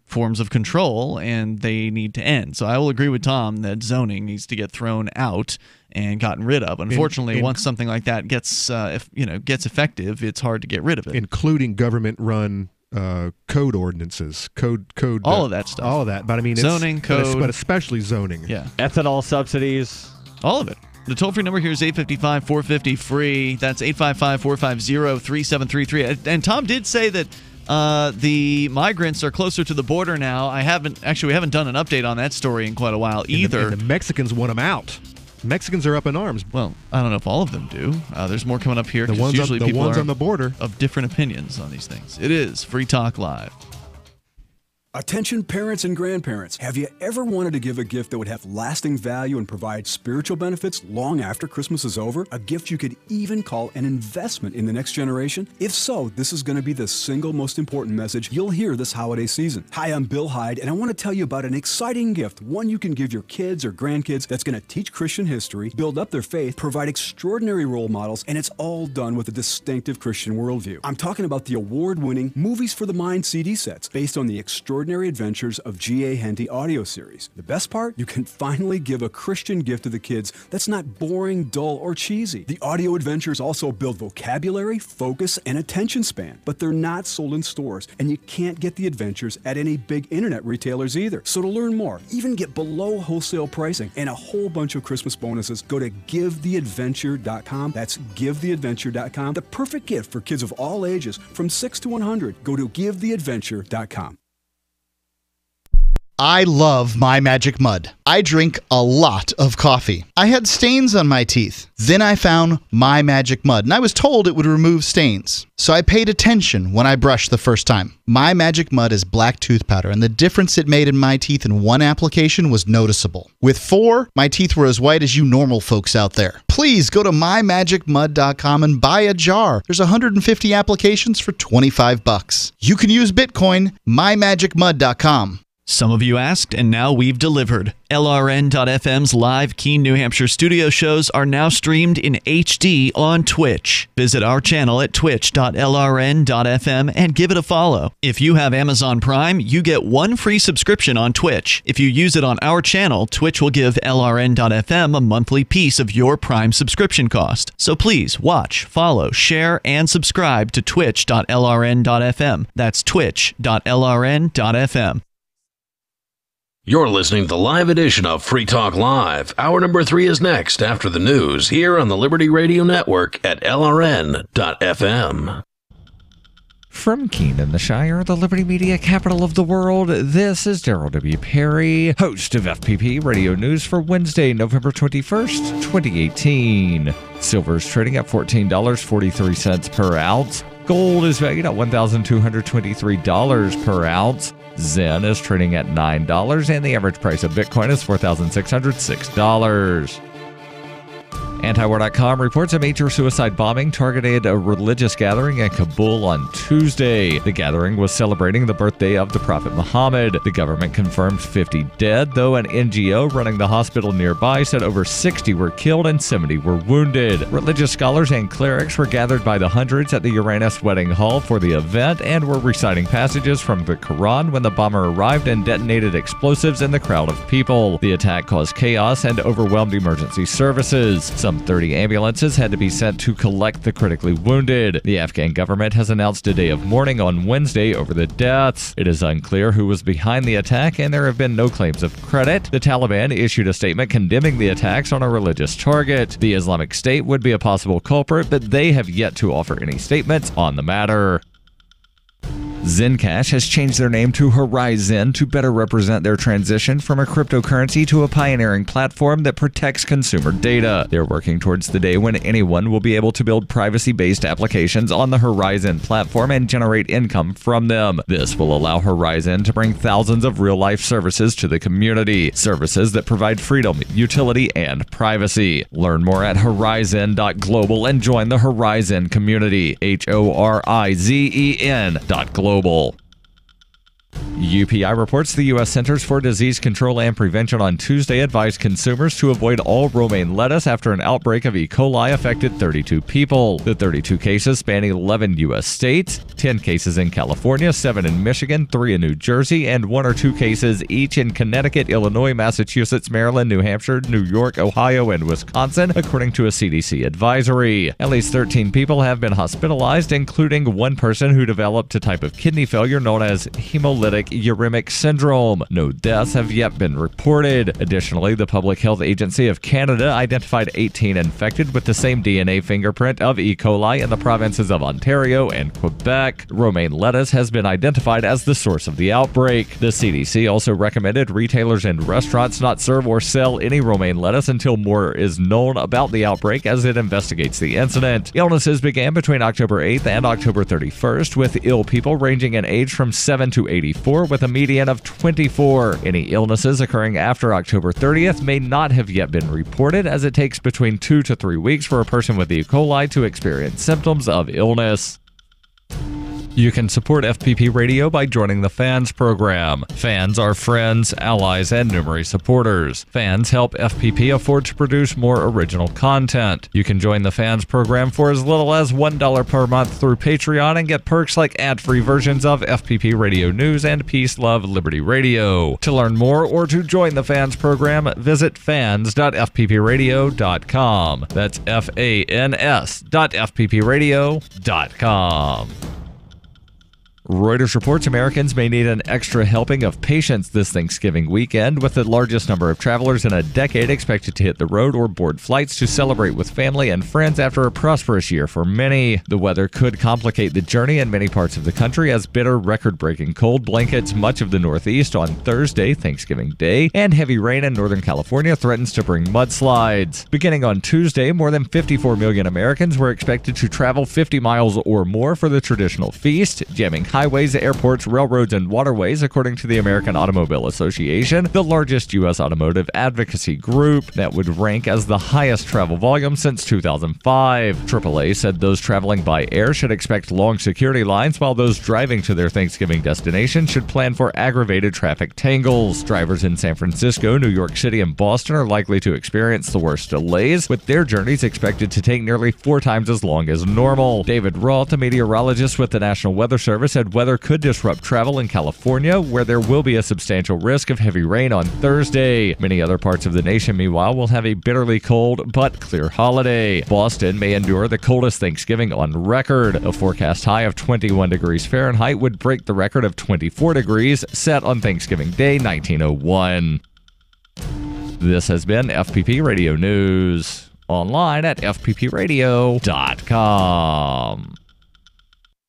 forms of control, and they need to end. So I will agree with Tom that zoning needs to get thrown out and gotten rid of. Unfortunately, once something like that gets effective, it's hard to get rid of it, including government-run code ordinances, code, all of that stuff, all of that. But I mean, zoning, code, but especially zoning. Yeah, ethanol subsidies, all of it. The toll-free number here is 855-450-FREE. That's 855-450-3733. And Tom did say that the migrants are closer to the border now. We haven't done an update on that story in quite a while either. And the Mexicans want them out. Mexicans are up in arms. Well, I don't know if all of them do. There's more coming up here. The ones people on the border of different opinions on these things. It is Free Talk Live. Attention parents and grandparents, have you ever wanted to give a gift that would have lasting value and provide spiritual benefits long after Christmas is over? A gift you could even call an investment in the next generation? If so, this is going to be the single most important message you'll hear this holiday season. Hi, I'm Bill Hyde, and I want to tell you about an exciting gift, one you can give your kids or grandkids that's going to teach Christian history, build up their faith, provide extraordinary role models, and it's all done with a distinctive Christian worldview. I'm talking about the award-winning Movies for the Mind CD sets, based on the extraordinary adventures of G.A. Henty audio series. The best part? You can finally give a Christian gift to the kids that's not boring, dull, or cheesy. The audio adventures also build vocabulary, focus, and attention span, but they're not sold in stores, and you can't get the adventures at any big internet retailers either. So to learn more, even get below wholesale pricing, and a whole bunch of Christmas bonuses, go to GiveTheAdventure.com. That's GiveTheAdventure.com. The perfect gift for kids of all ages, from 6 to 100. Go to GiveTheAdventure.com. I love My Magic Mud. I drink a lot of coffee. I had stains on my teeth. Then I found My Magic Mud, and I was told it would remove stains. So I paid attention when I brushed the first time. My Magic Mud is black tooth powder, and the difference it made in my teeth in one application was noticeable. With 4, my teeth were as white as you normal folks out there. Please go to mymagicmud.com and buy a jar. There's 150 applications for $25. You can use Bitcoin, mymagicmud.com. Some of you asked, and now we've delivered. LRN.FM's live Keene, New Hampshire studio shows are now streamed in HD on Twitch. Visit our channel at twitch.lrn.fm and give it a follow. If you have Amazon Prime, you get 1 free subscription on Twitch. If you use it on our channel, Twitch will give LRN.FM a monthly piece of your Prime subscription cost. So please watch, follow, share, and subscribe to twitch.lrn.fm. That's twitch.lrn.fm. You're listening to the live edition of Free Talk Live. Hour number 3 is next after the news here on the Liberty Radio Network at LRN.FM. From Keene in the Shire, the Liberty Media capital of the world, this is Darryl W. Perry, host of FPP Radio News for Wednesday, November 21st, 2018. Silver is trading at $14.43 per ounce. Gold is valued at $1,223 per ounce. Zen is trading at $9, and the average price of Bitcoin is $4,606. Antiwar.com reports a major suicide bombing targeted a religious gathering in Kabul on Tuesday. The gathering was celebrating the birthday of the Prophet Muhammad. The government confirmed 50 dead, though an NGO running the hospital nearby said over 60 were killed and 70 were wounded. Religious scholars and clerics were gathered by the hundreds at the Uranus Wedding Hall for the event and were reciting passages from the Quran when the bomber arrived and detonated explosives in the crowd of people. The attack caused chaos and overwhelmed emergency services. Some 30 ambulances had to be sent to collect the critically wounded. The Afghan government has announced a day of mourning on Wednesday over the deaths. It is unclear who was behind the attack, and there have been no claims of credit. The Taliban issued a statement condemning the attacks on a religious target. The Islamic State would be a possible culprit, but they have yet to offer any statements on the matter. Zencash has changed their name to Horizon to better represent their transition from a cryptocurrency to a pioneering platform that protects consumer data. They're working towards the day when anyone will be able to build privacy-based applications on the Horizon platform and generate income from them. This will allow Horizon to bring thousands of real-life services to the community, services that provide freedom, utility, and privacy. Learn more at horizon.global and join the Horizon community, HORIZEN.global. UPI reports the U.S. Centers for Disease Control and Prevention on Tuesday advised consumers to avoid all romaine lettuce after an outbreak of E. coli affected 32 people. The 32 cases span 11 U.S. states, 10 cases in California, 7 in Michigan, 3 in New Jersey, and 1 or 2 cases each in Connecticut, Illinois, Massachusetts, Maryland, New Hampshire, New York, Ohio, and Wisconsin, according to a CDC advisory. At least 13 people have been hospitalized, including one person who developed a type of kidney failure known as hemolytic uremic syndrome. No deaths have yet been reported. Additionally, the Public Health Agency of Canada identified 18 infected with the same DNA fingerprint of E. coli in the provinces of Ontario and Quebec. Romaine lettuce has been identified as the source of the outbreak. The CDC also recommended retailers and restaurants not serve or sell any romaine lettuce until more is known about the outbreak as it investigates the incident. Illnesses began between October 8th and October 31st, with ill people ranging in age from 7 to 84 34 with a median of 24. Any illnesses occurring after October 30th may not have yet been reported, as it takes between 2 to 3 weeks for a person with E. coli to experience symptoms of illness. You can support FPP Radio by joining the Fans program. Fans are friends, allies, and numerous supporters. Fans help FPP afford to produce more original content. You can join the Fans program for as little as $1 per month through Patreon and get perks like ad-free versions of FPP Radio News and Peace, Love, Liberty Radio. To learn more or to join the Fans program, visit fans.fppradio.com. That's fans.fppradio.com. Reuters reports Americans may need an extra helping of patience this Thanksgiving weekend, with the largest number of travelers in a decade expected to hit the road or board flights to celebrate with family and friends after a prosperous year for many. The weather could complicate the journey in many parts of the country, as bitter, record-breaking cold blankets much of the Northeast on Thursday, Thanksgiving Day, and heavy rain in Northern California threatens to bring mudslides. Beginning on Tuesday, more than 54 million Americans were expected to travel 50 miles or more for the traditional feast, jamming highways, airports, railroads, and waterways, according to the American Automobile Association, the largest U.S. automotive advocacy group that would rank as the highest travel volume since 2005. AAA said those traveling by air should expect long security lines, while those driving to their Thanksgiving destination should plan for aggravated traffic tangles. Drivers in San Francisco, New York City, and Boston are likely to experience the worst delays, with their journeys expected to take nearly 4 times as long as normal. David Roth, a meteorologist with the National Weather Service, said weather could disrupt travel in California, where there will be a substantial risk of heavy rain on Thursday. Many other parts of the nation, meanwhile, will have a bitterly cold but clear holiday. Boston may endure the coldest Thanksgiving on record. A forecast high of 21 degrees Fahrenheit would break the record of 24 degrees set on Thanksgiving Day 1901. This has been FPP Radio News. Online at fppradio.com.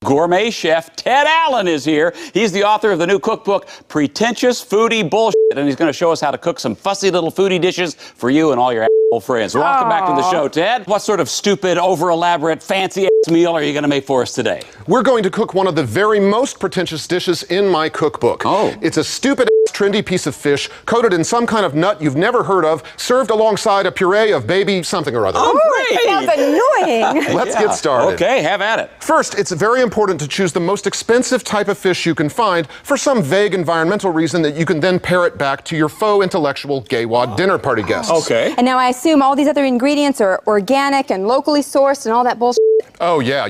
Gourmet chef Ted Allen is here. He's the author of the new cookbook, Pretentious Foodie Bullshit, and he's going to show us how to cook some fussy little foodie dishes for you and all your asshole friends. Welcome back to the show, Ted. What sort of stupid, over-elaborate, fancy-ass meal are you going to make for us today? We're going to cook one of the very most pretentious dishes in my cookbook. Oh. It's a stupid, trendy piece of fish coated in some kind of nut you've never heard of, served alongside a puree of baby something or other. Oh, great! Sounds annoying. Let's get started. Okay, have at it. First, it's very important to choose the most expensive type of fish you can find for some vague environmental reason that you can then parrot back to your faux intellectual gay wad dinner party guests. Okay. And now I assume all these other ingredients are organic and locally sourced and all that bullshit. Oh, yeah.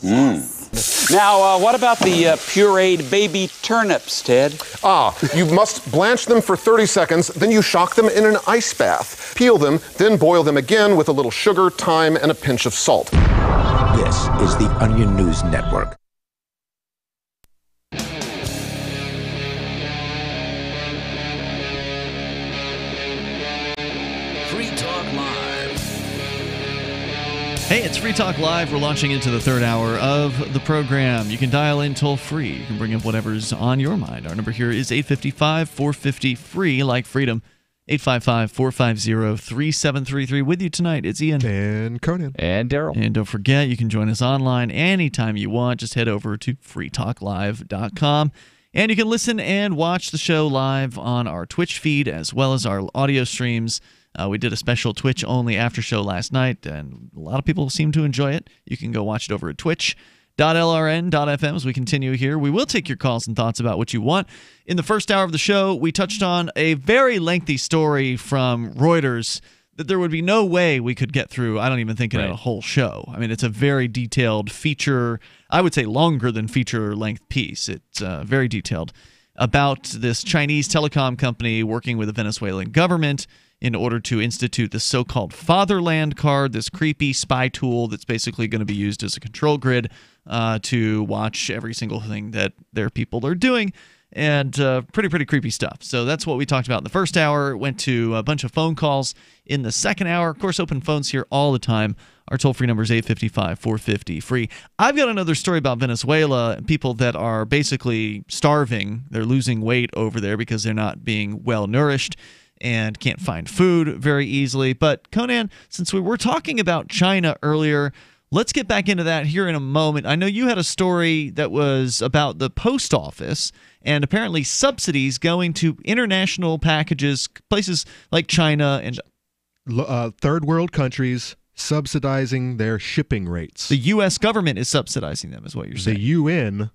Now, what about the pureed baby turnips, Ted? You must blanch them for 30 seconds, then you shock them in an ice bath. Peel them, then boil them again with a little sugar, thyme, and a pinch of salt. This is the Onion News Network. Hey, it's Free Talk Live. We're launching into the third hour of the program. You can dial in toll-free. You can bring up whatever's on your mind. Our number here is 855-450-FREE, like freedom. 855-450-3733. With you tonight, it's Ian. And Conan. And Darryl. And don't forget, you can join us online anytime you want. Just head over to freetalklive.com. And you can listen and watch the show live on our Twitch feed as well as our audio streams. We did a special Twitch-only after show last night, and a lot of people seem to enjoy it. You can go watch it over at twitch.lrn.fm as we continue here. We will take your calls and thoughts about what you want. In the first hour of the show, we touched on a very lengthy story from Reuters that there would be no way we could get through. I don't even think in a whole show. I mean, it's a very detailed feature, I would say longer than feature-length piece. It's very detailed about this Chinese telecom company working with the Venezuelan government in order to institute the so-called fatherland card, this creepy spy tool that's basically going to be used as a control grid to watch every single thing that their people are doing, and pretty creepy stuff. So that's what we talked about in the first hour. Went to a bunch of phone calls in the second hour. Of course, open phones here all the time. Our toll-free number is 855-450-FREE. I've got another story about Venezuela, people that are basically starving. They're losing weight over there because they're not being well-nourished and can't find food very easily. But Conan, since we were talking about China earlier, Let's get back into that here in a moment. I know you had a story that was about the post office and apparently subsidies going to international packages, places like China and third world countries subsidizing their shipping rates. The U.S. government is subsidizing them, is what you're saying. The UN,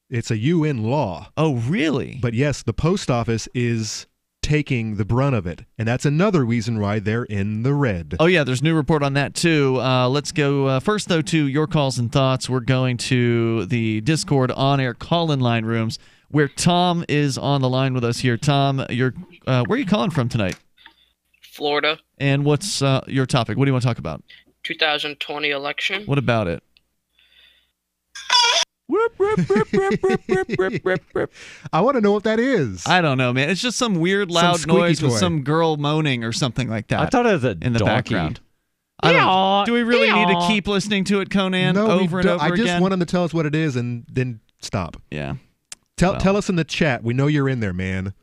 it's a UN law. Oh, really? But yes, the post office is taking the brunt of it, and that's another reason why they're in the red. Oh yeah, there's a new report on that too. Let's go first though to your calls and thoughts. We're going to the Discord on-air call-in line rooms where Tom is on the line with us here. Tom, you're where are you calling from tonight? Florida. And what's your topic? What do you want to talk about? 2020 election. What about it? I want to know what that is. I don't know, man. It's just some weird loud noise with some girl moaning or something like that. I thought it was in the background. Do we really need to keep listening to it, Conan, over and over again? I just want him to tell us what it is and then stop. Yeah. Tell us in the chat. We know you're in there, man.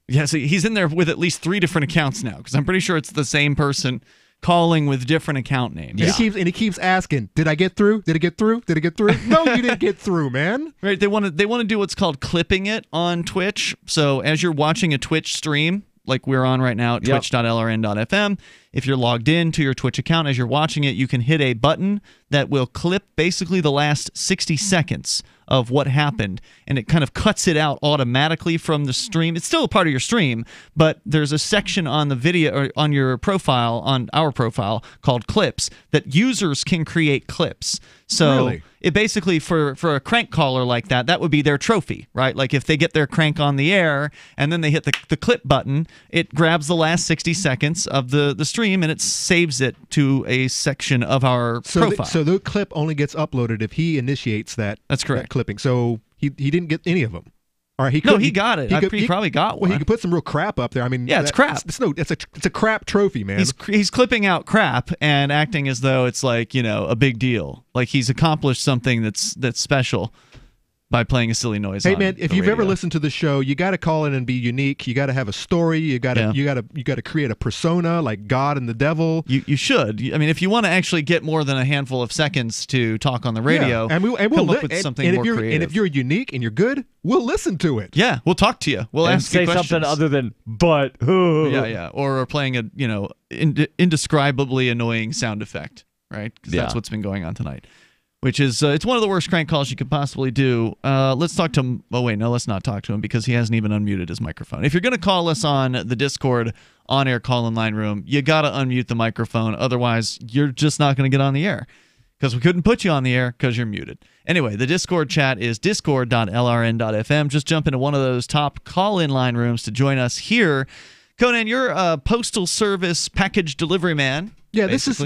Yeah, so he's in there with at least 3 different accounts now, because I'm pretty sure it's the same person calling with different account names. Yeah. He keeps asking, did I get through? Did it get through? Did it get through? No, you didn't get through, man. Right, they want to do what's called clipping it on Twitch. So as you're watching a Twitch stream, like we're on right now at twitch.lrn.fm, if you're logged in to your Twitch account as you're watching it, you can hit a button that will clip basically the last 60 seconds of what happened, and it kind of cuts it out automatically from the stream. It's still a part of your stream, but there's a section on the video or on your profile, on our profile, called clips that users can create clips. So it basically, for a crank caller like that, that would be their trophy, right? Like if they get their crank on the air and then they hit the clip button, it grabs the last 60 seconds of the stream and it saves it to a section of our profile. So the clip only gets uploaded if he initiates that. That's correct. That clipping. So he didn't get any of them. All right, he got it. He probably got one. Well, he could put some real crap up there. I mean, yeah, it's crap. It's a crap trophy, man. He's clipping out crap and acting as though it's like, a big deal. Like he's accomplished something that's special by playing a silly noise. Hey man, if you've ever listened to the show, you got to call in and be unique. You got to have a story. You got to create a persona like God and the devil. You should. I mean, if you want to actually get more than a handful of seconds to talk on the radio, we'll come up with something more creative. And if you're unique and you're good, we'll listen to it. Yeah, we'll talk to you. We'll ask you questions. Say something other than "but." Yeah. Or playing a indescribably annoying sound effect, right? Because that's what's been going on tonight. Which is, it's one of the worst crank calls you could possibly do. Let's talk to him. Oh, wait, no, let's not talk to him because he hasn't even unmuted his microphone. If you're going to call us on the Discord on-air call-in line room, you got to unmute the microphone. Otherwise, you're just not going to get on the air because we couldn't put you on the air because you're muted. Anyway, the Discord chat is discord.lrn.fm. Just jump into one of those top call-in line rooms to join us here. Conan, you're a postal service package delivery man. Yeah, this is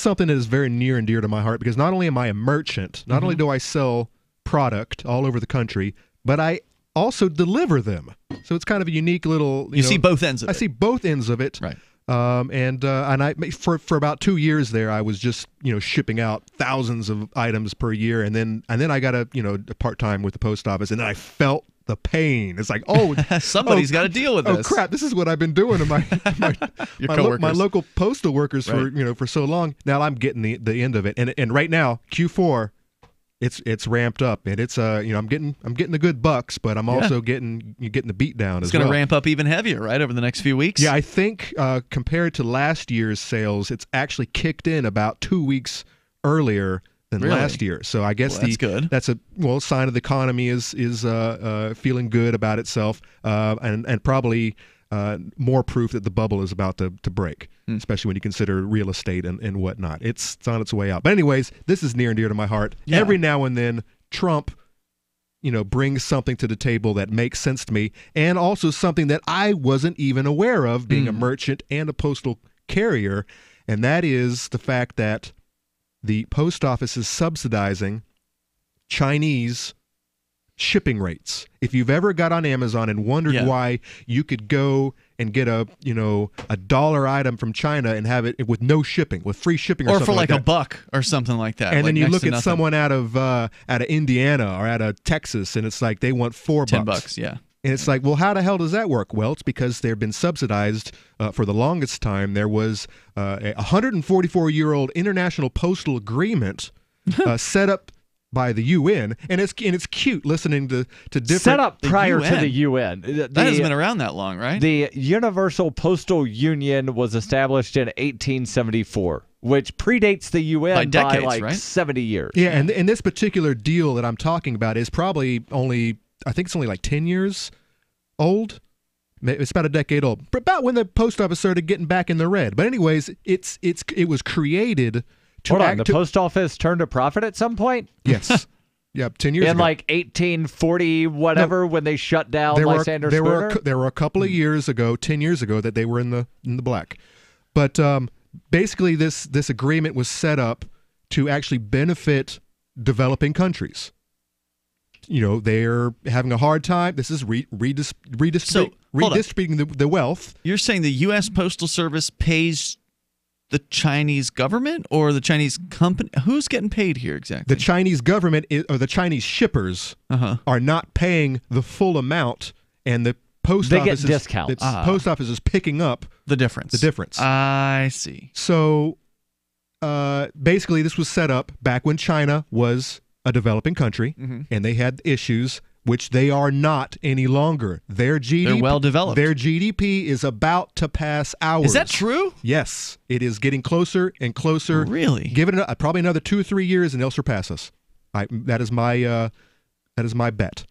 something that is very near and dear to my heart because not only am I a merchant, not only do I sell product all over the country, but I also deliver them. So it's kind of a unique little. You see both ends of it. I see both ends of it. Right. And I for about 2 years there, I was just shipping out thousands of items per year, and then I got a part time with the post office, and then I felt the pain. It's like, somebody's got to deal with this. Oh crap! This is what I've been doing to my local postal workers for so long. Now I'm getting the end of it, and right now Q4, it's ramped up, and it's I'm getting the good bucks, but I'm also getting the beat down. It's going to ramp up even heavier, right, over the next few weeks. Yeah, I think compared to last year's sales, it's actually kicked in about 2 weeks earlier than last year. So I guess that's good. That's a sign of the economy is feeling good about itself, and probably more proof that the bubble is about to break, especially when you consider real estate and whatnot. It's on its way out. But anyways, this is near and dear to my heart. Yeah. Every now and then, Trump, brings something to the table that makes sense to me, and also something that I wasn't even aware of, being a merchant and a postal carrier, and that is the fact that the post office is subsidizing Chinese shipping rates. If you've ever got on Amazon and wondered why you could go and get a $1 item from China and have it with no shipping, with free shipping, or for like that. $1 or something like that, and then you look at someone out of Indiana or out of Texas, and it's like they want $4. $10, yeah. And it's like, well, how the hell does that work? Well, it's because they've been subsidized for the longest time. There was a 144-year-old international postal agreement set up by the UN, and it's cute listening to different... Set up prior to the UN. That hasn't been around that long, right? The Universal Postal Union was established in 1874, which predates the UN by decades, like right? 70 years. Yeah, and this particular deal that I'm talking about is probably only, I think it's only like 10 years old. It's about a decade old. About when the post office started getting back in the red. But anyways, it was created to... Hold on, the post office turned a profit at some point? Yes. Yeah, 10 years ago. In like 1840 whatever, when they shut down Lysander Spooner? There were a couple of years ago, 10 years ago, that they were in the black. But basically this agreement was set up to actually benefit developing countries. You know, they're having a hard time. This is redistributing the wealth. You're saying the U.S. Postal Service pays the Chinese government or the Chinese company? Who's getting paid here exactly? The Chinese government or the Chinese shippers are not paying the full amount, and the post office get discounts. Post office is picking up the difference. I see. So basically, this was set up back when China was a developing country, and they had issues which they are not any longer. They're well developed. Their GDP is about to pass ours. Is that true? Yes, it is getting closer and closer. Really? Give it probably another 2 or 3 years, and they'll surpass us. That is my bet.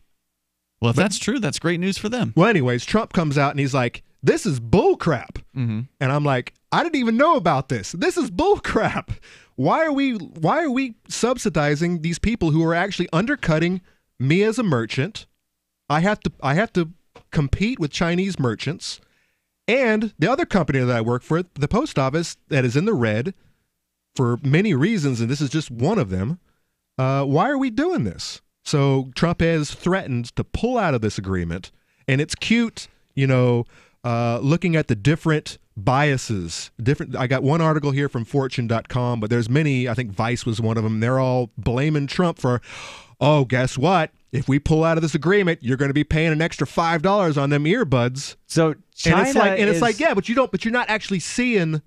Well, if that's true, that's great news for them. Well, anyways, Trump comes out and he's like, "This is bull crap," and I'm like, "I didn't even know about this. This is bull crap. Why are we subsidizing these people who are actually undercutting me as a merchant? I have to compete with Chinese merchants, and the other company that I work for, the post office, that is in the red for many reasons, and this is just one of them. Why are we doing this?" So Trump has threatened to pull out of this agreement, and it's cute, you know, looking at the different biases. I got one article here from Fortune.com, but there's many. I think Vice was one of them. They're all blaming Trump for, oh, guess what? If we pull out of this agreement, you're going to be paying an extra $5 on them earbuds. So China it's like, yeah, but you're not actually seeing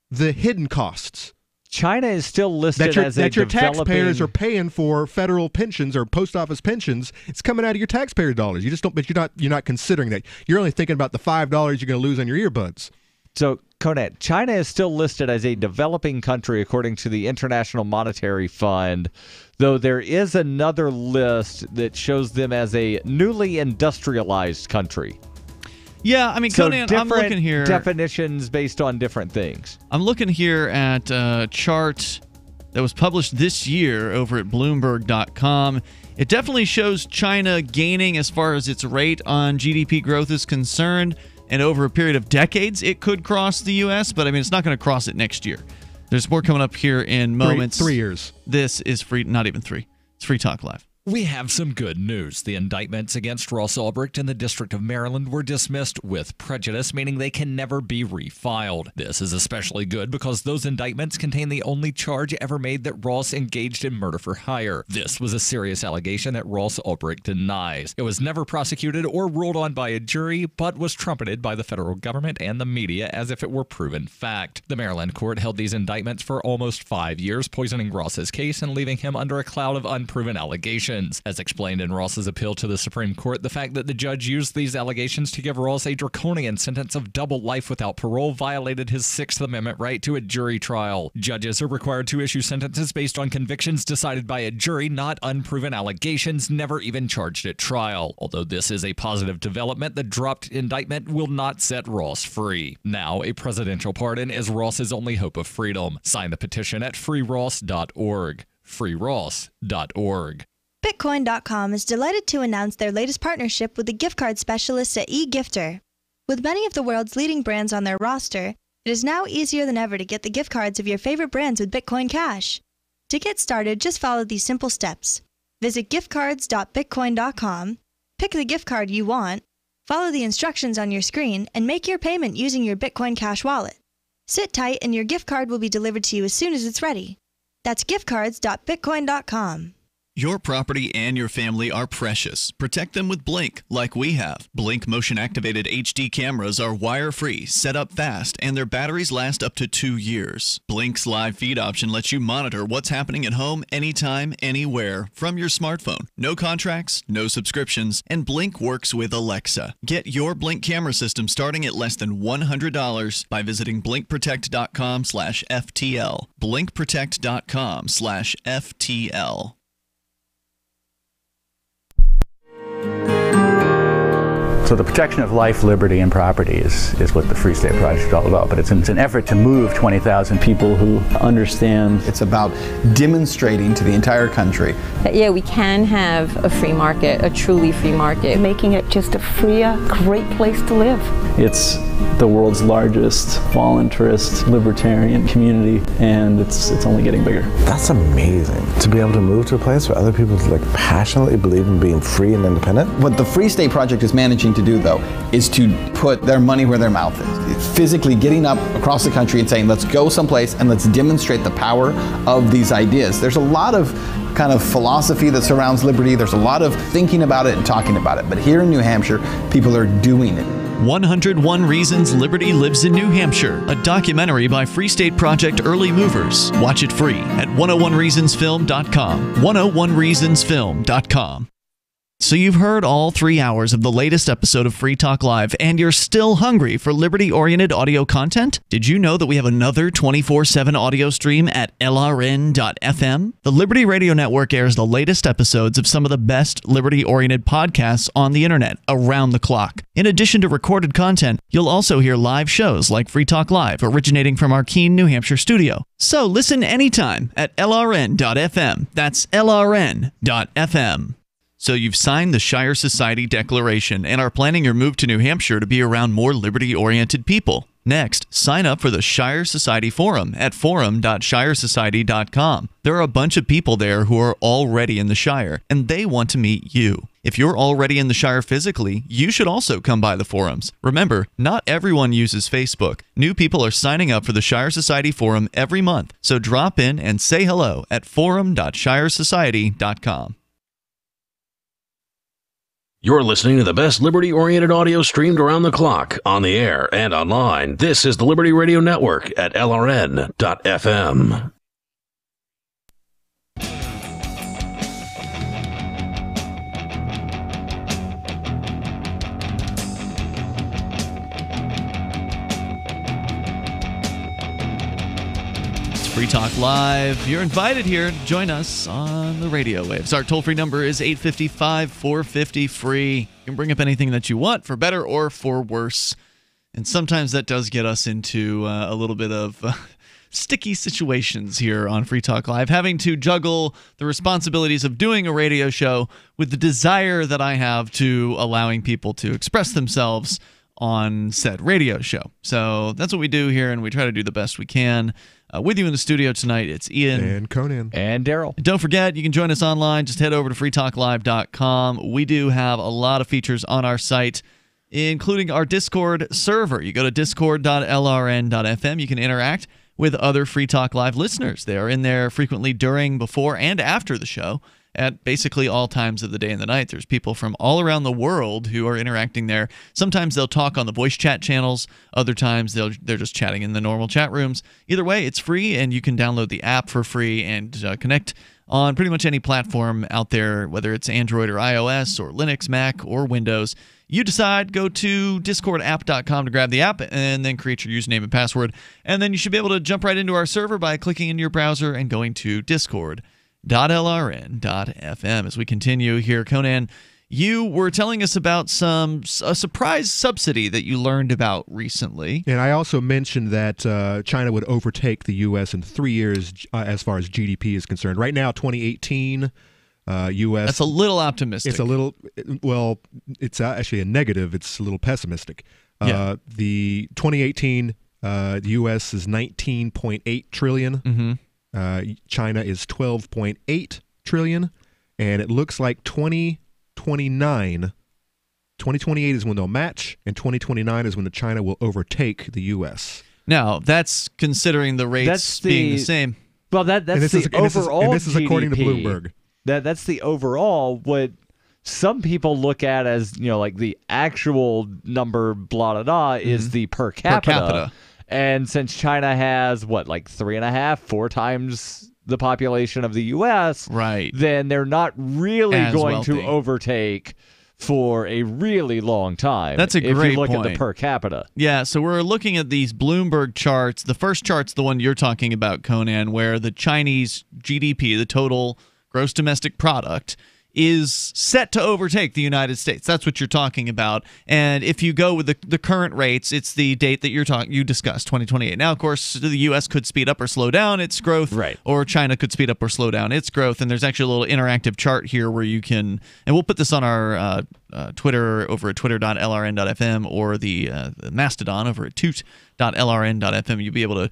the hidden costs. China is still listed as a that your developing... taxpayers are paying for federal pensions or post office pensions. It's coming out of your taxpayer dollars. You just don't. But you're not considering that. You're only thinking about the $5 you're going to lose on your earbuds. So, Conan, China is still listed as a developing country according to the International Monetary Fund, though there is another list that shows them as a newly industrialized country. Yeah, I mean, So Conan, I'm looking here. definitions based on different things. I'm looking here at a chart that was published this year over at Bloomberg.com. It definitely shows China gaining as far as its rate on GDP growth is concerned. And over a period of decades, it could cross the U.S., but I mean, it's not going to cross it next year. There's more coming up here in moments. 3 years. This is free, not even 3. It's Free Talk Live. We have some good news. The indictments against Ross Ulbricht in the District of Maryland were dismissed with prejudice, meaning they can never be refiled. This is especially good because those indictments contain the only charge ever made that Ross engaged in murder for hire. This was a serious allegation that Ross Ulbricht denies. It was never prosecuted or ruled on by a jury, but was trumpeted by the federal government and the media as if it were proven fact. The Maryland court held these indictments for almost 5 years, poisoning Ross's case and leaving him under a cloud of unproven allegations. As explained in Ross's appeal to the Supreme Court, the fact that the judge used these allegations to give Ross a draconian sentence of double life without parole violated his Sixth Amendment right to a jury trial. Judges are required to issue sentences based on convictions decided by a jury, not unproven allegations never even charged at trial. Although this is a positive development, the dropped indictment will not set Ross free. Now, a presidential pardon is Ross's only hope of freedom. Sign the petition at freeross.org. freeross.org. Bitcoin.com is delighted to announce their latest partnership with the gift card specialists at eGifter. With many of the world's leading brands on their roster, it is now easier than ever to get the gift cards of your favorite brands with Bitcoin Cash. To get started, just follow these simple steps. Visit giftcards.bitcoin.com, pick the gift card you want, follow the instructions on your screen, and make your payment using your Bitcoin Cash wallet. Sit tight and your gift card will be delivered to you as soon as it's ready. That's giftcards.bitcoin.com. Your property and your family are precious. Protect them with Blink, like we have. Blink motion-activated HD cameras are wire-free, set up fast, and their batteries last up to 2 years. Blink's live feed option lets you monitor what's happening at home anytime, anywhere, from your smartphone. No contracts, no subscriptions, and Blink works with Alexa. Get your Blink camera system starting at less than $100 by visiting blinkprotect.com/FTL. blinkprotect.com/FTL. So the protection of life, liberty, and property is what the Free State Project is all about. But it's an effort to move 20,000 people who understand. It's about demonstrating to the entire country that, yeah, we can have a free market, a truly free market. Making it just a freer, great place to live. It's the world's largest voluntarist libertarian community, and it's only getting bigger. That's amazing, to be able to move to a place where other people passionately believe in being free and independent. What the Free State Project is managing to do, though, is to put their money where their mouth is. Physically getting up across the country and saying, let's go someplace and let's demonstrate the power of these ideas. There's a lot of kind of philosophy that surrounds liberty. There's a lot of thinking about it and talking about it. But here in New Hampshire, people are doing it. 101 Reasons Liberty Lives in New Hampshire, a documentary by Free State Project early movers. Watch it free at 101reasonsfilm.com. 101reasonsfilm.com. So you've heard all 3 hours of the latest episode of Free Talk Live, and you're still hungry for liberty-oriented audio content? Did you know that we have another 24/7 audio stream at LRN.FM? The Liberty Radio Network airs the latest episodes of some of the best liberty-oriented podcasts on the internet around the clock. In addition to recorded content, you'll also hear live shows like Free Talk Live, originating from our Keene, New Hampshire studio. So listen anytime at LRN.FM. That's LRN.FM. So you've signed the Shire Society Declaration and are planning your move to New Hampshire to be around more liberty-oriented people. Next, sign up for the Shire Society Forum at forum.shiresociety.com. There are a bunch of people there who are already in the Shire, and they want to meet you. If you're already in the Shire physically, you should also come by the forums. Remember, not everyone uses Facebook. New people are signing up for the Shire Society Forum every month, so drop in and say hello at forum.shiresociety.com. You're listening to the best liberty-oriented audio streamed around the clock, on the air, and online. This is the Liberty Radio Network at LRN.FM. Free Talk Live. You're invited here to join us on the radio waves. Our toll-free number is 855-450-FREE. You can bring up anything that you want, for better or for worse. And sometimes that does get us into a little bit of sticky situations here on Free Talk Live, having to juggle the responsibilities of doing a radio show with the desire that I have to allowing people to express themselves on said radio show. So that's what we do here, and we try to do the best we can. With you in the studio tonight, it's Ian. And Conan. And Darryl. Don't forget, you can join us online. Just head over to freetalklive.com. We do have a lot of features on our site, including our Discord server. You go to discord.lrn.fm. You can interact with other Free Talk Live listeners. They are in there frequently during, before, and after the show at basically all times of the day and the night. There's people from all around the world who are interacting there. Sometimes they'll talk on the voice chat channels. Other times they're just chatting in the normal chat rooms. Either way, it's free, and you can download the app for free and connect on pretty much any platform out there, whether it's Android or iOS or Linux, Mac, or Windows. You decide, go to discordapp.com to grab the app and then create your username and password. And then you should be able to jump right into our server by clicking in your browser and going to discord.lrn.fm. As we continue here, Conan, you were telling us about a surprise subsidy that you learned about recently. And I also mentioned that China would overtake the U.S. in 3 years as far as GDP is concerned. Right now, 2018, U.S. That's a little optimistic. It's a little, well, it's actually a negative. It's a little pessimistic. Yeah. The 2018, the U.S. is 19.8 trillion. Mm-hmm. China is 12.8 trillion. And it looks like 2028 is when they'll match, and 2029 is when China will overtake the U.S. Now, that's considering the rates being the same. Well, that's the overall and this is according to GDP. Bloomberg. That's the overall. What some people look at as, like the actual number, blah, blah, blah, is the per capita. And since China has, like 3.5, 4 times the population of the U.S., right? Then they're not really as going wealthy to overtake for a really long time. That's a great if you look point. at the per capita. Yeah, so we're looking at these Bloomberg charts. The first chart's the one you're talking about, Conan, where the Chinese GDP, the total gross domestic product, is set to overtake the United States. That's what you're talking about. And if you go with the current rates, it's the date that you discussed, 2028. Now, of course, the U.S. could speed up or slow down its growth, right? Or China could speed up or slow down its growth. And there's actually a little interactive chart here where you can, and we'll put this on our Twitter over at twitter.lrn.fm or the Mastodon over at toot.lrn.fm. You'll be able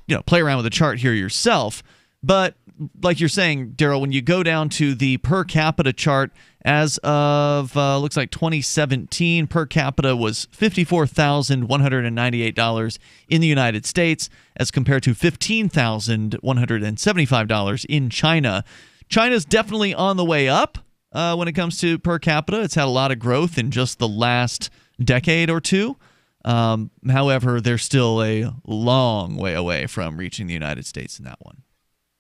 to play around with the chart here yourself. But like you're saying, Darryl, when you go down to the per capita chart, as of looks like 2017, per capita was $54,198 in the United States, as compared to $15,175 in China. China's definitely on the way up when it comes to per capita. It's had a lot of growth in just the last decade or two. However, they're still a long way away from reaching the United States in that one.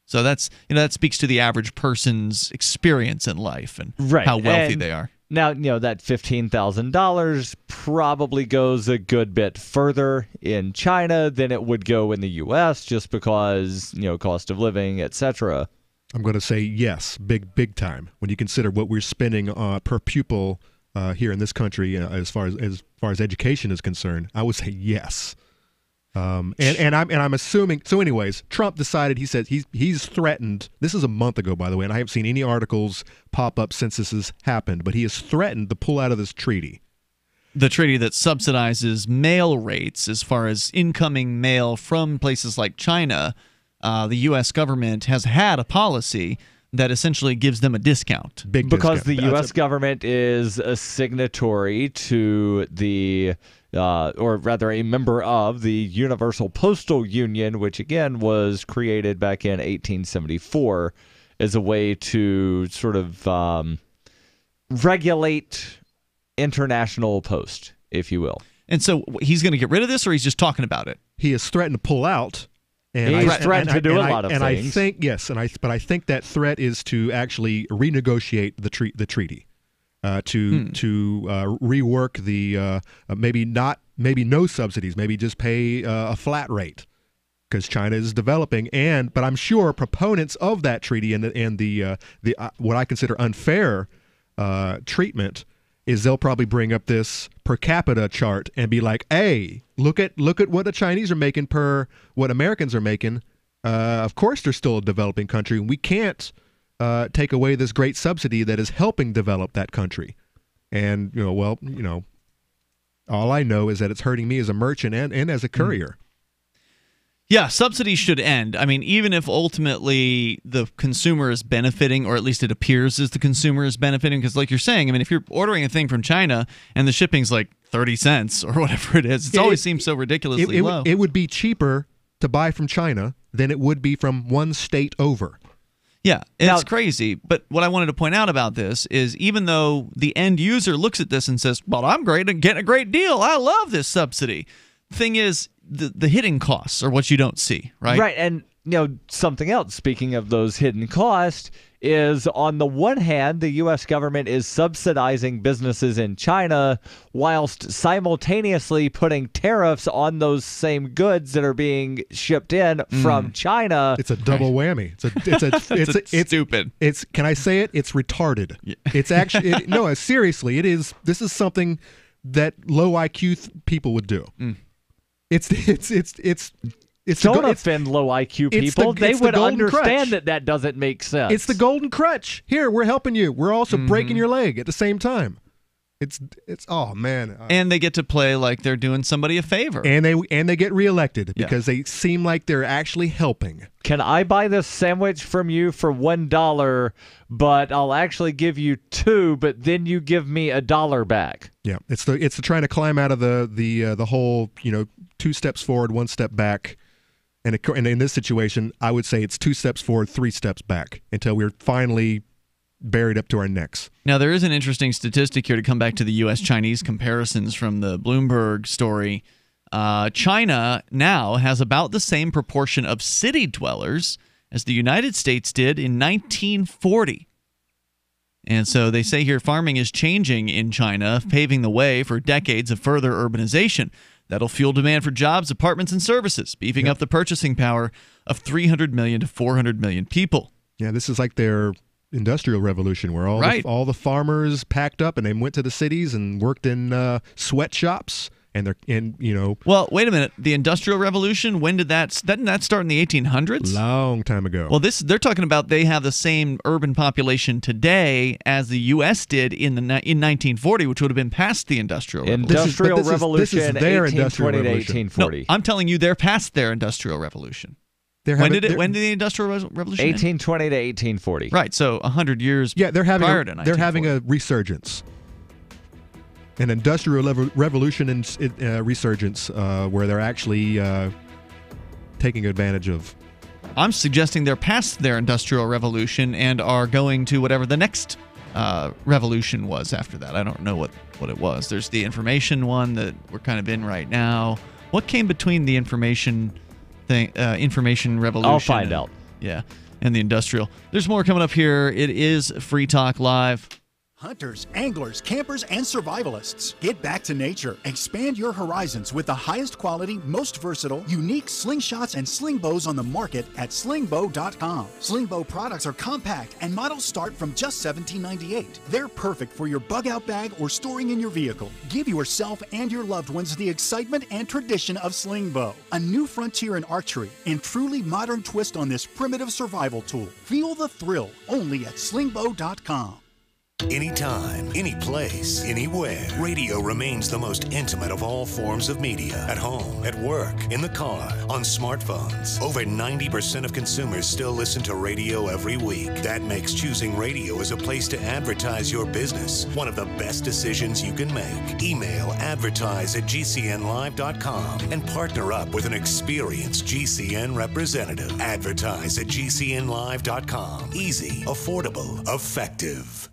So that's that speaks to the average person's experience in life and how wealthy they are. Now, that $15,000 probably goes a good bit further in China than it would go in the U.S. just because, cost of living, etc. I'm going to say yes, big time. When you consider what we're spending per pupil here in this country, as far as education is concerned, I would say yes. And I'm assuming. So, anyways, Trump decided. He said he's threatened. This is a month ago, by the way, and I haven't seen any articles pop up since this has happened. But he has threatened to pull out of this treaty. The treaty that subsidizes mail rates as far as incoming mail from places like China. The U.S. government has had a policy that essentially gives them a discount. Because the U.S. government is a signatory to the. Or rather a member of the Universal Postal Union, which again was created back in 1874 as a way to sort of regulate international post, if you will. And so he's going to get rid of this, or he's just talking about it? He has threatened to pull out. And he's threatened to do a lot of things. And I think, yes, but I think that threat is to actually renegotiate the treaty. To rework the maybe no subsidies, maybe just pay a flat rate, because China is developing. But I'm sure proponents of that treaty and the what I consider unfair treatment is they'll probably bring up this per capita chart and be like, hey, look at what the Chinese are making per what Americans are making. Of course, they're still a developing country, and we can't take away this great subsidy that is helping develop that country. And, all I know is that it's hurting me as a merchant and as a courier. Yeah, subsidies should end. I mean, even if ultimately the consumer is benefiting, or at least it appears as the consumer is benefiting, because like you're saying, I mean, if you're ordering a thing from China and the shipping's like 30 cents or whatever it is, it always seems so ridiculously low. It would be cheaper to buy from China than it would be from one state over. Yeah, it's crazy. But what I wanted to point out about this is even though the end user looks at this and says, well, I'm great and getting a great deal. I love this subsidy. The thing is, the hidden costs are what you don't see, right? Right. And, something else, speaking of those hidden costs, is on the one hand, the U.S. government is subsidizing businesses in China whilst simultaneously putting tariffs on those same goods that are being shipped in from China. It's a double whammy. It's stupid. Can I say it? It's retarded. Yeah. It's actually no. Seriously, it is. This is something that low IQ people would do. Don't offend low IQ people. They would understand that doesn't make sense. It's the golden crutch. Here, we're helping you. We're also breaking your leg at the same time. It's oh man. And they get to play like they're doing somebody a favor. And they get reelected because they seem like they're actually helping. Can I buy this sandwich from you for $1, but I'll actually give you $2, but then you give me $1 back? Yeah, it's the trying to climb out of the whole 2 steps forward, 1 step back. And in this situation, I would say it's 2 steps forward, 3 steps back until we're finally buried up to our necks. Now, there is an interesting statistic here to come back to the U.S.-Chinese comparisons from the Bloomberg story. China now has about the same proportion of city dwellers as the United States did in 1940. And so they say here farming is changing in China, paving the way for decades of further urbanization. That'll fuel demand for jobs, apartments, and services, beefing up the purchasing power of 300 million to 400 million people. Yeah, this is like their industrial revolution where all the farmers packed up and they went to the cities and worked in sweatshops. Well, wait a minute. The Industrial Revolution, when didn't that start in the 1800s? Long time ago. Well, they're talking about they have the same urban population today as the U.S. did in 1940, which would have been past the Industrial Revolution. Industrial Revolution, this is their 1820 Industrial to Revolution. 1840. No, I'm telling you, they're past their Industrial Revolution. When did the Industrial Revolution end? 1820 to 1840. Right, so 100 years prior to 1940. They're having a resurgence. An industrial revolution and resurgence where they're actually taking advantage of. I'm suggesting they're past their industrial revolution and are going to whatever the next revolution was after that. I don't know what it was. There's the information one that we're kind of in right now. What came between the information revolution? I'll find out. Yeah, and the industrial. There's more coming up here. It is Free Talk Live. Hunters, anglers, campers, and survivalists. Get back to nature. Expand your horizons with the highest quality, most versatile, unique slingshots and sling bows on the market at slingbow.com. Slingbow products are compact and models start from just $17.98. They're perfect for your bug out bag or storing in your vehicle. Give yourself and your loved ones the excitement and tradition of slingbow. A new frontier in archery and truly modern twist on this primitive survival tool. Feel the thrill only at slingbow.com. Anytime, any place, anywhere, radio remains the most intimate of all forms of media. At home, at work, in the car, on smartphones. Over 90% of consumers still listen to radio every week. That makes choosing radio as a place to advertise your business one of the best decisions you can make. Email advertise@gcnlive.com and partner up with an experienced GCN representative. Advertise@gcnlive.com. Easy, affordable, effective.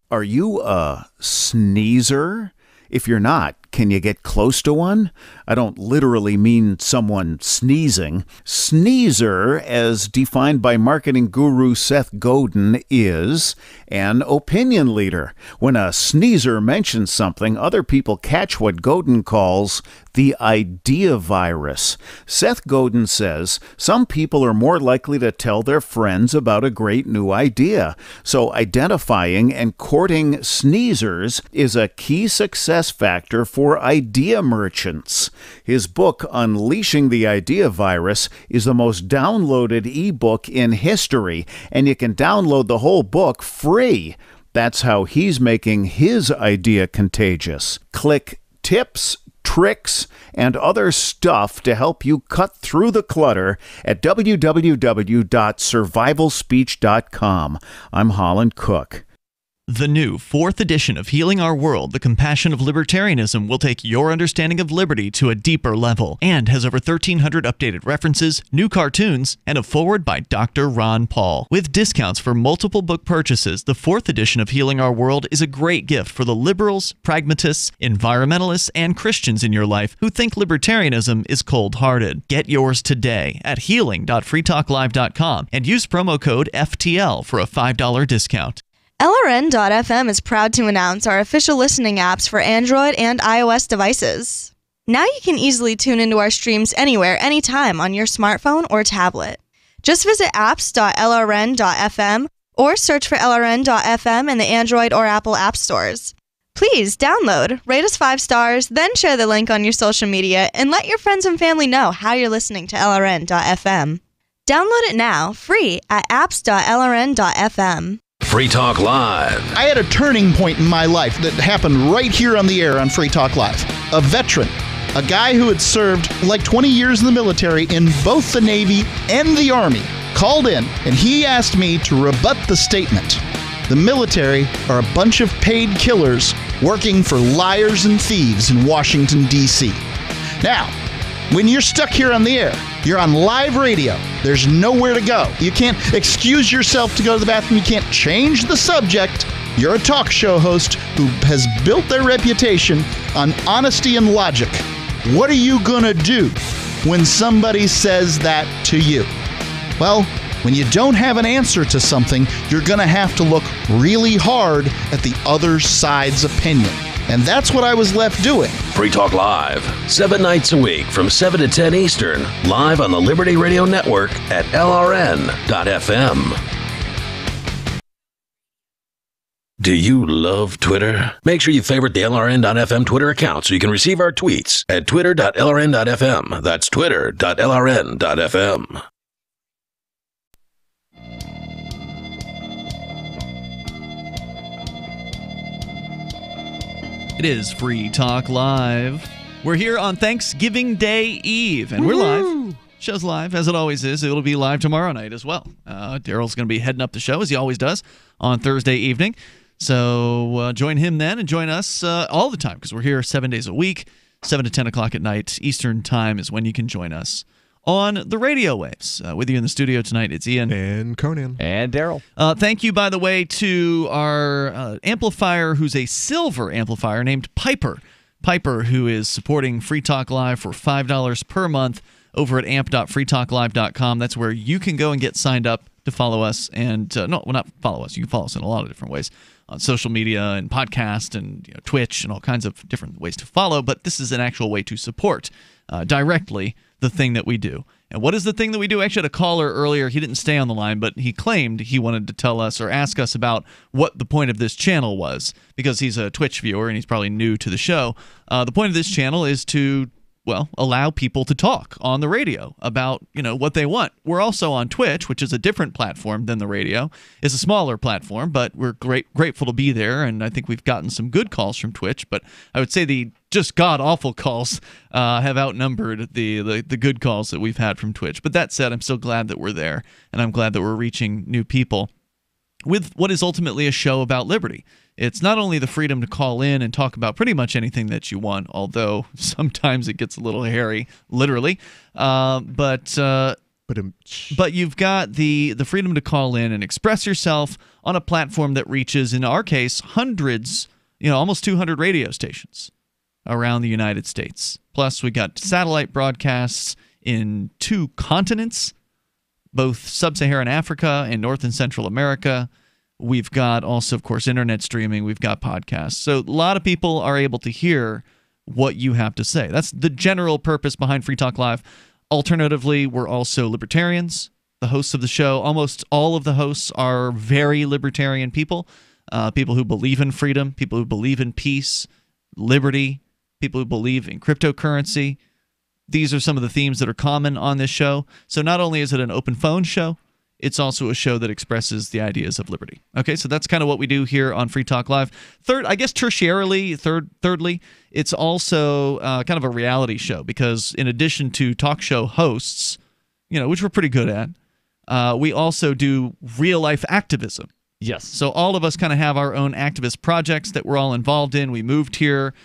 Are you a sneezer? If you're not, can you get close to one? I don't literally mean someone sneezing. Sneezer, as defined by marketing guru Seth Godin, is an opinion leader. When a sneezer mentions something, other people catch what Godin calls the idea virus. Seth Godin says some people are more likely to tell their friends about a great new idea. So identifying and courting sneezers is a key success factor for idea merchants. His book, Unleashing the Idea Virus, is the most downloaded ebook in history, and you can download the whole book free. That's how he's making his idea contagious. Click tips, tricks, and other stuff to help you cut through the clutter at www.survivalspeech.com. I'm Holland Cook. The new 4th edition of Healing Our World, The Compassion of Libertarianism, will take your understanding of liberty to a deeper level and has over 1,300 updated references, new cartoons, and a foreword by Dr. Ron Paul. With discounts for multiple book purchases, the 4th edition of Healing Our World is a great gift for the liberals, pragmatists, environmentalists, and Christians in your life who think libertarianism is cold-hearted. Get yours today at healing.freetalklive.com and use promo code FTL for a $5 discount. LRN.FM is proud to announce our official listening apps for Android and iOS devices. Now you can easily tune into our streams anywhere, anytime on your smartphone or tablet. Just visit apps.lrn.fm or search for LRN.FM in the Android or Apple app stores. Please download, rate us 5 stars, then share the link on your social media and let your friends and family know how you're listening to LRN.FM. Download it now, free at apps.lrn.fm. Free Talk Live. I had a turning point in my life that happened right here on the air on Free Talk Live. A veteran, a guy who had served like 20 years in the military in both the Navy and the Army, called in and he asked me to rebut the statement. The military are a bunch of paid killers working for liars and thieves in Washington, D.C. Now, When you're stuck here on the air, you're on live radio. There's nowhere to go. You can't excuse yourself to go to the bathroom. You can't change the subject. You're a talk show host who has built their reputation on honesty and logic. What are you going to do when somebody says that to you? Well, when you don't have an answer to something, you're going to have to look really hard at the other side's opinion. And that's what I was left doing. Free Talk Live, 7 nights a week from 7 to 10 Eastern, live on the Liberty Radio Network at LRN.FM. Do you love Twitter? Make sure you favorite the LRN.FM Twitter account so you can receive our tweets at twitter.lrn.fm. That's twitter.lrn.fm. It is Free Talk Live. We're here on Thanksgiving Day Eve, and we're live. Show's live, as it always is. It'll be live tomorrow night as well. Darryl's going to be heading up the show, as he always does, on Thursday evening. So join him then and join us all the time, because we're here 7 days a week, 7 to 10 o'clock at night. Eastern time is when you can join us on the radio waves. With you in the studio tonight, it's Ian. And Conan. And Darryl. Thank you, by the way, to our amplifier, who's a silver amplifier named Piper. Piper, who is supporting Free Talk Live for $5 per month over at amp.freetalklive.com. That's where you can go and get signed up to follow us. And not follow us. You can follow us in a lot of different ways. On social media and podcast and Twitch and all kinds of different ways to follow. But this is an actual way to support directly the thing that we do. And what is the thing that we do? Actually, I had a caller earlier. He didn't stay on the line, but he claimed he wanted to tell us or ask us about what the point of this channel was, because he's a Twitch viewer and he's probably new to the show. The point of this channel is to, well, allow people to talk on the radio about, what they want. We're also on Twitch, which is a different platform than the radio. It's a smaller platform, but we're grateful to be there, and I think we've gotten some good calls from Twitch, but I would say the just god-awful calls have outnumbered the good calls that we've had from Twitch. But that said, I'm still glad that we're there, and I'm glad that we're reaching new people with what is ultimately a show about liberty. It's not only the freedom to call in and talk about pretty much anything that you want, although sometimes it gets a little hairy, literally. But you've got the freedom to call in and express yourself on a platform that reaches, in our case, hundreds, almost 200 radio stations around the United States. Plus, we got satellite broadcasts in 2 continents, both sub-Saharan Africa and North and Central America. We've got also, of course, internet streaming. We've got podcasts. So a lot of people are able to hear what you have to say. That's the general purpose behind Free Talk Live. Alternatively, we're also libertarians. The hosts of the show, almost all of the hosts are very libertarian people, people who believe in freedom, people who believe in peace, liberty, people who believe in cryptocurrency. These are some of the themes that are common on this show. So not only is it an open phone show, it's also a show that expresses the ideas of liberty. Okay, so that's kind of what we do here on Free Talk Live. Thirdly, it's also kind of a reality show, because in addition to talk show hosts, which we're pretty good at, we also do real-life activism. Yes. So all of us kind of have our own activist projects that we're all involved in. We moved here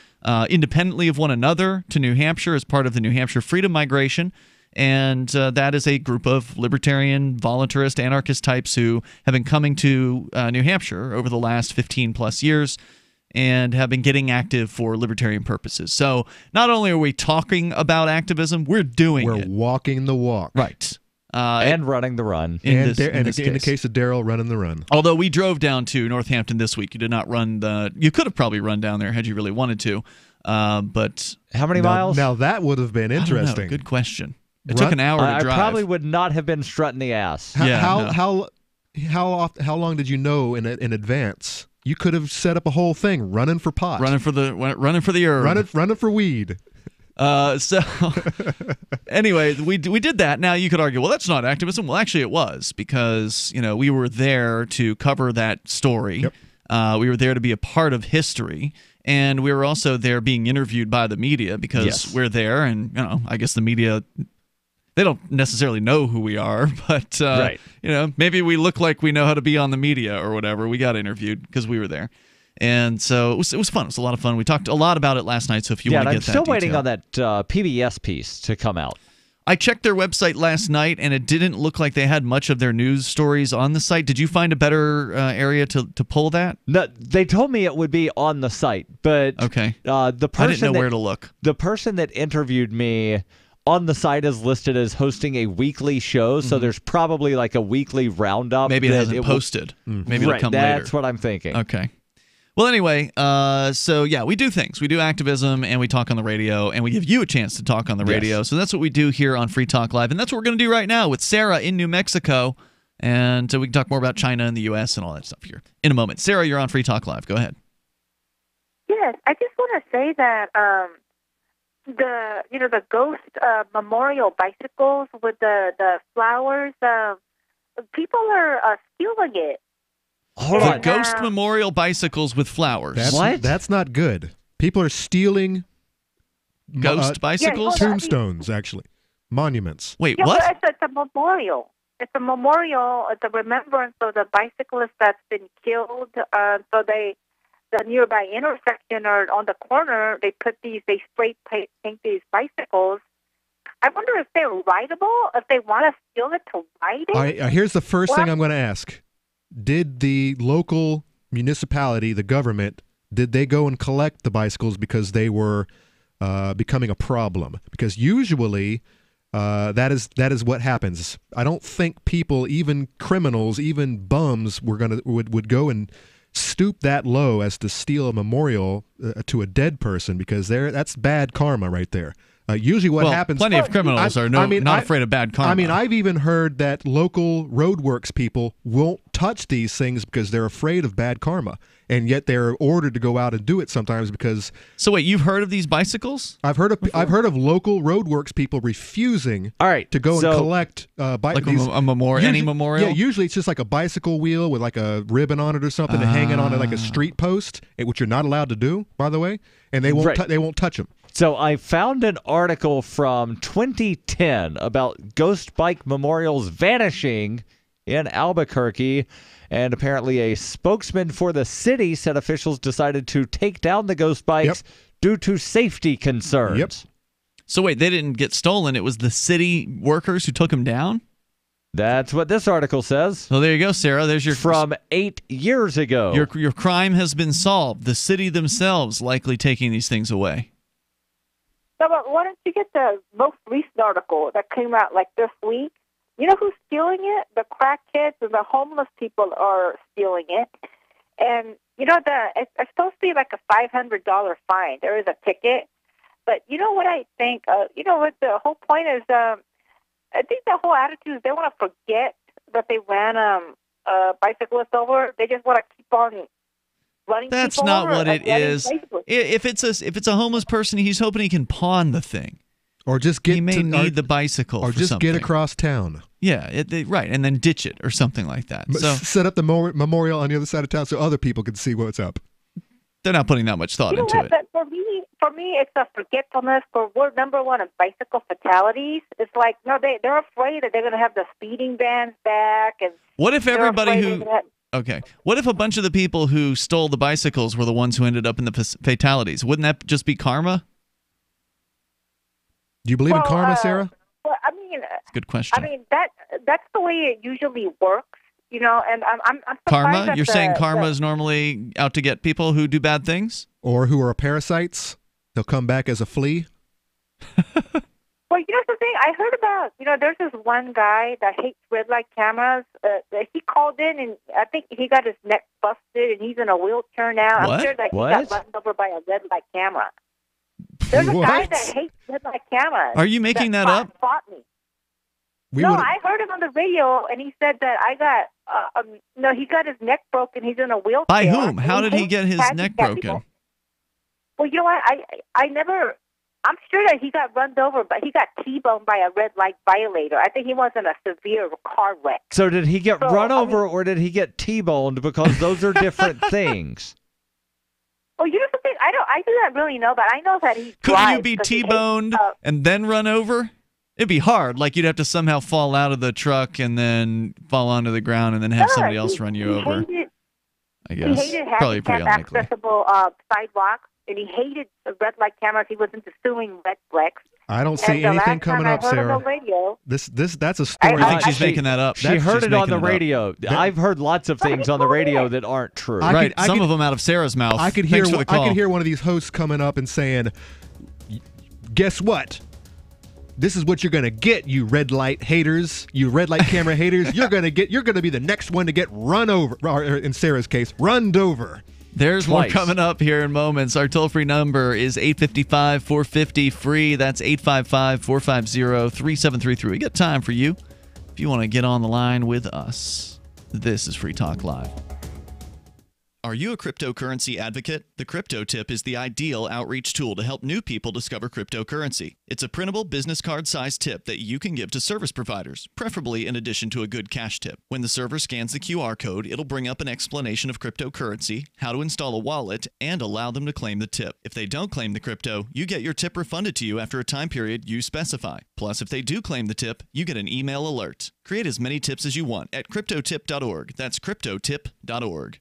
independently of one another to New Hampshire as part of the New Hampshire Freedom Migration. And that is a group of libertarian, voluntarist, anarchist types who have been coming to New Hampshire over the last 15-plus years and have been getting active for libertarian purposes. So not only are we talking about activism, we're doing it. We're walking the walk. Right. And running the run. In the case of Darryl, running the run. Although we drove down to Northampton this week. You did not run you could have probably run down there had you really wanted to. But how many miles? Now that would have been interesting. I don't know. Good question. It took an hour to drive. I probably would not have been strutting the ass. How long did you know in advance? You could have set up a whole thing, running for pot, running for the herb, running for weed. So anyway, we did that. Now you could argue, well, that's not activism. Well, actually, it was, because we were there to cover that story. Yep. We were there to be a part of history. And we were also there being interviewed by the media, because we're there, and I guess the media, they don't necessarily know who we are, but right. Maybe we look like we know how to be on the media or whatever. We got interviewed because we were there. And so it was fun. It was a lot of fun. We talked a lot about it last night, so if you want to get that I'm still waiting detail. on that PBS piece to come out. I checked their website last night, and it didn't look like they had much of their news stories on the site. Did you find a better area to pull that? No, they told me it would be on the site, but okay. The person I didn't know where to look. The person that interviewed me on the site is listed as hosting a weekly show, so there's probably like a weekly roundup. Maybe it hasn't posted. Maybe it'll come later. That's what I'm thinking. Okay. Well, anyway, so yeah, we do things. We do activism, and we talk on the radio, and we give you a chance to talk on the radio. Yes. So that's what we do here on Free Talk Live, and that's what we're going to do right now with Sarah in New Mexico, and we can talk more about China and the U.S. and all that stuff here in a moment. Sarah, you're on Free Talk Live. Go ahead. Yes, I just want to say that the ghost memorial bicycles with the flowers, people are stealing it. Hold on. Ghost memorial bicycles with flowers. That's not good. People are stealing ghost bicycles? Tombstones, actually. Monuments. Wait, Yeah, what? but it's a memorial. It's a memorial. It's a remembrance of the bicyclist that's been killed. So the nearby intersection or on the corner, they spray paint these bicycles. I wonder if they're rideable, if they want to steal it to ride it. All right, here's the first thing I'm going to ask. Did the local municipality, the government, did they go and collect the bicycles because they were becoming a problem? Because usually that is what happens. I don't think people, even criminals, even bums, would go and stoop that low as to steal a memorial to a dead person, because that's bad karma right there. Usually what happens... Plenty of criminals are not afraid of bad karma. I mean, I've even heard that local roadworks people won't touch these things because they're afraid of bad karma, and yet they're ordered to go out and do it sometimes because... So wait, you've heard of these bicycles? I've heard of local roadworks people refusing to go and collect like a memorial, any memorial? Yeah, usually it's just like a bicycle wheel with like a ribbon on it or something to hang it on like a street post, which you're not allowed to do, by the way, and they won't touch them. So I found an article from 2010 about ghost bike memorials vanishing in Albuquerque, and apparently a spokesman for the city said officials decided to take down the ghost bikes due to safety concerns. Yep. So wait, they didn't get stolen. It was the city workers who took them down? That's what this article says. So there you go, Sarah. There's your from 8 years ago. Your crime has been solved. The city themselves likely taking these things away. So, but why don't you get the most recent article that came out like this week? You know who's stealing it? The crackheads and the homeless people are stealing it. And, you know, it's supposed to be like a $500 fine. There is a ticket. But you know what I think? You know what the whole point is? I think the whole attitude is they want to forget that they ran bicyclists over. They just want to keep on running. That's people not over, what it is. bicyclists. If it's a homeless person, he's hoping he can pawn the thing. Or just get need the bicycle, or for just something. get across town. Yeah, right, and then ditch it or something like that. So Set up the memorial on the other side of town so other people can see what's up. They're not putting that much thought You know into what? it. But for me, it's a forgetfulness. We're number one in bicycle fatalities. It's like they're afraid that they're going to have the speeding bans back. And What if they're everybody afraid who? they're gonna have- Okay. What if a bunch of the people who stole the bicycles were the ones who ended up in the fatalities? Wouldn't that just be karma? Do you believe in karma, Sarah? Well, I mean, That's a good question. I mean that's the way it usually works, you know. And I'm surprised Karma? that You're saying karma the- is normally out to get people who do bad things? Or who are parasites? They'll come back as a flea? Well, you know something? I heard about, there's this one guy that hates red light cameras. He called in, and I think he got his neck busted, and he's in a wheelchair now. What? I'm sure that he What? got run over by a red light camera. There's a guy that hates red light cameras. Are you making that up? Fought me. We No, would've- I heard him on the radio, and he said that he got his neck broken. He's in a wheelchair. By whom? and How did he hates get his neck handicapped broken? people. Well, you know what? I'm sure that he got run over, but he got T-boned by a red light violator. I think he was in a severe car wreck. So did he get run over or did he get T-boned? Because those are different things. Well, you know something? I do not really know, but I know that he Couldn't drives you be 'cause he hates, T-boned and then run over? It'd be hard. Like you'd have to somehow fall out of the truck and then fall onto the ground and then have somebody else run you over. I guess. He hated Probably pretty unlikely. accessible sidewalks, and he hated red light cameras. He was into suing Netflix. I don't see anything coming up, Sarah. That's a story. I think she's making that up. She heard it on the radio. I've heard lots of things on the radio that aren't true. Some of them out of Sarah's mouth. I could hear one of these hosts coming up and saying, "Guess what? This is what you're gonna get, you red light haters, you red light camera haters. You're gonna be the next one to get run over, or in Sarah's case, runned over." There's more coming up here in moments. Our toll-free number is 855-450-FREE. That's 855-450-3733. We got time for you if you want to get on the line with us. This is Free Talk Live. Are you a cryptocurrency advocate? The Crypto Tip is the ideal outreach tool to help new people discover cryptocurrency. It's a printable business card-sized tip that you can give to service providers, preferably in addition to a good cash tip. When the server scans the QR code, it'll bring up an explanation of cryptocurrency, how to install a wallet, and allow them to claim the tip. If they don't claim the crypto, you get your tip refunded to you after a time period you specify. Plus, if they do claim the tip, you get an email alert. Create as many tips as you want at cryptotip.org. That's cryptotip.org.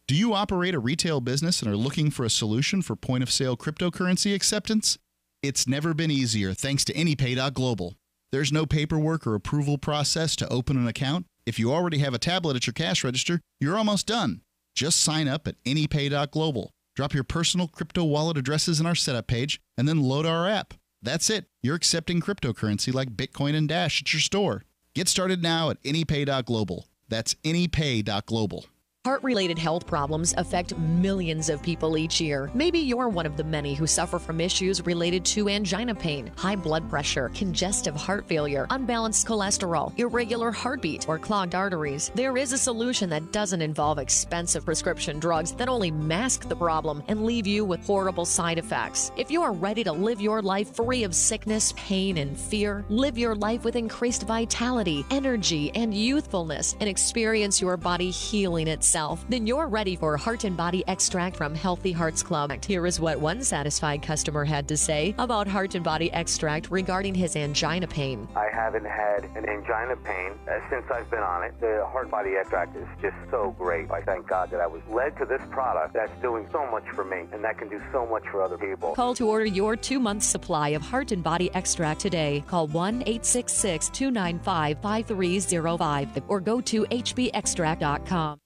Do you operate a retail business and are looking for a solution for point-of-sale cryptocurrency acceptance? It's never been easier thanks to AnyPay.global. There's no paperwork or approval process to open an account. If you already have a tablet at your cash register, you're almost done. Just sign up at AnyPay.global. Drop your personal crypto wallet addresses in our setup page, and then load our app. That's it. You're accepting cryptocurrency like Bitcoin and Dash at your store. Get started now at AnyPay.global. That's AnyPay.global. Heart-related health problems affect millions of people each year. Maybe you're one of the many who suffer from issues related to angina pain, high blood pressure, congestive heart failure, unbalanced cholesterol, irregular heartbeat, or clogged arteries. There is a solution that doesn't involve expensive prescription drugs that only mask the problem and leave you with horrible side effects. If you are ready to live your life free of sickness, pain, and fear, live your life with increased vitality, energy, and youthfulness, and experience your body healing itself, then you're ready for Heart and Body Extract from Healthy Hearts Club. Here is what one satisfied customer had to say about Heart and Body Extract regarding his angina pain. I haven't had an angina pain since I've been on it. The Heart Body Extract is just so great. I thank God that I was led to this product that's doing so much for me and that can do so much for other people. Call to order your 2-month supply of Heart and Body Extract today. Call 1-866-295-5305 or go to hbextract.com.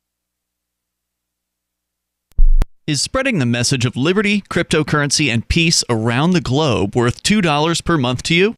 Is spreading the message of liberty, cryptocurrency, and peace around the globe worth $2 per month to you?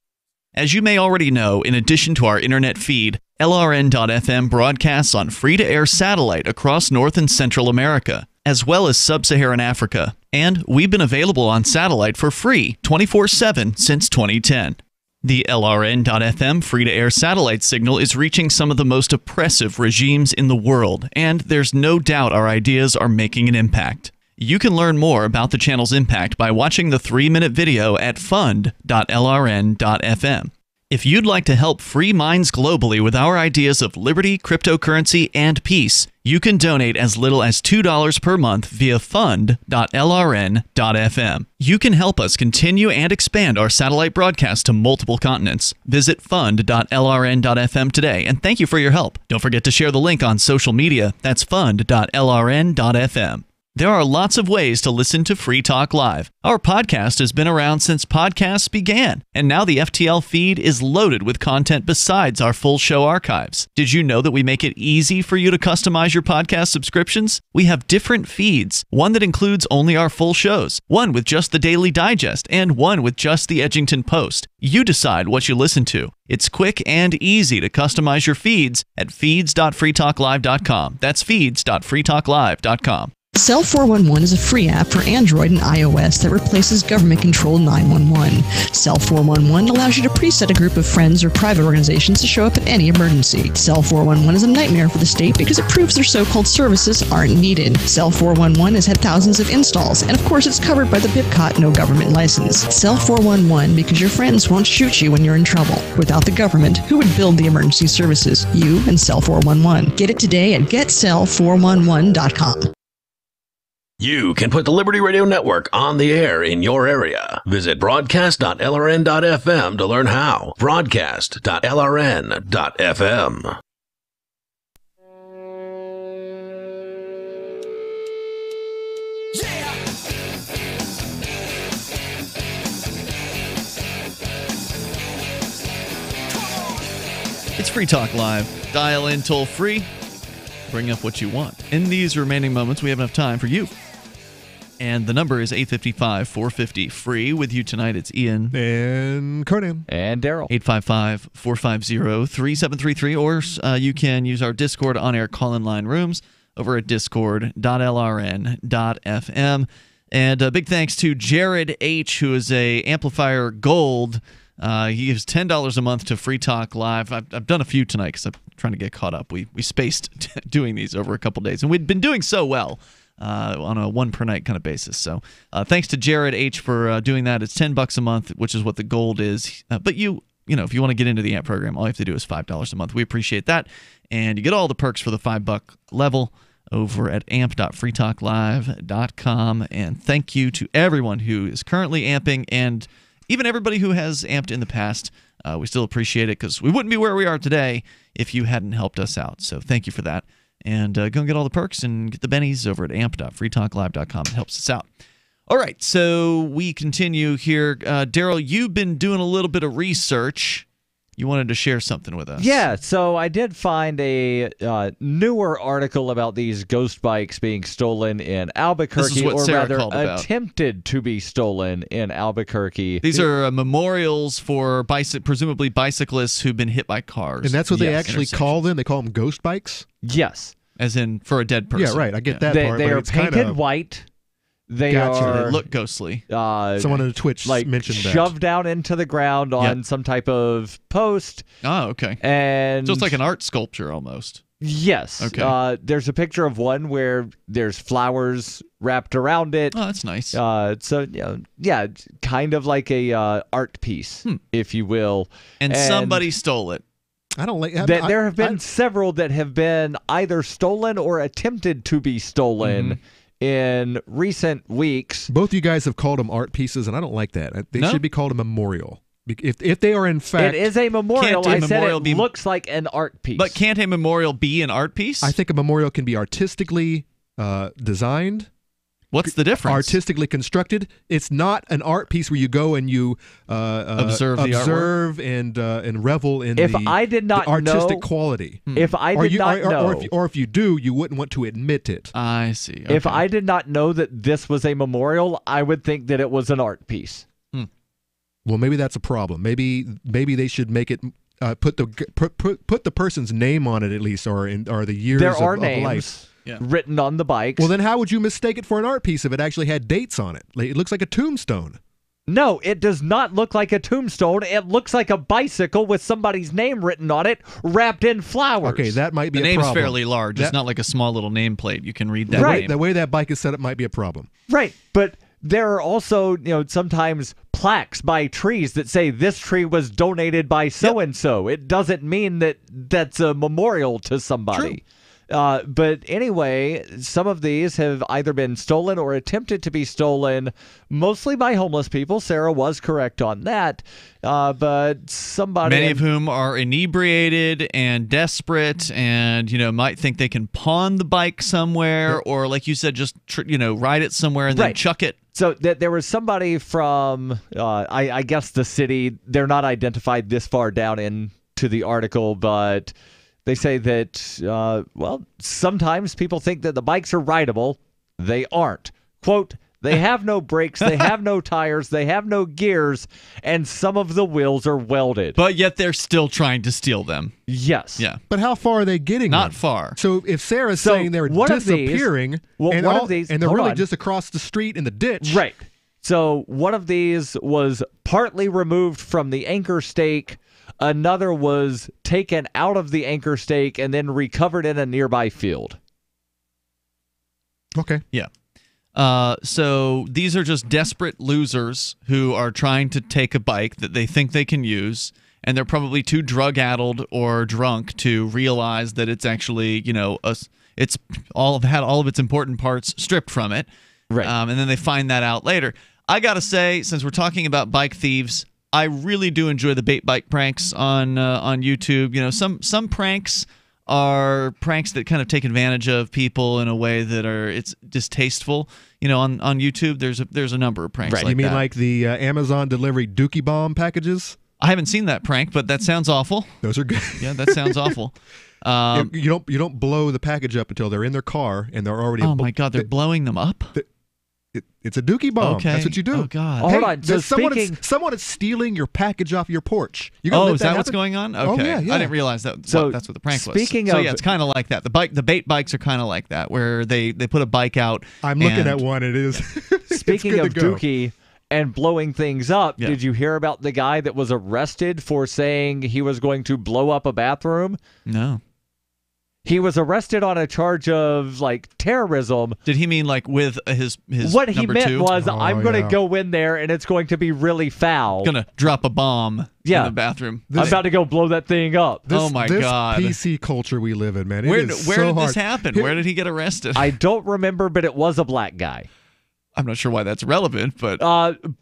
As you may already know, in addition to our internet feed, LRN.FM broadcasts on free-to-air satellite across North and Central America, as well as Sub-Saharan Africa. And we've been available on satellite for free 24/7 since 2010. The LRN.FM free-to-air satellite signal is reaching some of the most oppressive regimes in the world, and there's no doubt our ideas are making an impact. You can learn more about the channel's impact by watching the 3-minute video at fund.lrn.fm. If you'd like to help free minds globally with our ideas of liberty, cryptocurrency, and peace, you can donate as little as $2 per month via fund.lrn.fm. You can help us continue and expand our satellite broadcast to multiple continents. Visit fund.lrn.fm today, and thank you for your help. Don't forget to share the link on social media. That's fund.lrn.fm. There are lots of ways to listen to Free Talk Live. Our podcast has been around since podcasts began, and now the FTL feed is loaded with content besides our full show archives. Did you know that we make it easy for you to customize your podcast subscriptions? We have different feeds, one that includes only our full shows, one with just the Daily Digest, and one with just the Edgington Post. You decide what you listen to. It's quick and easy to customize your feeds at feeds.freetalklive.com. That's feeds.freetalklive.com. Cell 411 is a free app for Android and iOS that replaces government-controlled 911. Cell 411 allows you to preset a group of friends or private organizations to show up at any emergency. Cell 411 is a nightmare for the state because it proves their so-called services aren't needed. Cell 411 has had thousands of installs, and of course it's covered by the BIPCOT no government license. Cell 411 because your friends won't shoot you when you're in trouble. Without the government, who would build the emergency services? You and Cell 411. Get it today at getcell411.com. You can put the Liberty Radio Network on the air in your area. Visit broadcast.lrn.fm to learn how. Broadcast.lrn.fm. It's Free Talk Live. Dial in toll free. Bring up what you want. In these remaining moments, we have enough time for you. And the number is 855-450-FREE. With you tonight, it's Ian. And Conan. And Darryl. 855-450-3733. Or you can use our Discord on-air call-in line rooms over at discord.lrn.fm. And a big thanks to Jared H., who is a Amplifier Gold. He gives $10 a month to Free Talk Live. I've done a few tonight because I'm trying to get caught up. We spaced doing these over a couple days, and we'd been doing so well on a one per night kind of basis. So thanks to Jared H. for doing that. It's $10 a month, which is what the gold is. But you know, if you want to get into the AMP program, all you have to do is $5 a month. We appreciate that, and you get all the perks for the $5 level over at amp.freetalklive.com. And thank you to everyone who is currently amping, and even everybody who has amped in the past. We still appreciate it because we wouldn't be where we are today if you hadn't helped us out. So thank you for that. And go and get all the perks and get the bennies over at amp.freetalklive.com. It helps us out. All right, so we continue here. Darryl, you've been doing a little bit of research. You wanted to share something with us. Yeah, so I did find a newer article about these ghost bikes being stolen in Albuquerque, This is what or Sarah rather called about. attempted to be stolen in Albuquerque. These are memorials for presumably bicyclists who've been hit by cars. And that's what they actually call them? They call them ghost bikes? Yes. As in for a dead person. Yeah, right. I get that part. They but are it's painted kinda, white. They Gotcha. are They look ghostly. Someone on Twitch mentioned that. shoved down into the ground on some type of post. Oh, okay. And so it's like an art sculpture almost. Yes. Okay. There's a picture of one where there's flowers wrapped around it. Oh, that's nice. So yeah, kind of like a art piece, if you will. And somebody stole it. I don't like. There have been several that have been either stolen or attempted to be stolen in recent weeks. Both of you guys have called them art pieces, and I don't like that. They No? should be called a memorial. If they are in fact, It is a memorial. Can't a I said memorial it be- looks like an art piece. But can't a memorial be an art piece? I think a memorial can be artistically designed. What's the difference? Artistically constructed. It's not an art piece where you go and you Observe the artwork? and revel in If the, I did not the artistic know- quality. If I did not know, or if you do, you wouldn't want to admit it. I see. if I did not know that this was a memorial, I would think that it was an art piece. Well, maybe that's a problem. Maybe they should make it put the person's name on it at least, or the years There are of names life written on the bikes. Well, then how would you mistake it for an art piece if it actually had dates on it? Like, it looks like a tombstone. No, it does not look like a tombstone. It looks like a bicycle with somebody's name written on it, wrapped in flowers. Okay, that might be The a name's problem. fairly large. It's not like a small little nameplate. You can read that Right. name. The way that bike is set up might be a problem. Right, but there are also, sometimes plaques by trees that say this tree was donated by so-and-so. It doesn't mean that that's a memorial to somebody. But anyway, some of these have either been stolen or attempted to be stolen, mostly by homeless people. Sarah was correct on that. But somebody... Many of whom are inebriated and desperate and, might think they can pawn the bike somewhere or, like you said, just, ride it somewhere and then chuck it. So there was somebody from, I guess, the city. They're not identified this far down into the article, but they say that, sometimes people think that the bikes are rideable. They aren't. Quote, they have no brakes, they have no tires, they have no gears, and some of the wheels are welded. But yet they're still trying to steal them. Yes. Yeah. But how far are they getting? Not them? far. So if Sarah's saying they're disappearing, and they're hold really on. just across the street in the ditch, Right. So one of these was partly removed from the anchor stake. Another was taken out of the anchor stake and then recovered in a nearby field. Okay. Yeah. So these are just desperate losers who are trying to take a bike that they think they can use, and they're probably too drug-addled or drunk to realize that it's actually, it's had all of its important parts stripped from it. Right. And then they find that out later. I gotta say, since we're talking about bike thieves, I really do enjoy the bait bike pranks on YouTube. Some pranks are pranks that kind of take advantage of people in a way that it's distasteful. On YouTube, there's a number of pranks. Right. Like You mean that. like the Amazon delivery Dookie Bomb packages? I haven't seen that prank, but that sounds awful. Those are good. Yeah, that sounds awful. You don't blow the package up until they're in their car and they're already. Oh my God, they're blowing them up. It's a dookie bomb. Okay. That's what you do. Oh God. Hey, Hold on. So someone is stealing your package off your porch. Is that what's going on? Okay. Oh, yeah. I didn't realize that. So that's what the prank was. speaking so of- yeah, it's kind of like that. The bait bikes are kind of like that, where they put a bike out. I'm looking at one. It is. Speaking of dookie and blowing things up, Yeah. did you hear about the guy that was arrested for saying he was going to blow up a bathroom? No. He was arrested on a charge of like terrorism. Did he mean like with his What he number meant two? was, I'm going to go in there and it's going to be really foul. Gonna drop a bomb in the bathroom. I'm about to go blow that thing up. Oh my God. PC culture we live in, man. Where It did is so hard. this happen? Where did he get arrested? I don't remember, but it was a black guy. I'm not sure why that's relevant, but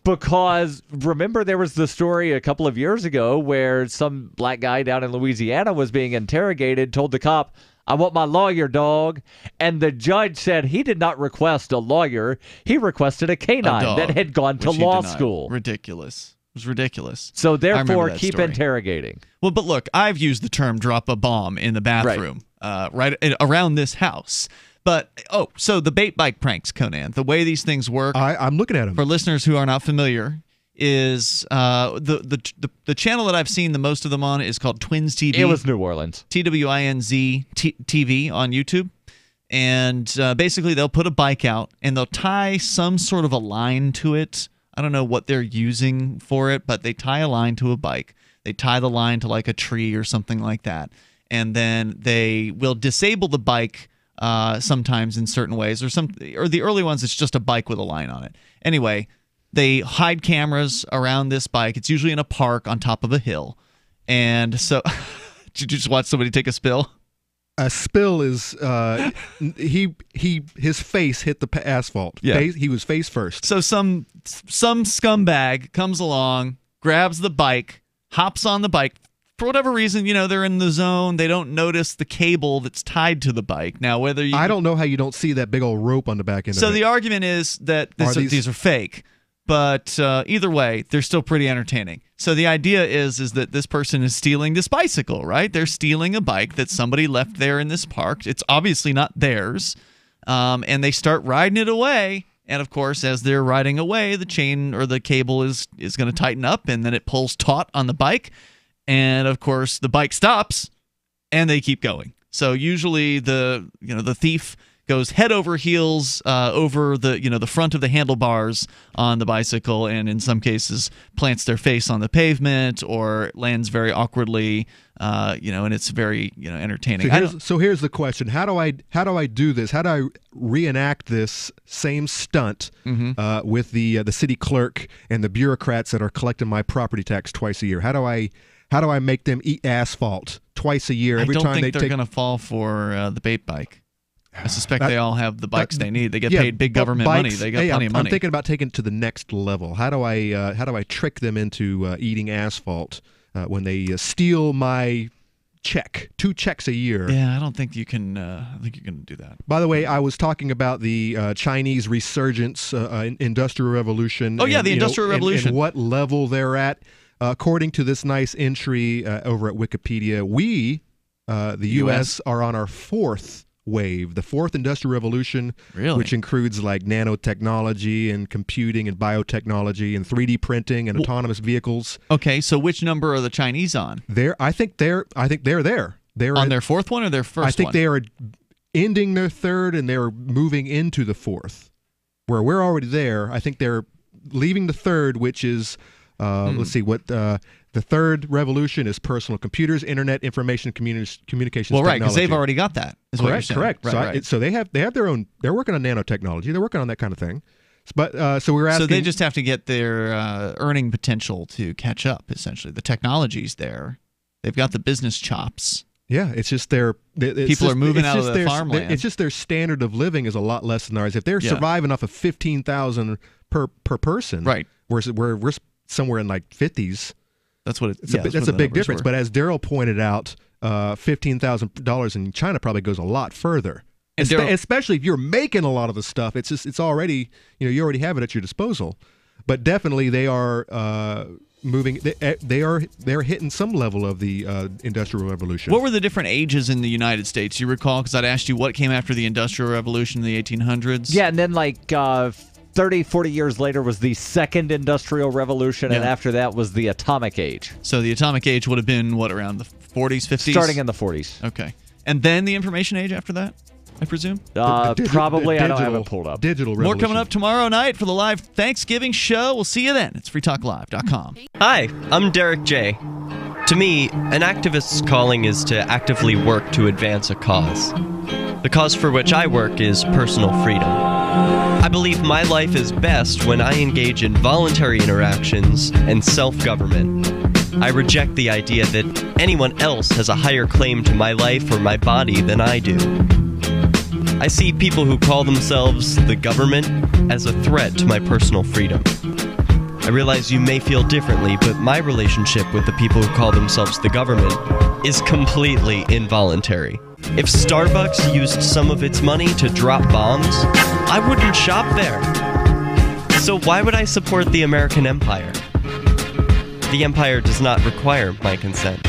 because remember there was the story a couple of years ago where some black guy down in Louisiana was being interrogated, told the cop, "I want my lawyer, dog." And the judge said he did not request a lawyer. He requested a canine dog, that had gone to which he law denied. school. Ridiculous. It was ridiculous. So I remember therefore, that keep story. interrogating. Well, but look, I've used the term drop a bomb in the bathroom right around this house. But, so the bait bike pranks, Conan, the way these things work. I'm looking at them. For listeners who are not familiar, is the channel that I've seen the most of them on is called Twins TV. It was New Orleans. TWINZ TV on YouTube. And basically they'll put a bike out and they'll tie some sort of a line to it. I don't know what they're using for it, but they tie a line to a bike. They tie the line to like a tree or something like that. And then they will disable the bike sometimes in certain ways, or the early ones it's just a bike with a line on it. Anyway, they hide cameras around this bike. It's usually in a park on top of a hill. And so did you just watch somebody take a spill? A spill is his face hit the asphalt. Yeah. He was face first. So some scumbag comes along, grabs the bike, hops on the bike. For whatever reason, they're in the zone. They don't notice the cable that's tied to the bike. Now, whether you... I don't know how you don't see that big old rope on the back end of it. So the argument is that these are fake. But either way, they're still pretty entertaining. So the idea is that this person is stealing this bicycle, right? They're stealing a bike that somebody left there in this park. It's obviously not theirs. And they start riding it away. And, of course, as they're riding away, the chain or the cable is going to tighten up, and then it pulls taut on the bike. And, of course, the bike stops, and they keep going. So usually the thief goes head over heels over the front of the handlebars on the bicycle, and in some cases plants their face on the pavement or lands very awkwardly, and it's very entertaining. So here's the question: How do I do this? How do I reenact this same stunt with the city clerk and the bureaucrats that are collecting my property tax twice a year? How do I make them eat asphalt twice a year every time they take? I don't think they're going to fall for the bait bike. I suspect they all have the bikes they need. They get paid big government money. They got plenty of money. I'm thinking about taking it to the next level. How do I trick them into eating asphalt when they steal my check? 2 checks a year. Yeah, I don't think you can. I think you can do that. By the way, I was talking about the Chinese resurgence, Industrial Revolution. Oh yeah, the Industrial Revolution. And what level they're at. According to this nice entry over at Wikipedia, we, the U.S., are on our 4th wave, the 4th Industrial Revolution, which includes like nanotechnology and computing and biotechnology and 3D printing and autonomous vehicles. Okay, so which number are the Chinese on? I think they're there. They're on their 4th one or their first one? I think they are ending their 3rd and they're moving into the 4th, where we're already there. I think they're leaving the 3rd, which is let's see what the 3rd revolution is: personal computers, internet, information, communications. Well, right, technology. because they've already got that. Is what you're saying. Correct. Right, so they have their own. They're working on nanotechnology. They're working on that kind of thing. But so we're asking. So they just have to get their earning potential to catch up. Essentially, the technology's there. They've got the business chops. Yeah, it's just people are moving out of the farmland. It's just their standard of living is a lot less than ours. If they're surviving off of $15,000 per person, right? We're somewhere in like 50s. That's what that's a big difference. But as Darryl pointed out, $15,000 in China probably goes a lot further. Especially if you're making a lot of the stuff, it's already you already have it at your disposal. But definitely they are moving. They're hitting some level of the Industrial Revolution. What were the different ages in the United States? You recall? Because I'd asked you what came after the Industrial Revolution in the 1800s. Yeah, and then 30, 40 years later was the Second Industrial Revolution, and after that was the Atomic Age. So the Atomic Age would have been, what, around the 40s, 50s? Starting in the 40s. Okay. And then the Information Age after that, I presume? Probably. I don't have it pulled up. Digital More revolution. coming up tomorrow night for the live Thanksgiving show. We'll see you then. It's freetalklive.com. Hi, I'm Derek J. To me, an activist's calling is to actively work to advance a cause. The cause for which I work is personal freedom. I believe my life is best when I engage in voluntary interactions and self-government. I reject the idea that anyone else has a higher claim to my life or my body than I do. I see people who call themselves the government as a threat to my personal freedom. I realize you may feel differently, but my relationship with the people who call themselves the government is completely involuntary. If Starbucks used some of its money to drop bombs, I wouldn't shop there. So why would I support the American empire? The empire does not require my consent.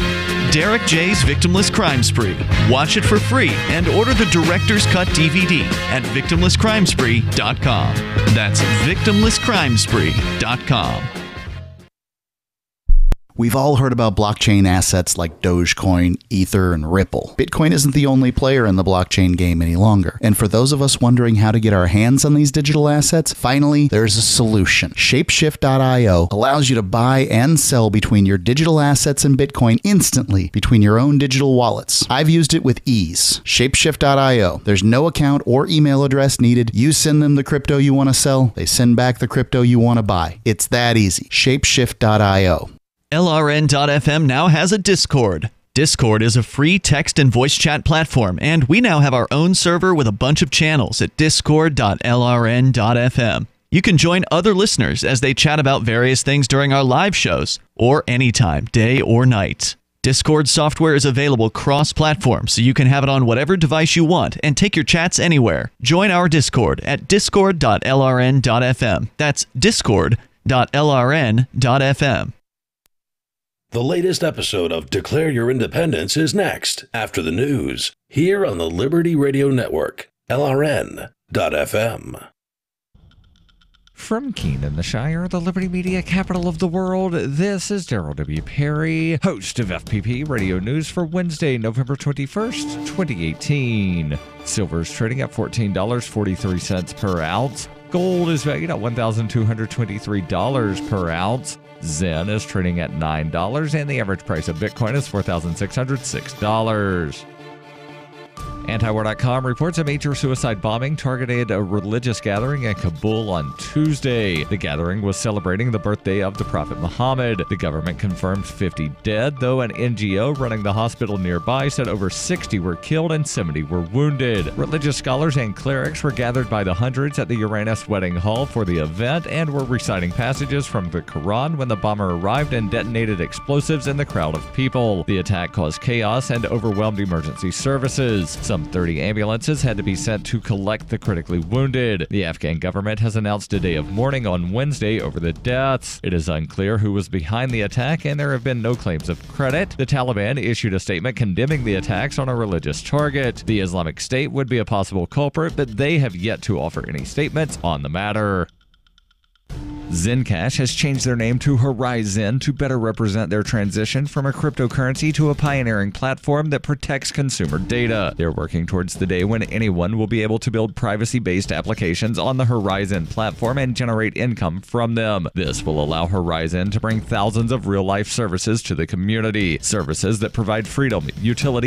Derek J's Victimless Crime Spree. Watch it for free and order the Director's Cut DVD at victimlesscrimespree.com. That's victimlesscrimespree.com. We've all heard about blockchain assets like Dogecoin, Ether, and Ripple. Bitcoin isn't the only player in the blockchain game any longer. And for those of us wondering how to get our hands on these digital assets, finally, there's a solution. Shapeshift.io allows you to buy and sell between your digital assets and Bitcoin instantly between your own digital wallets. I've used it with ease. Shapeshift.io. There's no account or email address needed. You send them the crypto you want to sell. They send back the crypto you want to buy. It's that easy. Shapeshift.io. LRN.FM now has a Discord. Discord is a free text and voice chat platform, and we now have our own server with a bunch of channels at discord.lrn.fm. You can join other listeners as they chat about various things during our live shows, or anytime, day or night. Discord software is available cross-platform, so you can have it on whatever device you want and take your chats anywhere. Join our Discord at discord.lrn.fm. That's discord.lrn.fm. The latest episode of Declare Your Independence is next, after the news, here on the Liberty Radio Network, LRN.FM. From Keene in the Shire, the Liberty Media capital of the world, this is Darryl W. Perry, host of FPP Radio News for Wednesday, November 21st, 2018. Silver is trading at $14.43 per ounce. Gold is valued at $1,223 per ounce. Zen is trading at $9, and the average price of Bitcoin is $4,606. Antiwar.com reports a major suicide bombing targeted a religious gathering in Kabul on Tuesday. The gathering was celebrating the birthday of the Prophet Muhammad. The government confirmed 50 dead, though an NGO running the hospital nearby said over 60 were killed and 70 were wounded. Religious scholars and clerics were gathered by the hundreds at the Uranus Wedding Hall for the event and were reciting passages from the Quran when the bomber arrived and detonated explosives in the crowd of people. The attack caused chaos and overwhelmed emergency services. Some 30 ambulances had to be sent to collect the critically wounded. The Afghan government has announced a day of mourning on Wednesday over the deaths. It is unclear who was behind the attack, and there have been no claims of credit. The Taliban issued a statement condemning the attacks on a religious target. The Islamic State would be a possible culprit, but they have yet to offer any statements on the matter. Zencash has changed their name to Horizon to better represent their transition from a cryptocurrency to a pioneering platform that protects consumer data. They're working towards the day when anyone will be able to build privacy-based applications on the Horizon platform and generate income from them. This will allow Horizon to bring thousands of real-life services to the community. Services that provide freedom, utility,